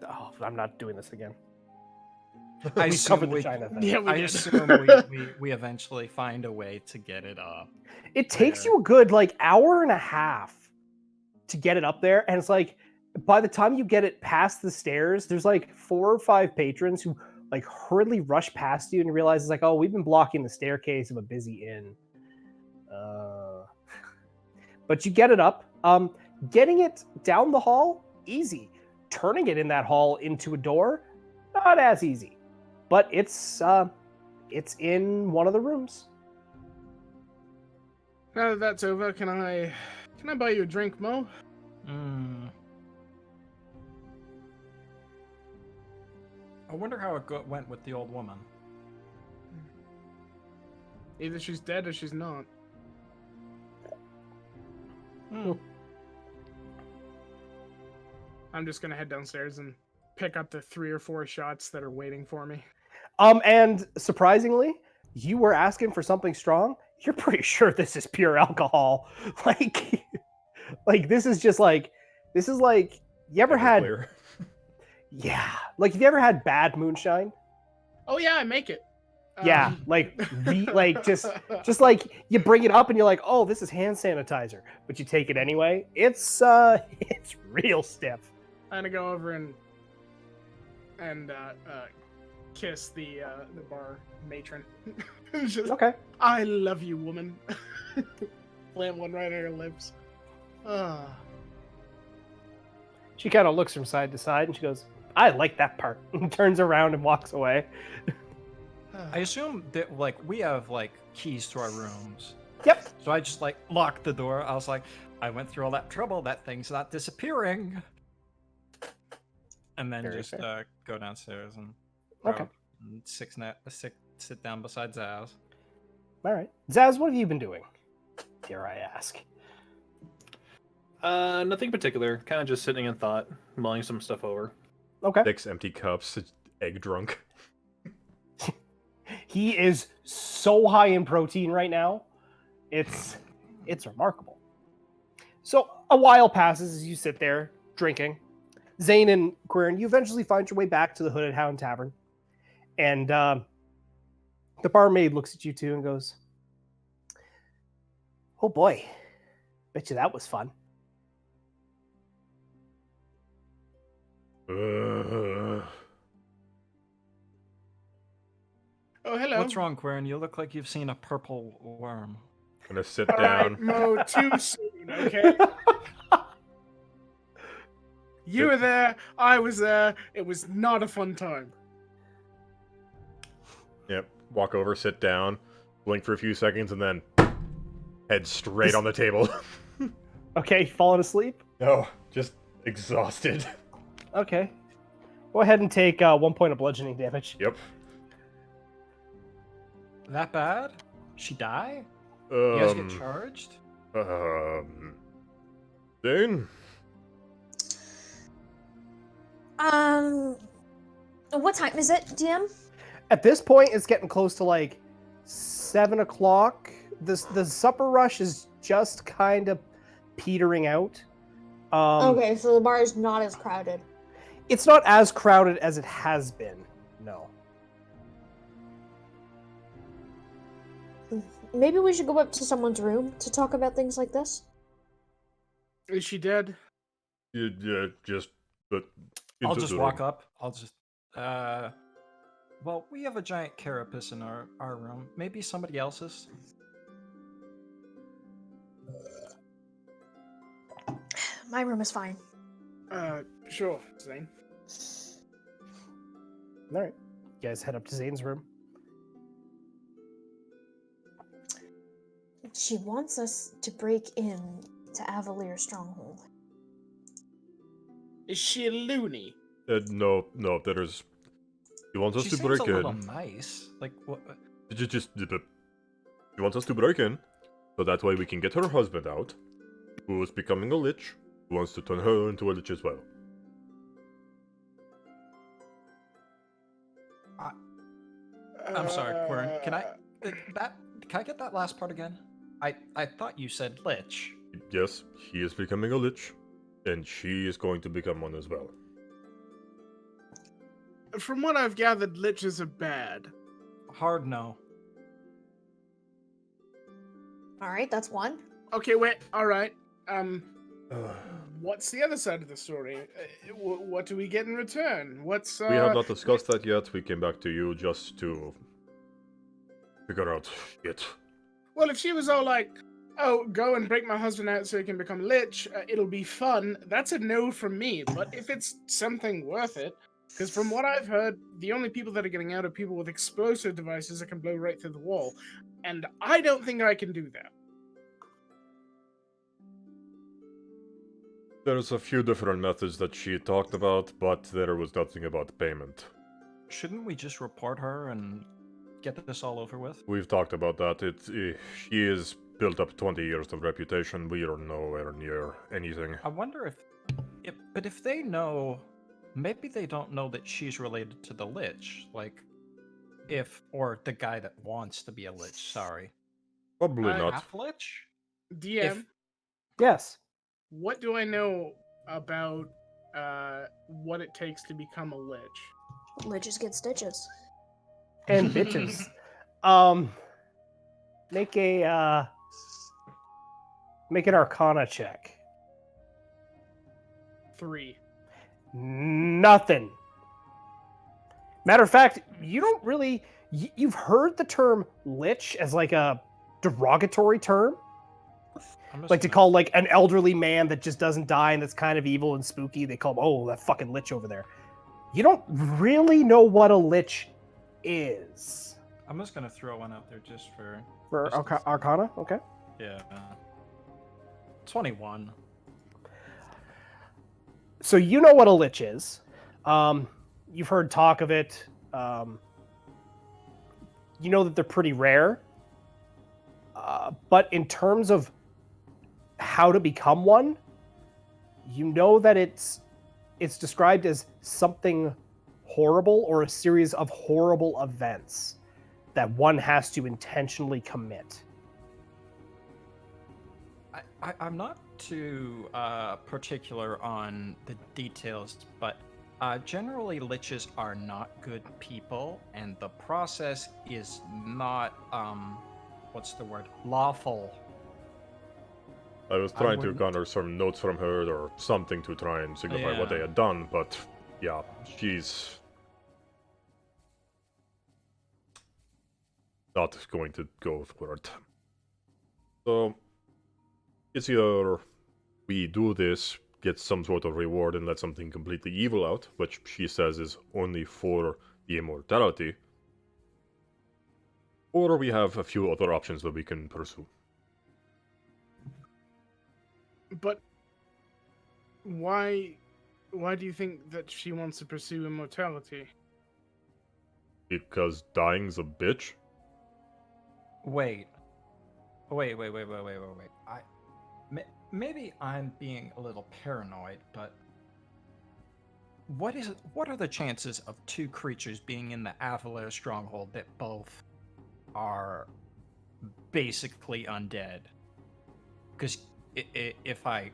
[SPEAKER 1] Oh, I'm not doing this again.
[SPEAKER 5] I
[SPEAKER 1] We've
[SPEAKER 5] assume
[SPEAKER 1] covered the
[SPEAKER 5] we,
[SPEAKER 1] China thing.
[SPEAKER 4] Yeah, we
[SPEAKER 5] I
[SPEAKER 4] did.
[SPEAKER 5] assume we eventually find a way to get it up.
[SPEAKER 1] It takes
[SPEAKER 5] Yeah.
[SPEAKER 1] you a good hour and a half to get it up there, and it's like by the time you get it past the stairs, there's 4 or 5 patrons who hurriedly rush past you and realize it's oh, we've been blocking the staircase of a busy inn. But you get it up. Getting it down the hall, easy. Turning it in that hall into a door, not as easy. But it's in one of the rooms.
[SPEAKER 4] Now that that's over, can I buy you a drink, Mo?
[SPEAKER 5] I wonder how it went with the old woman.
[SPEAKER 4] Either she's dead or she's not. I'm just gonna head downstairs and pick up the 3 or 4 shots that are waiting for me.
[SPEAKER 1] And surprisingly, you were asking for something strong. You're pretty sure this is pure alcohol. This is just this is you ever had
[SPEAKER 3] Clear.
[SPEAKER 1] yeah, have you ever had bad moonshine?
[SPEAKER 4] Oh yeah, I make it.
[SPEAKER 1] Yeah, just you bring it up and you're like, oh, this is hand sanitizer, but you take it anyway. It's real stiff.
[SPEAKER 4] I'm gonna go over and kiss the bar matron. Just,
[SPEAKER 1] Okay.
[SPEAKER 4] I love you, woman. Slam one right on her lips.
[SPEAKER 1] She kind of looks from side to side and she goes, I like that part. And turns around and walks away.
[SPEAKER 5] I assume that we have keys to our rooms.
[SPEAKER 1] Yep.
[SPEAKER 5] So I just locked the door. I was like, I went through all that trouble. That thing's not disappearing. And then
[SPEAKER 1] Very
[SPEAKER 5] just
[SPEAKER 1] fair.
[SPEAKER 5] go downstairs and
[SPEAKER 1] Okay.
[SPEAKER 5] and sit down beside Zaz.
[SPEAKER 1] All right. Zaz, what have you been doing? Dare I ask?
[SPEAKER 6] Nothing particular. Kind of just sitting in thought, mulling some stuff over.
[SPEAKER 1] Okay.
[SPEAKER 3] 6 empty cups, egg drunk.
[SPEAKER 1] He is so high in protein right now. It's remarkable. So a while passes as you sit there drinking. Zane and Quirin, you eventually find your way back to the Hooded Hound Tavern. And the barmaid looks at you two and goes, oh boy, bet you that was fun.
[SPEAKER 4] Oh, hello.
[SPEAKER 5] What's wrong, Quirin? You look like you've seen a purple worm.
[SPEAKER 3] Gonna sit
[SPEAKER 4] All
[SPEAKER 3] down.
[SPEAKER 4] right, Mo, too soon, okay? You were there, I was there. It was not a fun time.
[SPEAKER 3] Yep. Walk over, sit down, blink for a few seconds, and then Head straight on the table.
[SPEAKER 1] Okay, falling asleep?
[SPEAKER 3] No, just exhausted.
[SPEAKER 1] Okay. Go ahead and take 1 point of bludgeoning damage.
[SPEAKER 3] Yep.
[SPEAKER 5] That bad? She die? You guys get
[SPEAKER 3] Um,
[SPEAKER 5] charged?
[SPEAKER 3] Dane?
[SPEAKER 2] What time is it, DM?
[SPEAKER 1] At this point, it's getting close to like 7 o'clock. The supper rush is just kind of petering out.
[SPEAKER 2] Okay, so the bar is not as crowded.
[SPEAKER 1] It's not as crowded as it has been. No.
[SPEAKER 2] Maybe we should go up to someone's room to talk about things like this.
[SPEAKER 4] Is she dead?
[SPEAKER 3] Yeah, just... But
[SPEAKER 5] I'll
[SPEAKER 3] into
[SPEAKER 5] just
[SPEAKER 3] the
[SPEAKER 5] walk
[SPEAKER 3] room.
[SPEAKER 5] up. I'll just well, we have a giant carapace in our room. Maybe somebody else's.
[SPEAKER 2] My room is fine.
[SPEAKER 4] Sure, Zane.
[SPEAKER 1] All right. You guys head up to Zane's room.
[SPEAKER 2] She wants us to break in to Avalier Stronghold.
[SPEAKER 4] Is she a loony?
[SPEAKER 3] No, there's... You want us
[SPEAKER 5] She
[SPEAKER 3] to
[SPEAKER 5] seems
[SPEAKER 3] break
[SPEAKER 5] a little
[SPEAKER 3] in?
[SPEAKER 5] nice. Like what?
[SPEAKER 3] Just... You want us to break in, so that way we can get her husband out, who is becoming a lich, who wants to turn her into a lich as well.
[SPEAKER 5] I'm sorry, Quern. Can I get that last part again? I thought you said lich.
[SPEAKER 3] Yes, he is becoming a lich, and she is going to become one as well.
[SPEAKER 4] From what I've gathered, liches are bad.
[SPEAKER 5] Hard no.
[SPEAKER 2] Alright, that's one.
[SPEAKER 4] Okay, wait. All right. What's the other side of the story? What do we get in return? What's
[SPEAKER 3] We have not discussed that yet. We came back to you just to figure out it.
[SPEAKER 4] Well, if she was all like, "Oh, go and break my husband out so he can become a lich. It'll be fun." That's a no from me. But if it's something worth it, because from what I've heard, the only people that are getting out are people with explosive devices that can blow right through the wall, and I don't think I can do that.
[SPEAKER 3] There's a few different methods that she talked about, but there was nothing about payment.
[SPEAKER 5] Shouldn't we just report her and get this all over with?
[SPEAKER 3] We've talked about that. She has built up 20 years of reputation. We are nowhere near anything.
[SPEAKER 5] I wonder but if they know, maybe they don't know that she's related to the lich. Like, or the guy that wants to be a lich. Sorry.
[SPEAKER 3] Probably not.
[SPEAKER 5] Half lich.
[SPEAKER 4] DM,
[SPEAKER 1] Yes.
[SPEAKER 4] what do I know about what it takes to become a lich?
[SPEAKER 2] Liches get stitches.
[SPEAKER 1] And bitches. Make an Arcana check.
[SPEAKER 4] 3.
[SPEAKER 1] Nothing. Matter of fact, you don't really. You've heard the term lich as like a derogatory term, like to call like an elderly man that just doesn't die and that's kind of evil and spooky. They call him, oh, that fucking lich over there. You don't really know what a lich is.
[SPEAKER 5] I'm just gonna throw one out there just for
[SPEAKER 1] Arcana. Okay.
[SPEAKER 5] Yeah. 21.
[SPEAKER 1] So you know what a lich is. You've heard talk of it. You know that they're pretty rare. But in terms of how to become one, you know that it's described as something horrible or a series of horrible events that one has to intentionally commit.
[SPEAKER 5] I'm not too particular on the details, but generally liches are not good people, and the process is not, what's the word, lawful.
[SPEAKER 3] I was trying to
[SPEAKER 5] wouldn't-
[SPEAKER 3] garner some notes from her or something to try and signify what they
[SPEAKER 5] Yeah.
[SPEAKER 3] had done, but yeah, she's not going to go for it. So, it's either we do this, get some sort of reward and let something completely evil out, which she says is only for the immortality, or we have a few other options that we can pursue.
[SPEAKER 4] But why do you think that she wants to pursue immortality?
[SPEAKER 3] Because dying's a bitch?
[SPEAKER 5] Wait. Maybe I'm being a little paranoid, but what are the chances of two creatures being in the Avalar stronghold that both are basically undead? Because if I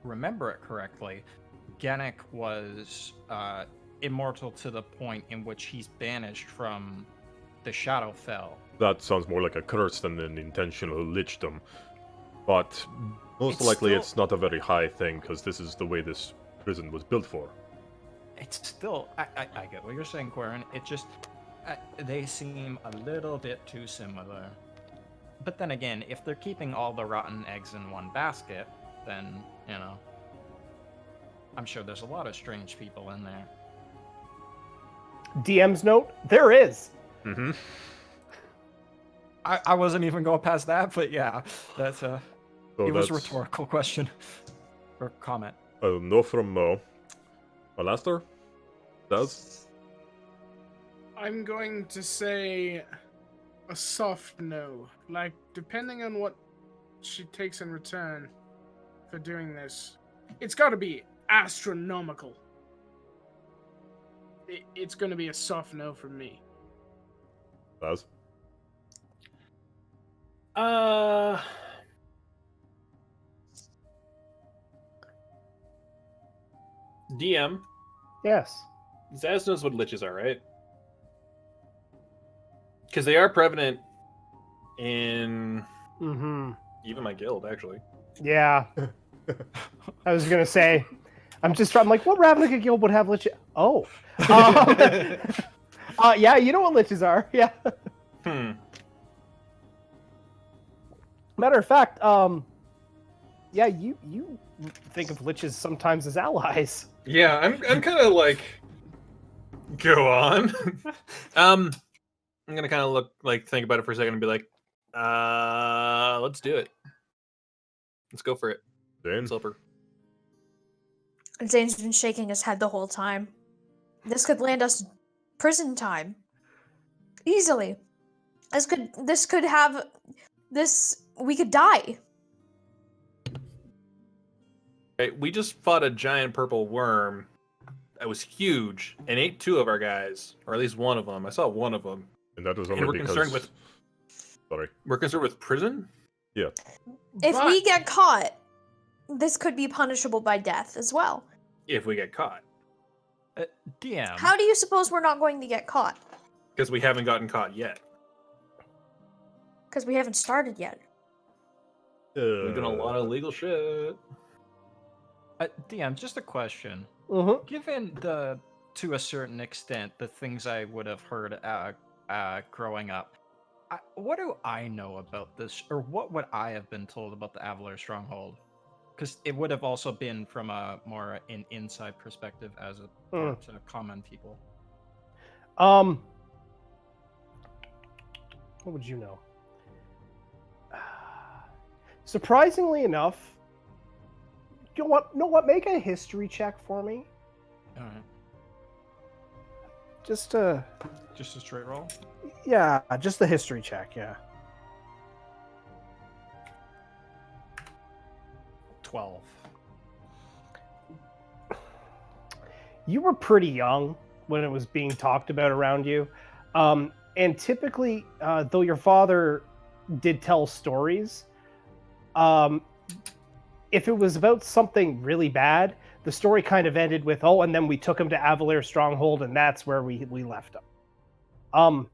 [SPEAKER 5] remember it correctly, Genic was immortal to the point in which he's banished from the Shadowfell.
[SPEAKER 3] That sounds more like a curse than an intentional lichdom. But most
[SPEAKER 5] It's
[SPEAKER 3] likely
[SPEAKER 5] still-
[SPEAKER 3] it's not a very high thing, because this is the way this prison was built for.
[SPEAKER 5] It's still, I get what you're saying, Quarren. It just, they seem a little bit too similar. But then again, if they're keeping all the rotten eggs in one basket, then, you know, I'm sure there's a lot of strange people in there.
[SPEAKER 1] DM's note: there is.
[SPEAKER 3] Mm-hmm.
[SPEAKER 5] I wasn't even going past that, but yeah, that's
[SPEAKER 3] So
[SPEAKER 5] it was a
[SPEAKER 3] that's
[SPEAKER 5] rhetorical question or comment.
[SPEAKER 3] a no from Mo. Alastair? Does?
[SPEAKER 4] I'm going to say a soft no. Like, depending on what she takes in return for doing this, it's got to be astronomical. It's going to be a soft no from me.
[SPEAKER 3] Does?
[SPEAKER 6] DM,
[SPEAKER 1] Yes.
[SPEAKER 6] Zaz knows what liches are, right? Because they are prevalent in
[SPEAKER 1] Mm-hmm.
[SPEAKER 6] even my guild, actually.
[SPEAKER 1] Yeah. I was gonna say, I'm like, what Ravnica guild would have lich? Oh. Yeah, you know what liches are. Yeah.
[SPEAKER 6] Hmm.
[SPEAKER 1] Matter of fact, yeah, you think of liches sometimes as allies.
[SPEAKER 6] Yeah, I'm kind of like, go on. I'm gonna kind of think about it for a second and be like, let's do it. Let's go for it.
[SPEAKER 3] Jane?
[SPEAKER 6] Silver.
[SPEAKER 2] Zane's been shaking his head the whole time. This could land us prison time. Easily. We could die.
[SPEAKER 6] Right, we just fought a giant purple worm that was huge and ate two of our guys, or at least one of them. I saw one of them.
[SPEAKER 3] And that was
[SPEAKER 6] And
[SPEAKER 3] only
[SPEAKER 6] we're
[SPEAKER 3] because...
[SPEAKER 6] concerned with-
[SPEAKER 3] Sorry.
[SPEAKER 6] We're concerned with prison?
[SPEAKER 3] Yeah.
[SPEAKER 2] If we get caught, this could be punishable by death as well.
[SPEAKER 6] If we get caught.
[SPEAKER 5] DM.
[SPEAKER 2] How do you suppose we're not going to get caught?
[SPEAKER 6] Because we haven't gotten caught yet.
[SPEAKER 2] Because we haven't started yet.
[SPEAKER 6] We've done a lot of legal shit.
[SPEAKER 5] DM, just a question.
[SPEAKER 1] Mm-hmm.
[SPEAKER 5] Given to a certain extent, the things I would have heard growing up, what do I know about this, or what would I have been told about the Avalar stronghold? Because it would have also been from a more an inside perspective as a to common people.
[SPEAKER 1] What would you know? Surprisingly enough, you know what? Make a history check for me.
[SPEAKER 5] All right.
[SPEAKER 1] Just
[SPEAKER 5] a straight roll.
[SPEAKER 1] yeah, just the history check. Yeah.
[SPEAKER 5] 12.
[SPEAKER 1] You were pretty young when it was being talked about around you, and typically, though your father did tell stories, if it was about something really bad, the story kind of ended with, "Oh, and then we took him to Avalar Stronghold, and that's where we left him."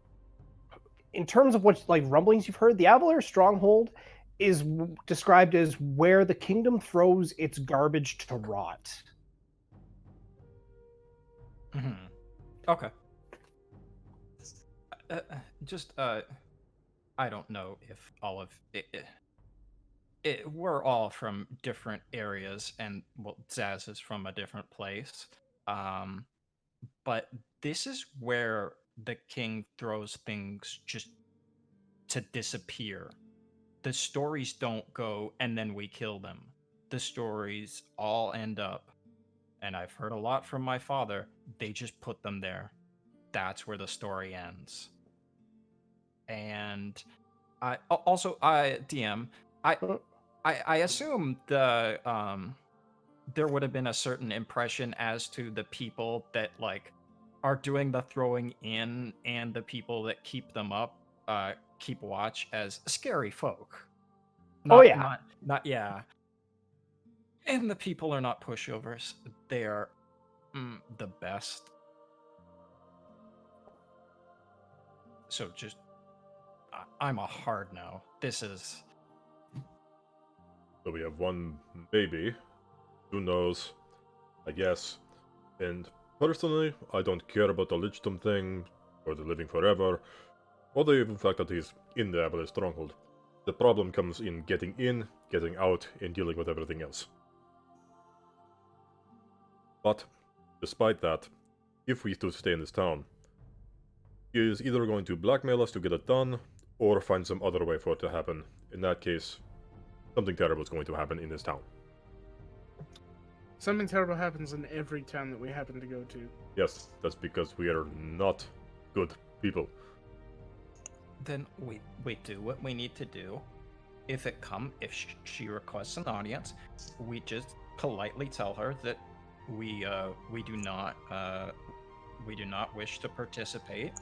[SPEAKER 1] In terms of what rumblings you've heard, the Avalar Stronghold is described as where the kingdom throws its garbage to rot.
[SPEAKER 5] Mm-hmm. Okay. I don't know if all of it. We're all from different areas, and well, Zaz is from a different place. But this is where the king throws things just to disappear. The stories don't go, and then we kill them. the stories all end up, and I've heard a lot from my father, they just put them there. That's where the story ends. And DM, I assume there would have been a certain impression as to the people that like are doing the throwing in and the people that keep them up, keep watch as scary folk.
[SPEAKER 1] Yeah.
[SPEAKER 5] Not yeah. And the people are not pushovers. They are the best. So just, I'm a hard no. This is.
[SPEAKER 3] So we have one maybe. Who knows? I guess. And personally, I don't care about the Lichdom thing, or the living forever, or the even fact that he's in the Avalon Stronghold. The problem comes in, getting out, and dealing with everything else. But, despite that, if we do stay in this town, he is either going to blackmail us to get it done, or find some other way for it to happen. In that case, something terrible is going to happen in this town.
[SPEAKER 4] Something terrible happens in every town that we happen to go to.
[SPEAKER 3] Yes, that's because we are not good people.
[SPEAKER 5] Then we do what we need to do. If she requests an audience, we just politely tell her that we do not wish to participate,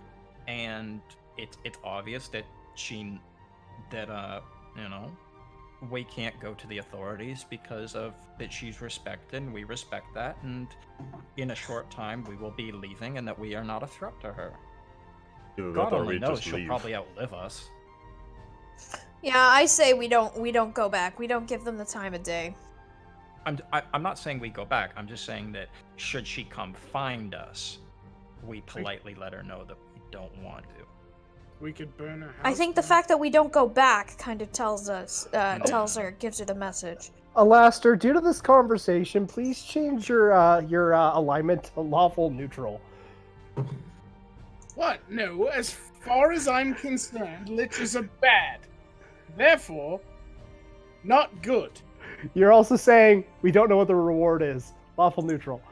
[SPEAKER 5] and it's obvious that we can't go to the authorities because of that she's respected, and we respect that, and in a short time we will be leaving, and that we are not a threat to her.
[SPEAKER 3] Either
[SPEAKER 5] God
[SPEAKER 3] that or
[SPEAKER 5] only
[SPEAKER 3] we
[SPEAKER 5] knows
[SPEAKER 3] just
[SPEAKER 5] she'll
[SPEAKER 3] leave.
[SPEAKER 5] probably outlive us.
[SPEAKER 2] Yeah, I say we don't go back. We don't give them the time of day.
[SPEAKER 5] I'm not saying we go back. I'm just saying that should she come find us, we politely let her know that we don't want to.
[SPEAKER 4] We could burn her house.
[SPEAKER 2] I think the fact that we don't go back kind of tells her, gives her the message.
[SPEAKER 1] Alastair, due to this conversation, please change your alignment to lawful neutral.
[SPEAKER 4] What? No, as far as I'm concerned, lichers are bad. Therefore, not good.
[SPEAKER 1] You're also saying we don't know what the reward is. Lawful neutral.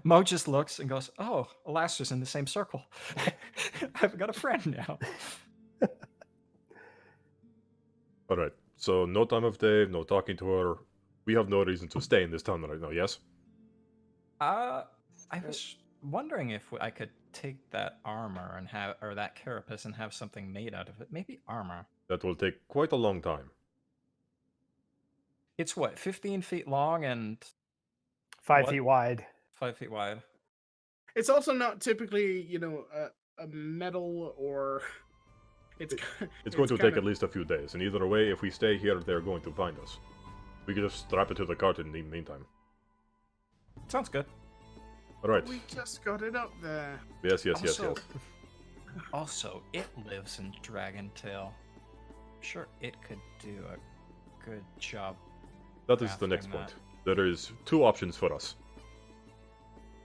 [SPEAKER 5] Mo just looks and goes, "Oh, Alastair's in the same circle. I've got a friend now."
[SPEAKER 3] Alright, so no time of day, no talking to her. We have no reason to stay in this town right now, yes?
[SPEAKER 5] I was wondering if I could take that armor and or that carapace and have something made out of it. Maybe armor.
[SPEAKER 3] That will take quite a long time.
[SPEAKER 5] It's what, 15 feet long and
[SPEAKER 1] 5
[SPEAKER 5] What?
[SPEAKER 1] feet wide.
[SPEAKER 5] 5 feet wide.
[SPEAKER 4] It's also not typically, a metal or...
[SPEAKER 3] It's going to take at least a few days, and either way, if we stay here, they're going to find us. We can just strap it to the cart in the meantime.
[SPEAKER 5] Sounds good.
[SPEAKER 3] Alright.
[SPEAKER 4] We just got it up there.
[SPEAKER 3] Yes.
[SPEAKER 5] Also, it lives in Dragontail. Sure, it could do a good job.
[SPEAKER 3] That is the next point. There is two options for us.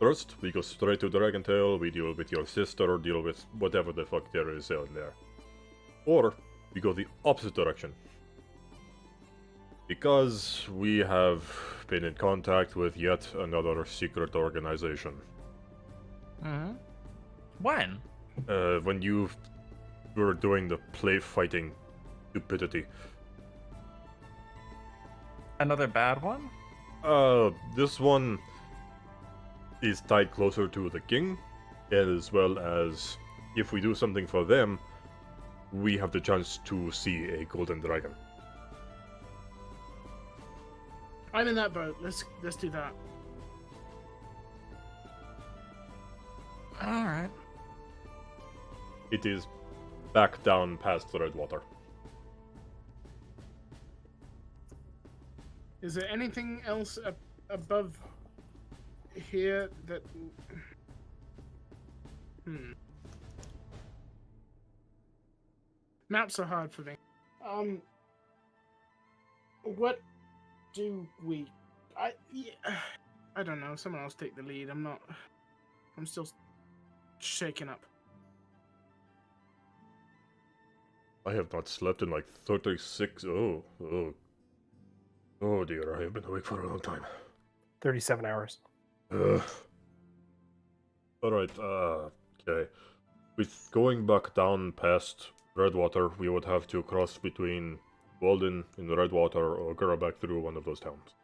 [SPEAKER 3] First, we go straight to Dragontail, we deal with your sister, deal with whatever the fuck there is in there. Or, we go the opposite direction. Because we have been in contact with yet another secret organization.
[SPEAKER 5] Mm-hmm. When?
[SPEAKER 3] When you were doing the play fighting stupidity.
[SPEAKER 5] Another bad one?
[SPEAKER 3] This one is tied closer to the king, as well as if we do something for them, we have the chance to see a golden dragon.
[SPEAKER 4] I'm in that boat. Let's do that.
[SPEAKER 5] All right.
[SPEAKER 3] It is back down past the Redwater.
[SPEAKER 4] Is there anything else above here that... Maps are hard for me. What do we... I don't know. Someone else take the lead. I'm still shaken up.
[SPEAKER 3] I have not slept in like 36. Oh dear, I have been awake for a long time.
[SPEAKER 1] 37 hours.
[SPEAKER 3] Alright, okay. With going back down past Redwater, we would have to cross between Walden and Redwater or go back through one of those towns.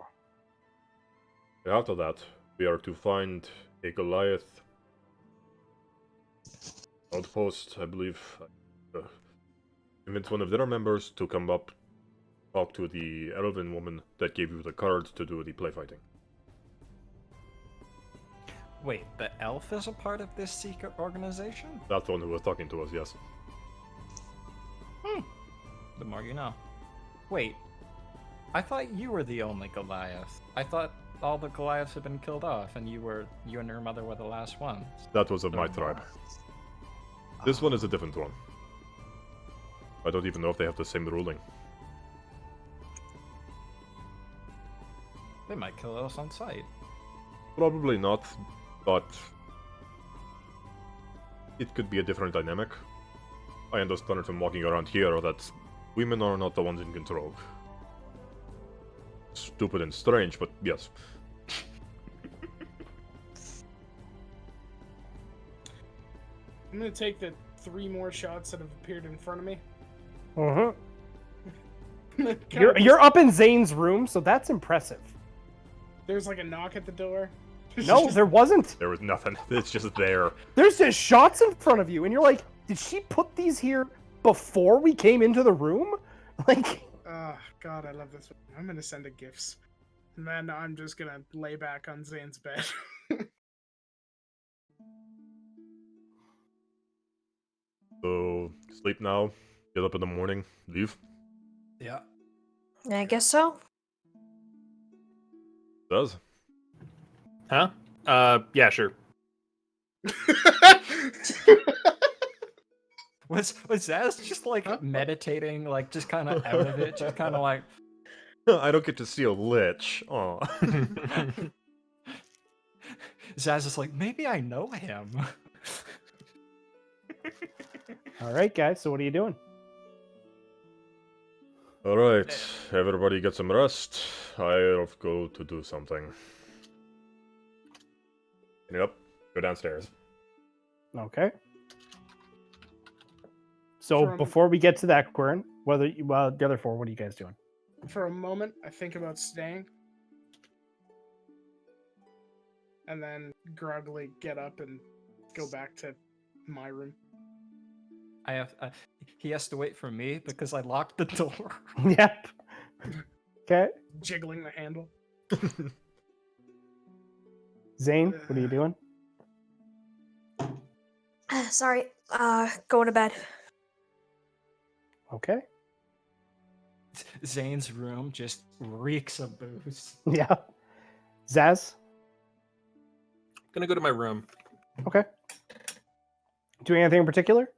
[SPEAKER 3] After that, we are to find a Goliath outpost, I believe. Convince one of their members to come up, talk to the elven woman that gave you the cards to do the play fighting.
[SPEAKER 5] Wait, the elf is a part of this secret organization?
[SPEAKER 3] That's the one who was talking to us, yes.
[SPEAKER 5] The more you know. Wait, I thought you were the only Goliath. I thought all the Goliaths had been killed off, and you and your mother were the last ones.
[SPEAKER 3] That was of my tribe. This one is a different one. I don't even know if they have the same ruling.
[SPEAKER 5] They might kill us on sight.
[SPEAKER 3] Probably not, but it could be a different dynamic. I understand from walking around here that women are not the ones in control. Stupid and strange, but yes.
[SPEAKER 4] I'm gonna take the 3 more shots that have appeared in front of me.
[SPEAKER 1] You're up in Zane's room, so that's impressive.
[SPEAKER 4] There's like a knock at the door.
[SPEAKER 1] No, there wasn't.
[SPEAKER 3] There was nothing. It's just there.
[SPEAKER 1] There's just shots in front of you, and you're like, did she put these here before we came into the room? Like,
[SPEAKER 4] Oh, God, I love this one. I'm gonna send it gifts. And then I'm just gonna lay back on Zane's bed.
[SPEAKER 3] So, sleep now, get up in the morning, leave.
[SPEAKER 5] Yeah.
[SPEAKER 7] I guess so.
[SPEAKER 3] Does.
[SPEAKER 6] Huh? Yeah, sure.
[SPEAKER 5] Was Zaz just like meditating, like just kind of out of it, just kind of like.
[SPEAKER 3] I don't get to see a lich. Aw.
[SPEAKER 5] Zaz is like, maybe I know him.
[SPEAKER 1] all right, guys, so what are you doing?
[SPEAKER 3] Alright, everybody get some rest. I'll go to do something. Yep, go downstairs.
[SPEAKER 1] Okay. So
[SPEAKER 4] From-
[SPEAKER 1] before we get to that, Quirin, the other 4, what are you guys doing?
[SPEAKER 4] For a moment, I think about staying. And then groggily get up and go back to my room.
[SPEAKER 5] He has to wait for me because I locked the door.
[SPEAKER 1] Yep. Okay.
[SPEAKER 4] Jiggling the handle.
[SPEAKER 1] Zane, what are you doing?
[SPEAKER 7] Sorry. Going to bed.
[SPEAKER 1] Okay.
[SPEAKER 5] Zane's room just reeks of booze.
[SPEAKER 1] Yeah. Zaz?
[SPEAKER 6] Gonna go to my room.
[SPEAKER 1] Okay. Doing anything in particular?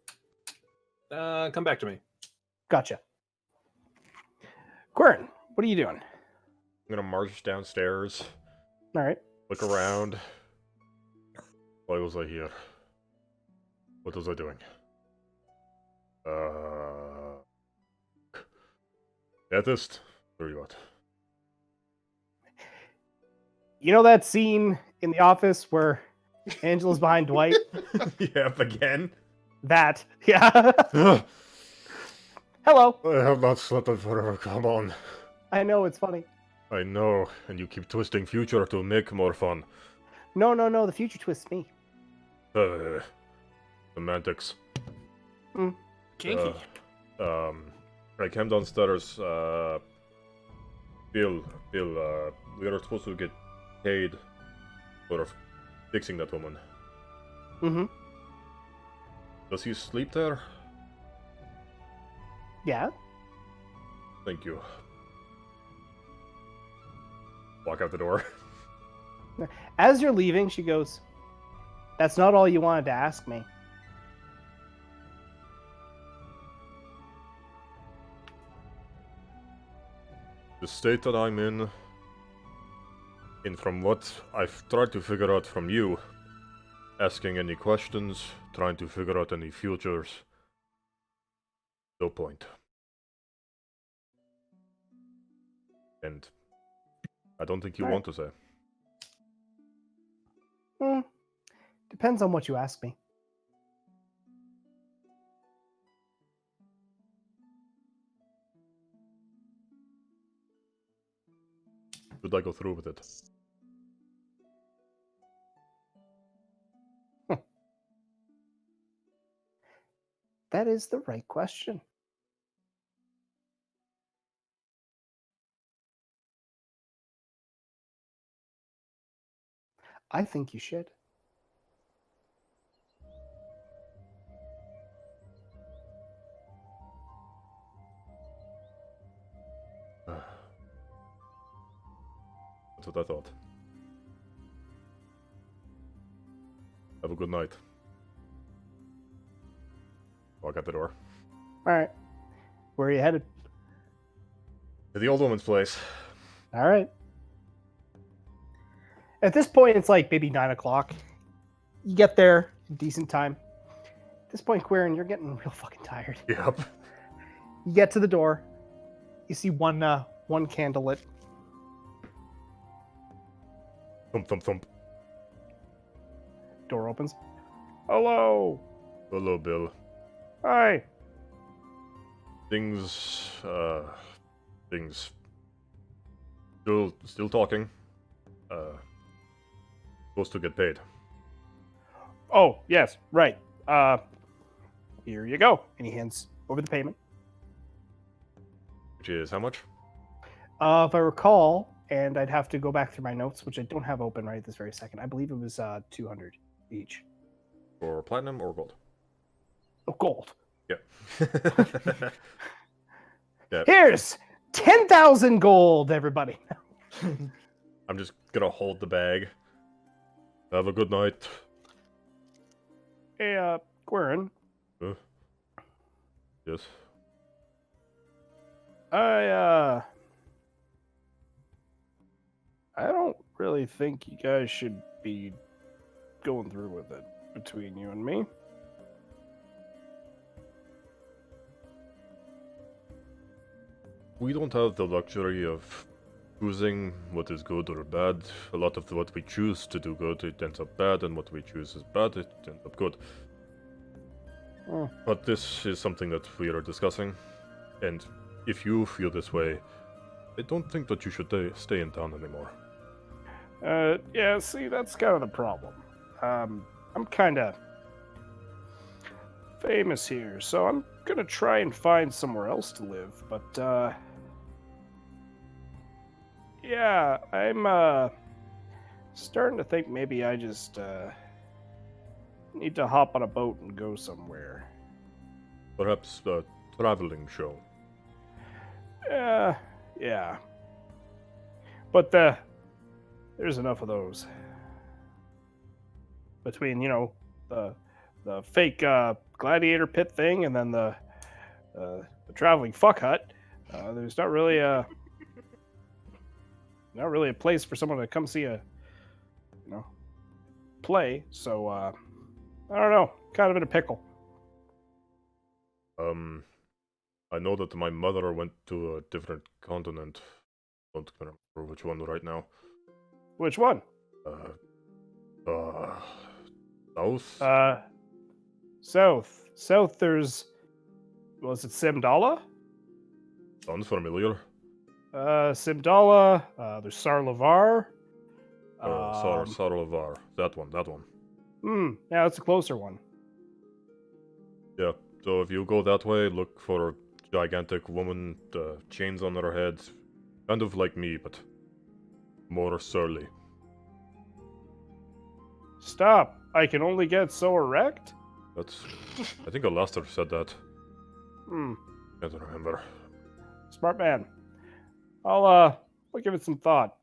[SPEAKER 6] Come back to me.
[SPEAKER 1] Gotcha. Quirin, what are you doing?
[SPEAKER 3] I'm gonna march downstairs,
[SPEAKER 1] All right.
[SPEAKER 3] look around. Why was I here? What was I doing? Ethist? Where are you at?
[SPEAKER 1] You know that scene in The Office where Angela's behind Dwight?
[SPEAKER 3] Yep, again?
[SPEAKER 1] That. Yeah.
[SPEAKER 3] Ugh,
[SPEAKER 1] Hello.
[SPEAKER 3] I have not slept in forever, come on.
[SPEAKER 1] I know, it's funny.
[SPEAKER 3] I know, and you keep twisting future to make more fun.
[SPEAKER 1] No, the future twists me.
[SPEAKER 3] Semantics.
[SPEAKER 4] Kinky.
[SPEAKER 3] I came downstairs, Bill, we are supposed to get paid for fixing that woman.
[SPEAKER 1] Mm-hmm.
[SPEAKER 3] Does he sleep there?
[SPEAKER 1] Yeah.
[SPEAKER 3] Thank you. Walk out the door.
[SPEAKER 1] As you're leaving, she goes, "That's not all you wanted to ask me."
[SPEAKER 3] The state that I'm in, and from what I've tried to figure out from you, asking any questions, trying to figure out any futures, No point. And I don't think you
[SPEAKER 1] Right.
[SPEAKER 3] want to say.
[SPEAKER 1] Depends on what you ask me.
[SPEAKER 3] Should I go through with it?
[SPEAKER 1] That is the right question. I think you should.
[SPEAKER 3] That's what I thought. Have a good night. Walk out the door.
[SPEAKER 1] All right. Where are you headed?
[SPEAKER 3] To the old woman's place.
[SPEAKER 1] All right. At this point, it's like maybe 9 o'clock. You get there in decent time. At this point, Quirin, you're getting real fucking tired.
[SPEAKER 3] Yep.
[SPEAKER 1] You get to the door. You see one candle lit.
[SPEAKER 3] Thump, thump, thump.
[SPEAKER 1] Door opens. Hello.
[SPEAKER 3] Hello, Bill.
[SPEAKER 1] Hi.
[SPEAKER 3] Things. Still talking. Supposed to get paid.
[SPEAKER 1] Oh, yes, right. Here you go. And he hands over the payment.
[SPEAKER 3] Which is how much?
[SPEAKER 1] If I recall, and I'd have to go back through my notes, which I don't have open right this very second. I believe it was 200 each.
[SPEAKER 3] For platinum or gold?
[SPEAKER 1] Oh, gold.
[SPEAKER 3] Yeah. Yeah.
[SPEAKER 1] Here's 10,000 gold, everybody.
[SPEAKER 3] I'm just gonna hold the bag. Have a good night.
[SPEAKER 1] Hey, Quirin.
[SPEAKER 3] Yes.
[SPEAKER 1] I don't really think you guys should be going through with it between you and me.
[SPEAKER 3] We don't have the luxury of choosing what is good or bad. A lot of what we choose to do good, it ends up bad, and what we choose is bad, it ends up good.
[SPEAKER 1] Hmm.
[SPEAKER 3] But this is something that we are discussing, and if you feel this way, I don't think that you should stay in town anymore.
[SPEAKER 1] Yeah, see, that's kind of the problem. I'm kind of famous here, so I'm gonna try and find somewhere else to live, but, yeah, I'm, starting to think maybe I just, need to hop on a boat and go somewhere.
[SPEAKER 3] Perhaps a traveling show.
[SPEAKER 1] Yeah. But, there's enough of those. Between, the fake, gladiator pit thing and then the traveling fuck hut, there's not really a place for someone to come see a play. So I don't know, kind of in a pickle.
[SPEAKER 3] I know that my mother went to a different continent. Don't remember which one right now.
[SPEAKER 1] Which one?
[SPEAKER 3] South?
[SPEAKER 1] South. There's, was it Simdala?
[SPEAKER 3] Sounds familiar.
[SPEAKER 1] Simdala. There's Sarlavar.
[SPEAKER 3] Sarlavar. That one.
[SPEAKER 1] Yeah, that's a closer one.
[SPEAKER 3] Yeah, so if you go that way, look for a gigantic woman, chains on her head. Kind of like me, but more surly.
[SPEAKER 1] Stop! I can only get so erect?
[SPEAKER 3] That's... I think Alastair said that. Can't remember.
[SPEAKER 1] Smart man. I'll give it some thought.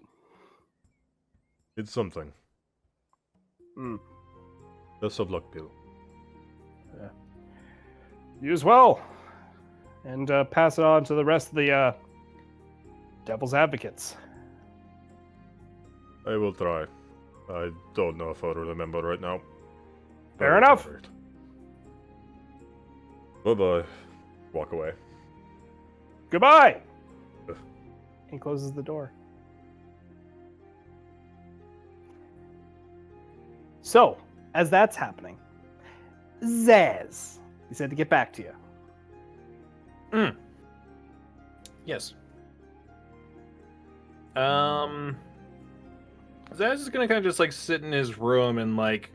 [SPEAKER 3] It's something. Best of luck, Bill.
[SPEAKER 1] You as well. And pass it on to the rest of the Devil's Advocates.
[SPEAKER 3] I will try. I don't know if I remember right now.
[SPEAKER 1] Fair enough.
[SPEAKER 3] Bye-bye. walk away.
[SPEAKER 1] Goodbye!
[SPEAKER 3] Ugh.
[SPEAKER 1] He closes the door. So, as that's happening, Zaz, he said to get back to you.
[SPEAKER 6] Yes. Zaz is gonna kind of just like sit in his room and like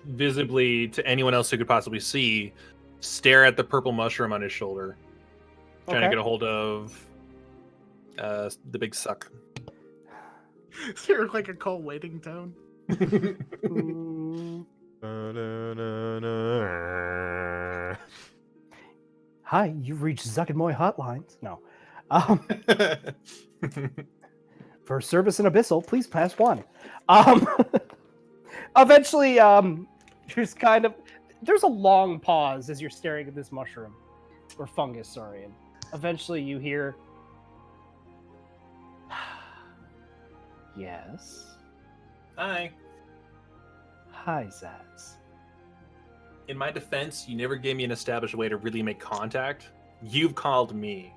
[SPEAKER 6] visibly to anyone else who could possibly see, stare at the purple mushroom on his shoulder, trying to
[SPEAKER 1] Okay.
[SPEAKER 6] get a hold of the big suck.
[SPEAKER 4] Is there like a call waiting tone?
[SPEAKER 1] Mm, Hi, you've reached Zuck and Moy hotlines. No. For service in Abyssal, please press 1. Eventually, there's a long pause as you're staring at this mushroom. Or fungus, sorry. And eventually you hear... Yes?
[SPEAKER 6] Hi.
[SPEAKER 1] Hi, Zaz.
[SPEAKER 6] In my defense, you never gave me an established way to really make contact. You've called me.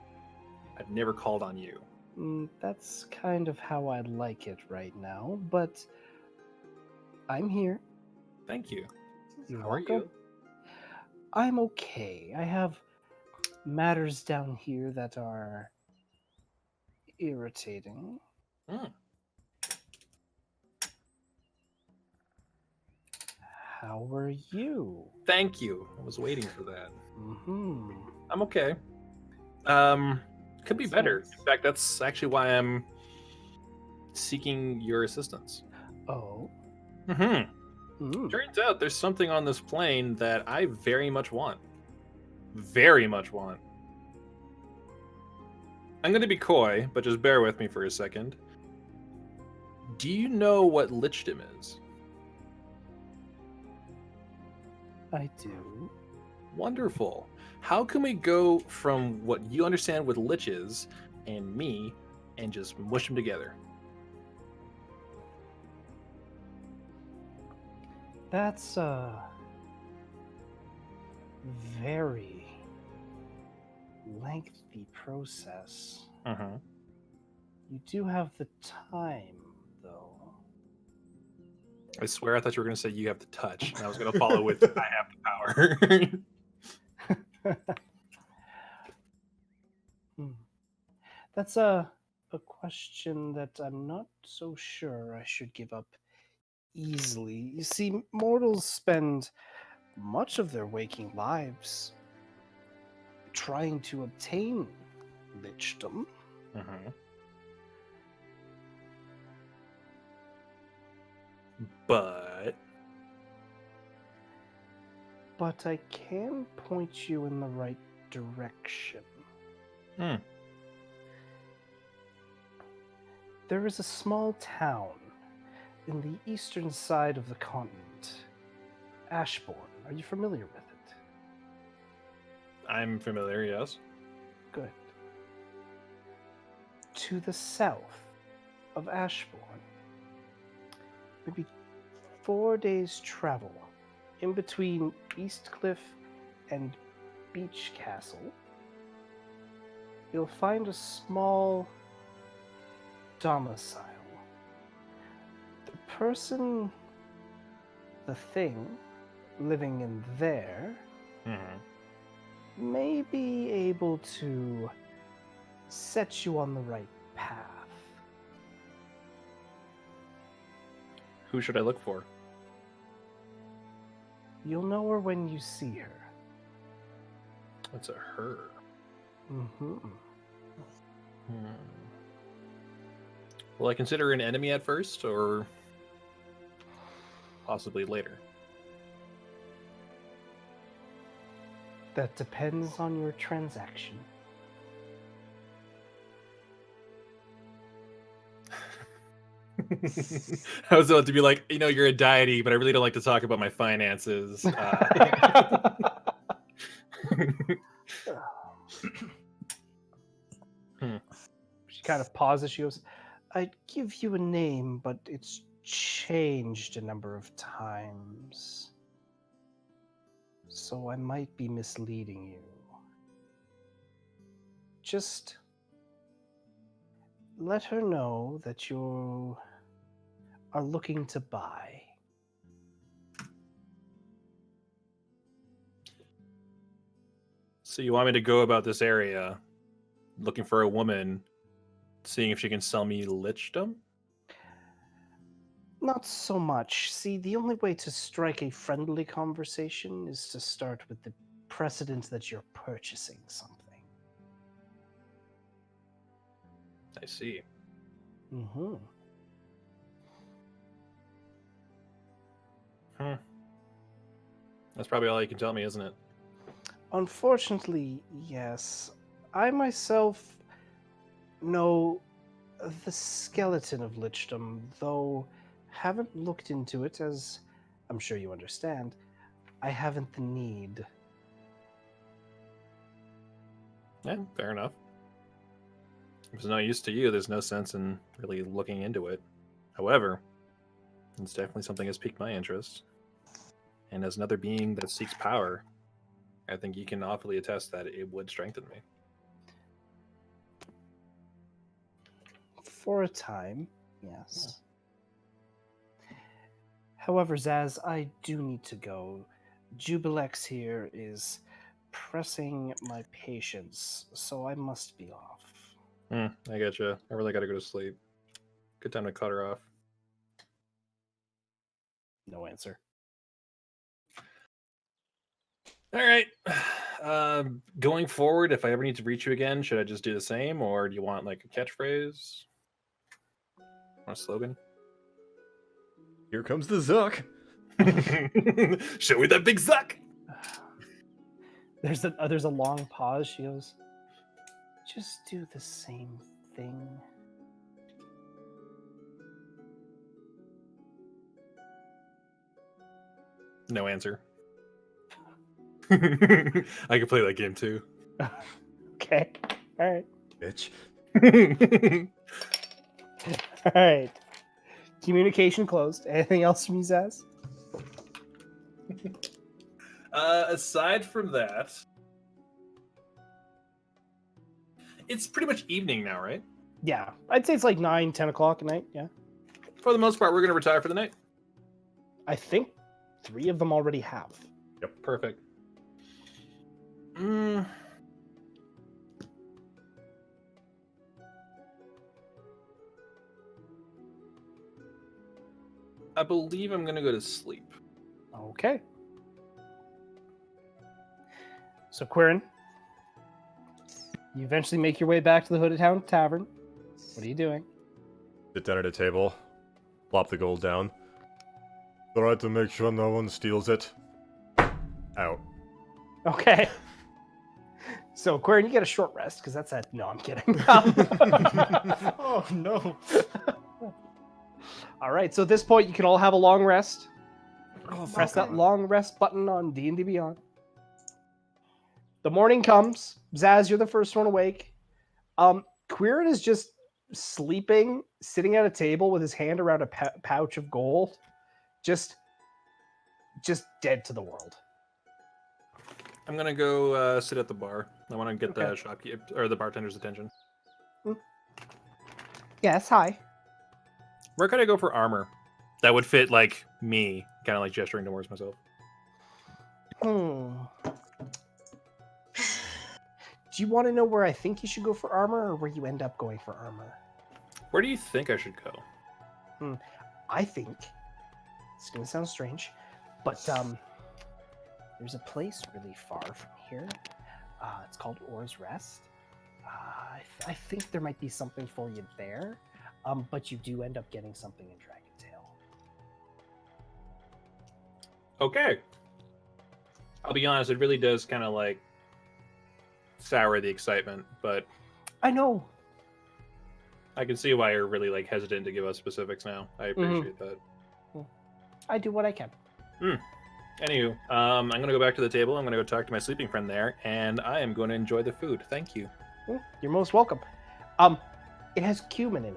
[SPEAKER 6] I've never called on you.
[SPEAKER 1] That's kind of how I like it right now, but I'm here.
[SPEAKER 6] Thank you.
[SPEAKER 1] You're
[SPEAKER 6] How are
[SPEAKER 1] welcome.
[SPEAKER 6] you?
[SPEAKER 1] I'm okay. I have matters down here that are irritating.
[SPEAKER 6] Mm.
[SPEAKER 1] How are you?
[SPEAKER 6] Thank you. I was waiting for that.
[SPEAKER 1] Mm-hmm.
[SPEAKER 6] I'm okay. Could be
[SPEAKER 1] That's
[SPEAKER 6] better.
[SPEAKER 1] nice.
[SPEAKER 6] In fact, that's actually why I'm seeking your assistance.
[SPEAKER 1] Oh.
[SPEAKER 6] Mm-hmm.
[SPEAKER 1] Mm.
[SPEAKER 6] Turns out there's something on this plane that I very much want. Very much want. I'm going to be coy, but just bear with me for a second. Do you know what lichdom is?
[SPEAKER 1] I do.
[SPEAKER 6] Wonderful. How can we go from what you understand with liches and me and just mush them together?
[SPEAKER 1] That's a very lengthy process.
[SPEAKER 6] Uh-huh.
[SPEAKER 1] You do have the time, though.
[SPEAKER 6] I swear I thought you were going to say you have the touch, and I was going to follow with I have the power.
[SPEAKER 1] That's a question that I'm not so sure I should give up easily. You see, mortals spend much of their waking lives trying to obtain lichdom.
[SPEAKER 6] Uh-huh. But
[SPEAKER 1] But I can point you in the right direction.
[SPEAKER 6] Hmm.
[SPEAKER 1] There is a small town in the eastern side of the continent, Ashbourne. Are you familiar with it?
[SPEAKER 6] I'm familiar, yes.
[SPEAKER 1] Good. To the south of Ashbourne, maybe 4 days' travel in between Eastcliff and Beach Castle, you'll find a small domicile. The thing living in there may be able to set you on the right path.
[SPEAKER 6] Who should I look for?
[SPEAKER 1] You'll know her when you see her.
[SPEAKER 6] It's a her.
[SPEAKER 1] Mm-hmm.
[SPEAKER 6] Will I consider her an enemy at first, or possibly later?
[SPEAKER 1] That depends on your transaction.
[SPEAKER 6] I was about to be like, you're a deity, but I really don't like to talk about my finances.
[SPEAKER 1] She kind of pauses. She goes, I'd give you a name, but it's changed a number of times. So I might be misleading you. just let her know that you are looking to buy.
[SPEAKER 6] So you want me to go about this area, looking for a woman, seeing if she can sell me lichdom?
[SPEAKER 1] Not so much. See, the only way to strike a friendly conversation is to start with the precedent that you're purchasing something.
[SPEAKER 6] I see.
[SPEAKER 1] Mm-hmm.
[SPEAKER 6] That's probably all you can tell me, isn't it?
[SPEAKER 1] Unfortunately, yes. I myself know the skeleton of lichdom, though haven't looked into it, as I'm sure you understand. I haven't the need.
[SPEAKER 6] Yeah, fair enough. If it's no use to you, there's no sense in really looking into it. However, it's definitely something that's piqued my interest. And as another being that seeks power, I think you can awfully attest that it would strengthen me.
[SPEAKER 1] For a time, yes. However, Zaz, I do need to go. Jubilex here is pressing my patience, so I must be off.
[SPEAKER 6] I getcha. I really gotta go to sleep. Good time to cut her off.
[SPEAKER 1] No answer.
[SPEAKER 6] All right. Going forward, if I ever need to reach you again, should I just do the same, or do you want like a catchphrase? Want a slogan?
[SPEAKER 3] Here comes the Zuck.
[SPEAKER 6] Show me that big Zuck.
[SPEAKER 1] There's a long pause. She goes, "Just do the same thing."
[SPEAKER 6] No answer. I can play that game too.
[SPEAKER 1] Okay. All right.
[SPEAKER 3] Bitch.
[SPEAKER 1] All right. Communication closed. Anything else from you, Zaz?
[SPEAKER 6] Aside from that, it's pretty much evening now, right?
[SPEAKER 1] Yeah. I'd say it's like 9, 10 o'clock at night. Yeah.
[SPEAKER 6] For the most part, we're going to retire for the night.
[SPEAKER 1] I think 3 of them already have.
[SPEAKER 6] Yep, perfect. I believe I'm going to go to sleep.
[SPEAKER 1] Okay. So, Quirin, you eventually make your way back to the Hooded Hound Tavern. What are you doing?
[SPEAKER 3] Sit down at a table. Plop the gold down. Try to make sure no one steals it. Out.
[SPEAKER 1] Okay. So, Quirin, you get a short rest, because that's at... No, I'm kidding.
[SPEAKER 8] Oh, no.
[SPEAKER 1] All right, so at this point, you can all have a long rest.
[SPEAKER 8] Oh,
[SPEAKER 1] Press that long rest button on D&D Beyond. The morning comes. Zaz, you're the first one awake. Quirin is just sleeping, sitting at a table with his hand around a pouch of gold. Just dead to the world.
[SPEAKER 6] I'm going to go sit at the bar. I want to get the
[SPEAKER 1] Okay.
[SPEAKER 6] shopkeeper or the bartender's attention.
[SPEAKER 1] Yes, hi.
[SPEAKER 6] Where could I go for armor that would fit like me, kind of like gesturing towards myself?
[SPEAKER 1] Do you want to know where I think you should go for armor, or where you end up going for armor?
[SPEAKER 6] Where do you think I should go?
[SPEAKER 1] I think it's going to sound strange, but there's a place really far from here. It's called Or's Rest. I think there might be something for you there, but you do end up getting something in Dragontail.
[SPEAKER 6] Okay. I'll be honest, it really does kind of like sour the excitement, but
[SPEAKER 1] I know.
[SPEAKER 6] I can see why you're really like hesitant to give us specifics now. I appreciate that.
[SPEAKER 1] I do what I can.
[SPEAKER 6] Anywho, I'm gonna go back to the table. I'm gonna go talk to my sleeping friend there, and I am going to enjoy the food. Thank you.
[SPEAKER 1] You're most welcome. It has cumin in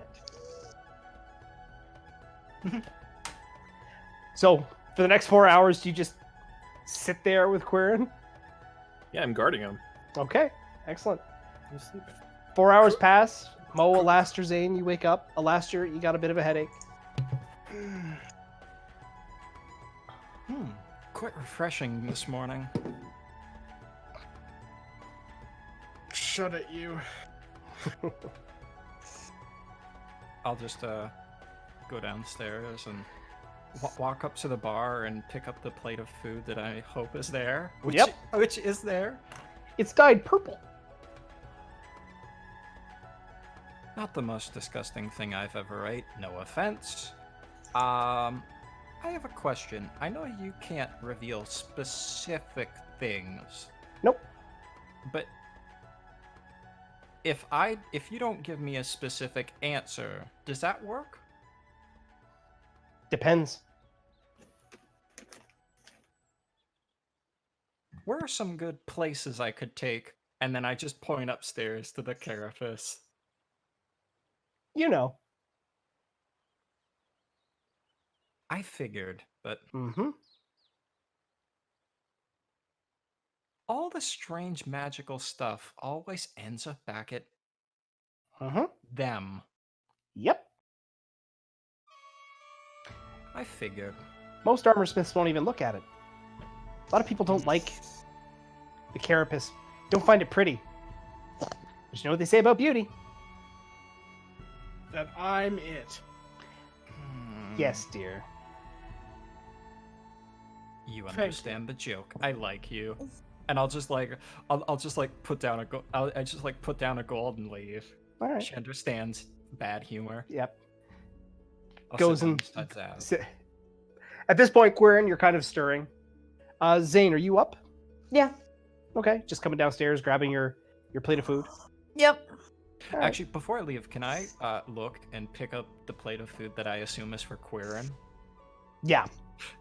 [SPEAKER 1] it. So, for the next 4 hours, do you just sit there with Quirin?
[SPEAKER 6] Yeah, I'm guarding him.
[SPEAKER 1] Okay, excellent.
[SPEAKER 8] You're sleeping.
[SPEAKER 1] 4 hours pass. Mo, Alaster, Zane, you wake up. Alaster, you got a bit of a headache.
[SPEAKER 5] Quite refreshing this morning.
[SPEAKER 4] Shut it, you.
[SPEAKER 5] I'll just go downstairs and walk up to the bar and pick up the plate of food that I hope is there. Which is there.
[SPEAKER 1] It's dyed purple.
[SPEAKER 5] Not the most disgusting thing I've ever ate. No offense. I have a question. I know you can't reveal specific things.
[SPEAKER 1] Nope.
[SPEAKER 5] But if you don't give me a specific answer, does that work?
[SPEAKER 1] Depends.
[SPEAKER 5] Where are some good places I could take? And then I just point upstairs to the carapace.
[SPEAKER 1] You know.
[SPEAKER 5] I figured, but
[SPEAKER 1] Mm-hmm.
[SPEAKER 5] all the strange magical stuff always ends up back at
[SPEAKER 1] Mm-hmm.
[SPEAKER 5] them.
[SPEAKER 1] Yep.
[SPEAKER 5] I figured.
[SPEAKER 1] Most armor smiths won't even look at it. A lot of people don't like the carapace. Don't find it pretty. But you know what they say about beauty?
[SPEAKER 4] That I'm it.
[SPEAKER 1] Yes, dear.
[SPEAKER 5] You
[SPEAKER 4] Thank
[SPEAKER 5] understand the joke. I like you. And I'll just like put down a gold and leave.
[SPEAKER 1] All right.
[SPEAKER 5] She understands bad humor.
[SPEAKER 1] Yep.
[SPEAKER 5] I'll
[SPEAKER 1] Goes
[SPEAKER 5] sit down
[SPEAKER 1] and
[SPEAKER 5] studs out.
[SPEAKER 1] At this point, Quirin, you're kind of stirring. Zane, are you up?
[SPEAKER 7] Yeah.
[SPEAKER 1] Okay, just coming downstairs, grabbing your plate of food.
[SPEAKER 7] Yep.
[SPEAKER 1] All right.
[SPEAKER 5] Actually, before I leave, can I look and pick up the plate of food that I assume is for Quirin?
[SPEAKER 1] Yeah.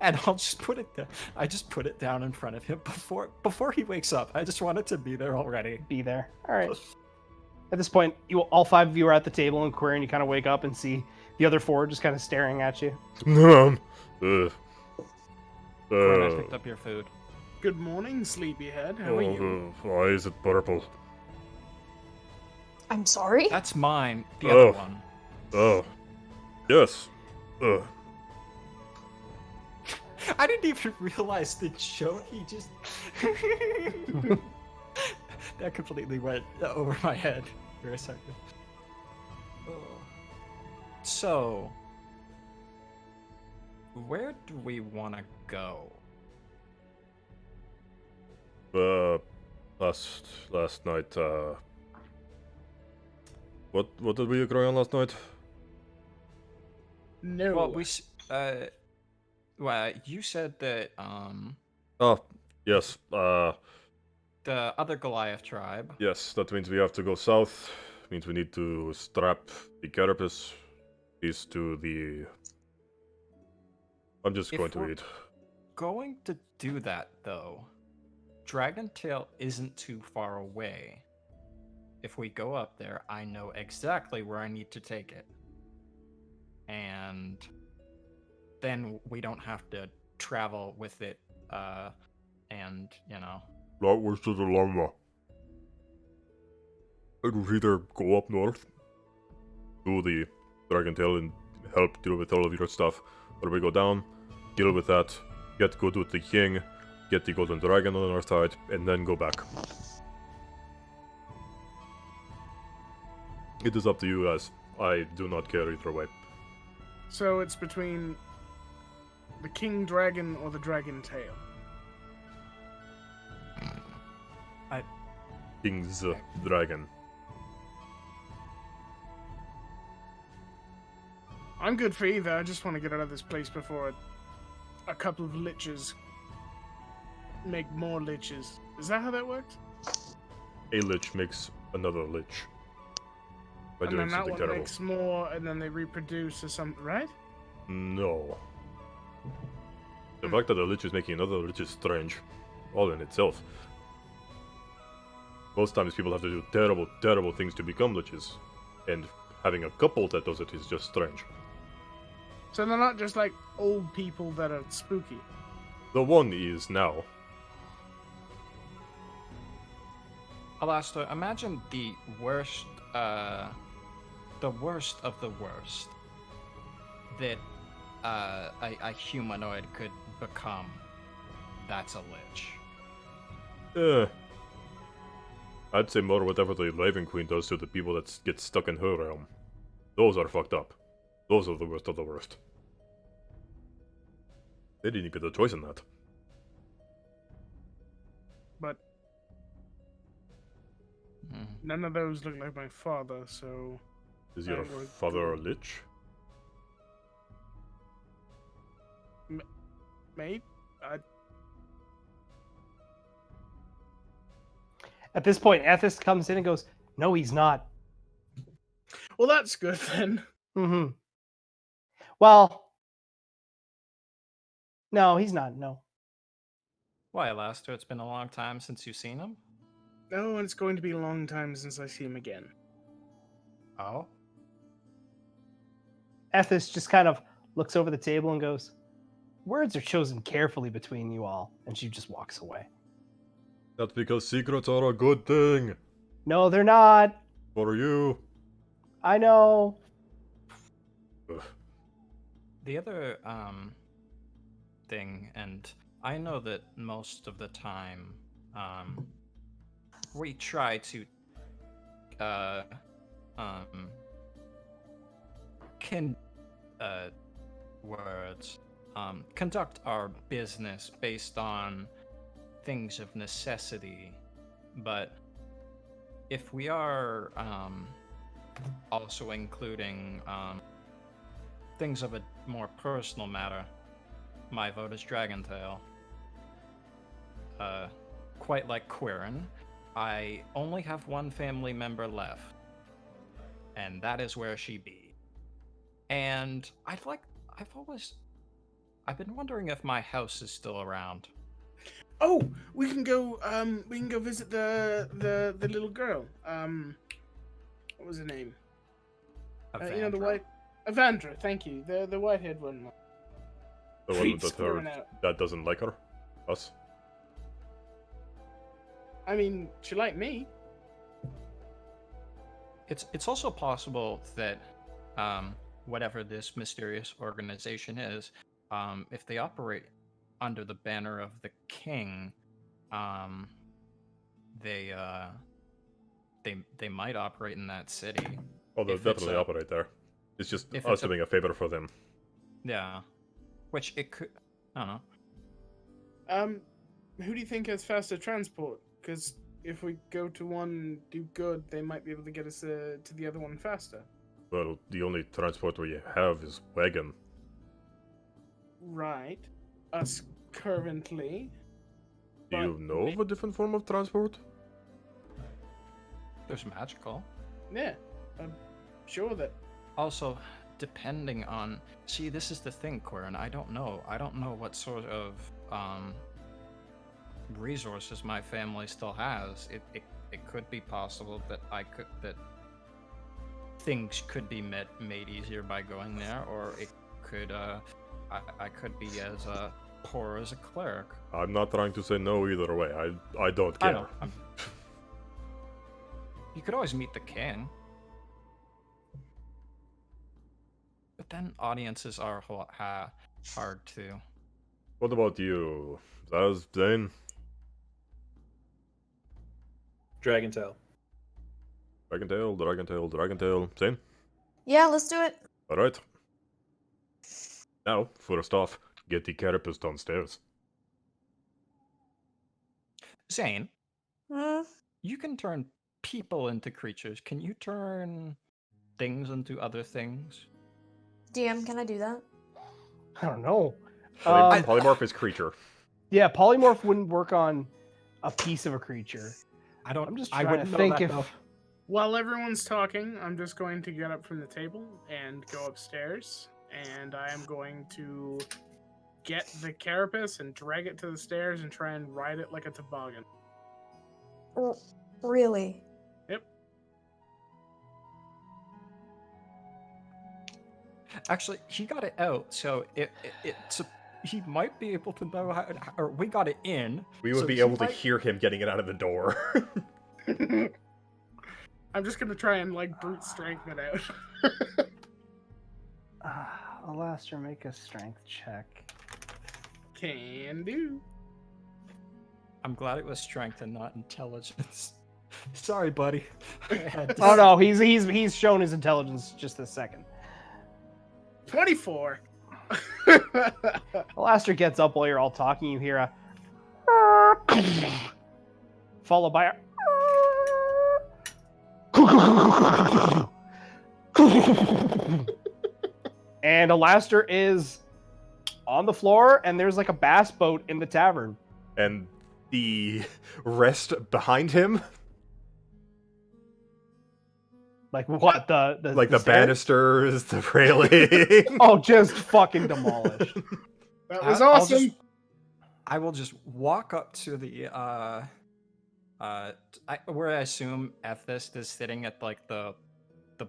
[SPEAKER 5] And I'll just put it there. I just put it down in front of him before he wakes up. I just want it to be there already.
[SPEAKER 1] Be there. All right. At this point, all 5 of you are at the table, and Quirin, you kind of wake up and see the other 4 just kind of staring at you.
[SPEAKER 5] Quirin, I picked up your food.
[SPEAKER 4] Good morning, sleepyhead. How are you?
[SPEAKER 3] Why is it purple?
[SPEAKER 7] I'm sorry?
[SPEAKER 5] That's mine. The
[SPEAKER 3] Oh.
[SPEAKER 5] other one.
[SPEAKER 3] Oh. Yes.
[SPEAKER 5] I didn't even realize the joke. He just that completely went over my head for a second. So, where do we want to go?
[SPEAKER 3] Last night, what did we agree on last night?
[SPEAKER 4] No.
[SPEAKER 5] Well, well, you said that
[SPEAKER 3] Oh, yes,
[SPEAKER 5] the other Goliath tribe.
[SPEAKER 3] yes, that means we have to go south. Means we need to strap the carapace piece to the... I'm just
[SPEAKER 5] If
[SPEAKER 3] going to
[SPEAKER 5] we're
[SPEAKER 3] eat.
[SPEAKER 5] Going to do that though, Dragon Tail isn't too far away. If we go up there, I know exactly where I need to take it. And then we don't have to travel with it, and, you know.
[SPEAKER 3] That was the dilemma. It was either go up north, do the Dragon Tail and help deal with all of your stuff, or we go down, deal with that, get good with the king, get the golden dragon on our side, and then go back. It is up to you guys. I do not care either way.
[SPEAKER 4] So it's between the king dragon or the dragon tail.
[SPEAKER 3] King's dragon.
[SPEAKER 4] I'm good for either. I just want to get out of this place before a couple of liches make more liches. Is that how that works?
[SPEAKER 3] A lich makes another lich. By
[SPEAKER 4] And
[SPEAKER 3] doing
[SPEAKER 4] then that
[SPEAKER 3] something
[SPEAKER 4] one
[SPEAKER 3] terrible.
[SPEAKER 4] makes more, and then they reproduce or something, right?
[SPEAKER 3] No. The fact that a lich is making another lich is strange. All in itself. Most times people have to do terrible, terrible things to become liches. And having a couple that does it is just strange.
[SPEAKER 4] So they're not just like old people that are spooky.
[SPEAKER 3] The one is now.
[SPEAKER 5] Alastair, imagine the worst of the worst that a humanoid could become. That's a lich.
[SPEAKER 3] I'd say more whatever the Raven Queen does to the people that get stuck in her realm. Those are fucked up. Those are the worst of the worst. They didn't get a choice in that.
[SPEAKER 4] But none of those look like my father, so...
[SPEAKER 3] Is your
[SPEAKER 4] would
[SPEAKER 3] father a lich?
[SPEAKER 4] Mate?
[SPEAKER 1] At this point, Ethis comes in and goes, "No, he's not."
[SPEAKER 4] Well, that's good then.
[SPEAKER 1] Mm-hmm. Well, no, he's not. No.
[SPEAKER 5] Why, Alastair? It's been a long time since you've seen him.
[SPEAKER 4] No, and it's going to be a long time since I see him again.
[SPEAKER 5] Oh.
[SPEAKER 1] Ethis just kind of looks over the table and goes, "Words are chosen carefully between you all," and she just walks away.
[SPEAKER 3] That's because secrets are a good thing.
[SPEAKER 1] No, they're not.
[SPEAKER 3] For you.
[SPEAKER 1] I know.
[SPEAKER 3] Ugh.
[SPEAKER 5] The other thing, and I know that most of the time we try to conduct our business based on things of necessity, but if we are also including things of a more personal matter, my vote is Dragontail. Quite like Quirin, I only have one family member left, and that is where she be. And I've been wondering if my house is still around.
[SPEAKER 4] Oh, we can go visit the little girl. What was her name? You know, the white Avandra, thank you. The white-haired one.
[SPEAKER 3] The one
[SPEAKER 4] Creeps
[SPEAKER 3] that
[SPEAKER 4] squirring out.
[SPEAKER 3] that doesn't like her? Us?
[SPEAKER 4] I mean, she liked me.
[SPEAKER 5] It's also possible that whatever this mysterious organization is, if they operate under the banner of the king, they might operate in that city.
[SPEAKER 3] Oh, they'll
[SPEAKER 5] If it's
[SPEAKER 3] definitely operate there. It's just
[SPEAKER 5] if
[SPEAKER 3] us
[SPEAKER 5] it's a-
[SPEAKER 3] doing a favor for them.
[SPEAKER 5] Yeah, which it could. I don't know.
[SPEAKER 4] Who do you think has faster transport? Because if we go to one, do good, they might be able to get us to the other one faster.
[SPEAKER 3] Well, the only transport we have is wagon.
[SPEAKER 4] Right. Us currently.
[SPEAKER 3] Do you
[SPEAKER 4] But
[SPEAKER 3] know of a different form of transport?
[SPEAKER 5] There's magical.
[SPEAKER 4] Yeah, I'm sure that.
[SPEAKER 5] Also, depending on, see, this is the thing, Corin. I don't know what sort of resources my family still has. It could be possible that things could be made easier by going there, or it could I could be as poor as a cleric.
[SPEAKER 3] I'm not trying to say no either way. I don't care.
[SPEAKER 5] I know. You could always meet the king. But then audiences are hard too.
[SPEAKER 3] What about you, Zaz, Zane?
[SPEAKER 6] Dragontail.
[SPEAKER 3] Dragontail. Zane?
[SPEAKER 7] Yeah, let's do it.
[SPEAKER 3] Alright. Now, first off, get the carapace downstairs.
[SPEAKER 5] Zane,
[SPEAKER 7] Hmm.
[SPEAKER 5] you can turn people into creatures. Can you turn things into other things?
[SPEAKER 7] DM, can I do that?
[SPEAKER 1] I don't know.
[SPEAKER 3] Polymorph is creature.
[SPEAKER 1] Yeah, polymorph wouldn't work on a piece of a creature. I'm just
[SPEAKER 5] I
[SPEAKER 1] trying to
[SPEAKER 5] wouldn't know
[SPEAKER 1] think
[SPEAKER 5] that,
[SPEAKER 1] if.
[SPEAKER 5] though.
[SPEAKER 4] While everyone's talking, I'm just going to get up from the table and go upstairs, and I am going to get the carapace and drag it to the stairs and try and ride it like a toboggan.
[SPEAKER 7] Really?
[SPEAKER 4] Yep.
[SPEAKER 5] Actually, he got it out, so he might be able to know how. Or we got it in.
[SPEAKER 3] We would
[SPEAKER 5] so
[SPEAKER 3] be
[SPEAKER 5] he
[SPEAKER 3] able to
[SPEAKER 5] might-
[SPEAKER 3] hear him getting it out of the door.
[SPEAKER 4] I'm just gonna try and like brute strength it out.
[SPEAKER 1] Alastair, make a strength check.
[SPEAKER 4] Can do.
[SPEAKER 5] I'm glad it was strength and not intelligence. Sorry, buddy. I had to
[SPEAKER 1] Oh no, he's shown his intelligence just this second.
[SPEAKER 4] 24.
[SPEAKER 1] Alastair gets up while you're all talking. You hear a followed by a and Alastair is on the floor, and there's like a bass boat in the tavern.
[SPEAKER 3] And the rest behind him,
[SPEAKER 1] Like what? The
[SPEAKER 3] like the
[SPEAKER 1] stairs?
[SPEAKER 3] banisters, the railing.
[SPEAKER 1] Oh, just fucking demolished.
[SPEAKER 4] That was
[SPEAKER 5] I'll
[SPEAKER 4] awesome.
[SPEAKER 5] I will just walk up to the where I assume Ethist is sitting at like the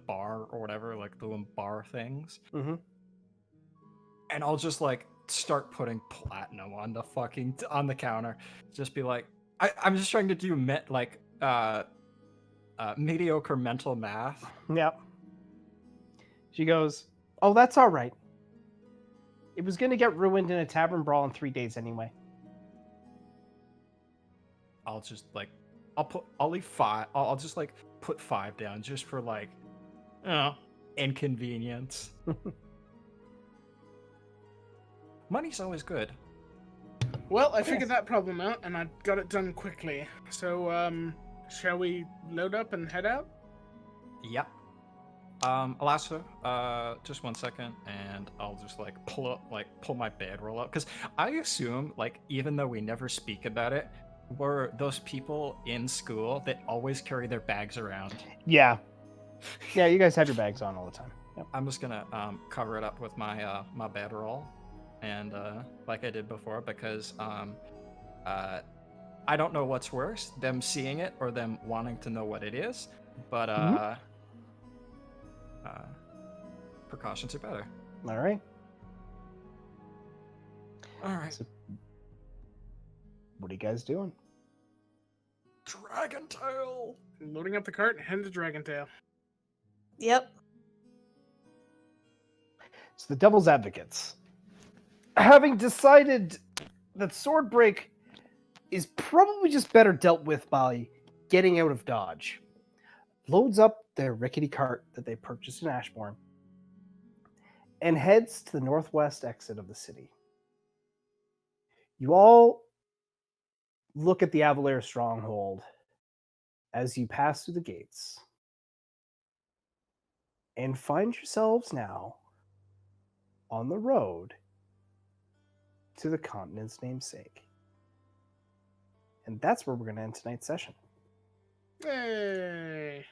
[SPEAKER 5] bar or whatever, like the little bar things.
[SPEAKER 1] Mm-hmm.
[SPEAKER 5] And I'll just like start putting platinum on the fucking on the counter. Just be like, I'm just trying to do mediocre mental math.
[SPEAKER 1] Yep. She goes, "Oh, that's all right. It was gonna get ruined in a tavern brawl in 3 days anyway."
[SPEAKER 5] I'll just like, I'll leave 5. I'll just like put 5 down just for like, inconvenience. Money's always good.
[SPEAKER 4] Well, I figured that problem out, and I got it done quickly. So, shall we load up and head out?
[SPEAKER 5] Yep. Alaska, just 1 second, and I'll just like pull my bedroll up, because I assume, like, even though we never speak about it, we're those people in school that always carry their bags around.
[SPEAKER 1] Yeah. Yeah, you guys have your bags on all the time. Yep.
[SPEAKER 5] I'm just gonna cover it up with my my bedroll, and like I did before, because I don't know what's worse, them seeing it or them wanting to know what it is, but precautions are better.
[SPEAKER 1] All right.
[SPEAKER 5] All right.
[SPEAKER 1] So, what are you guys doing?
[SPEAKER 5] Dragon tail.
[SPEAKER 4] Loading up the cart and heading to Dragontail.
[SPEAKER 7] Yep.
[SPEAKER 1] So the Devil's Advocates, having decided that Swordbreak is probably just better dealt with by getting out of Dodge, loads up their rickety cart that they purchased in Ashbourne and heads to the northwest exit of the city. You all look at the Avalair stronghold as you pass through the gates and find yourselves now on the road to the continent's namesake. And that's where we're going to end tonight's session.
[SPEAKER 4] Hey.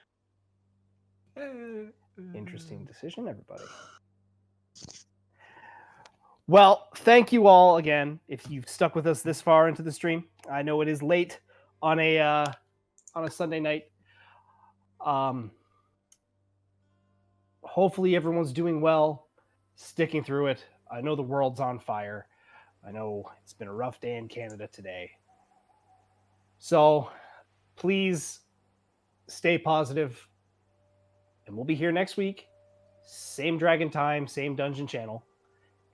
[SPEAKER 1] Interesting decision, everybody. Well, thank you all again if you've stuck with us this far into the stream. I know it is late on a Sunday night. Hopefully everyone's doing well, sticking through it. I know the world's on fire. I know it's been a rough day in Canada today. So please stay positive, and we'll be here next week. Same Dragon time, same Dungeon channel.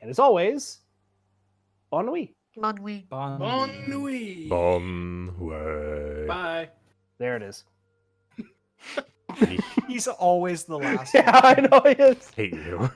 [SPEAKER 1] And as always, bon nuit.
[SPEAKER 7] Bon nuit.
[SPEAKER 4] Bon nuit.
[SPEAKER 3] Bon way.
[SPEAKER 8] Bye.
[SPEAKER 1] There it is.
[SPEAKER 5] He's always the last
[SPEAKER 1] Yeah, I know he is.
[SPEAKER 3] Hate you.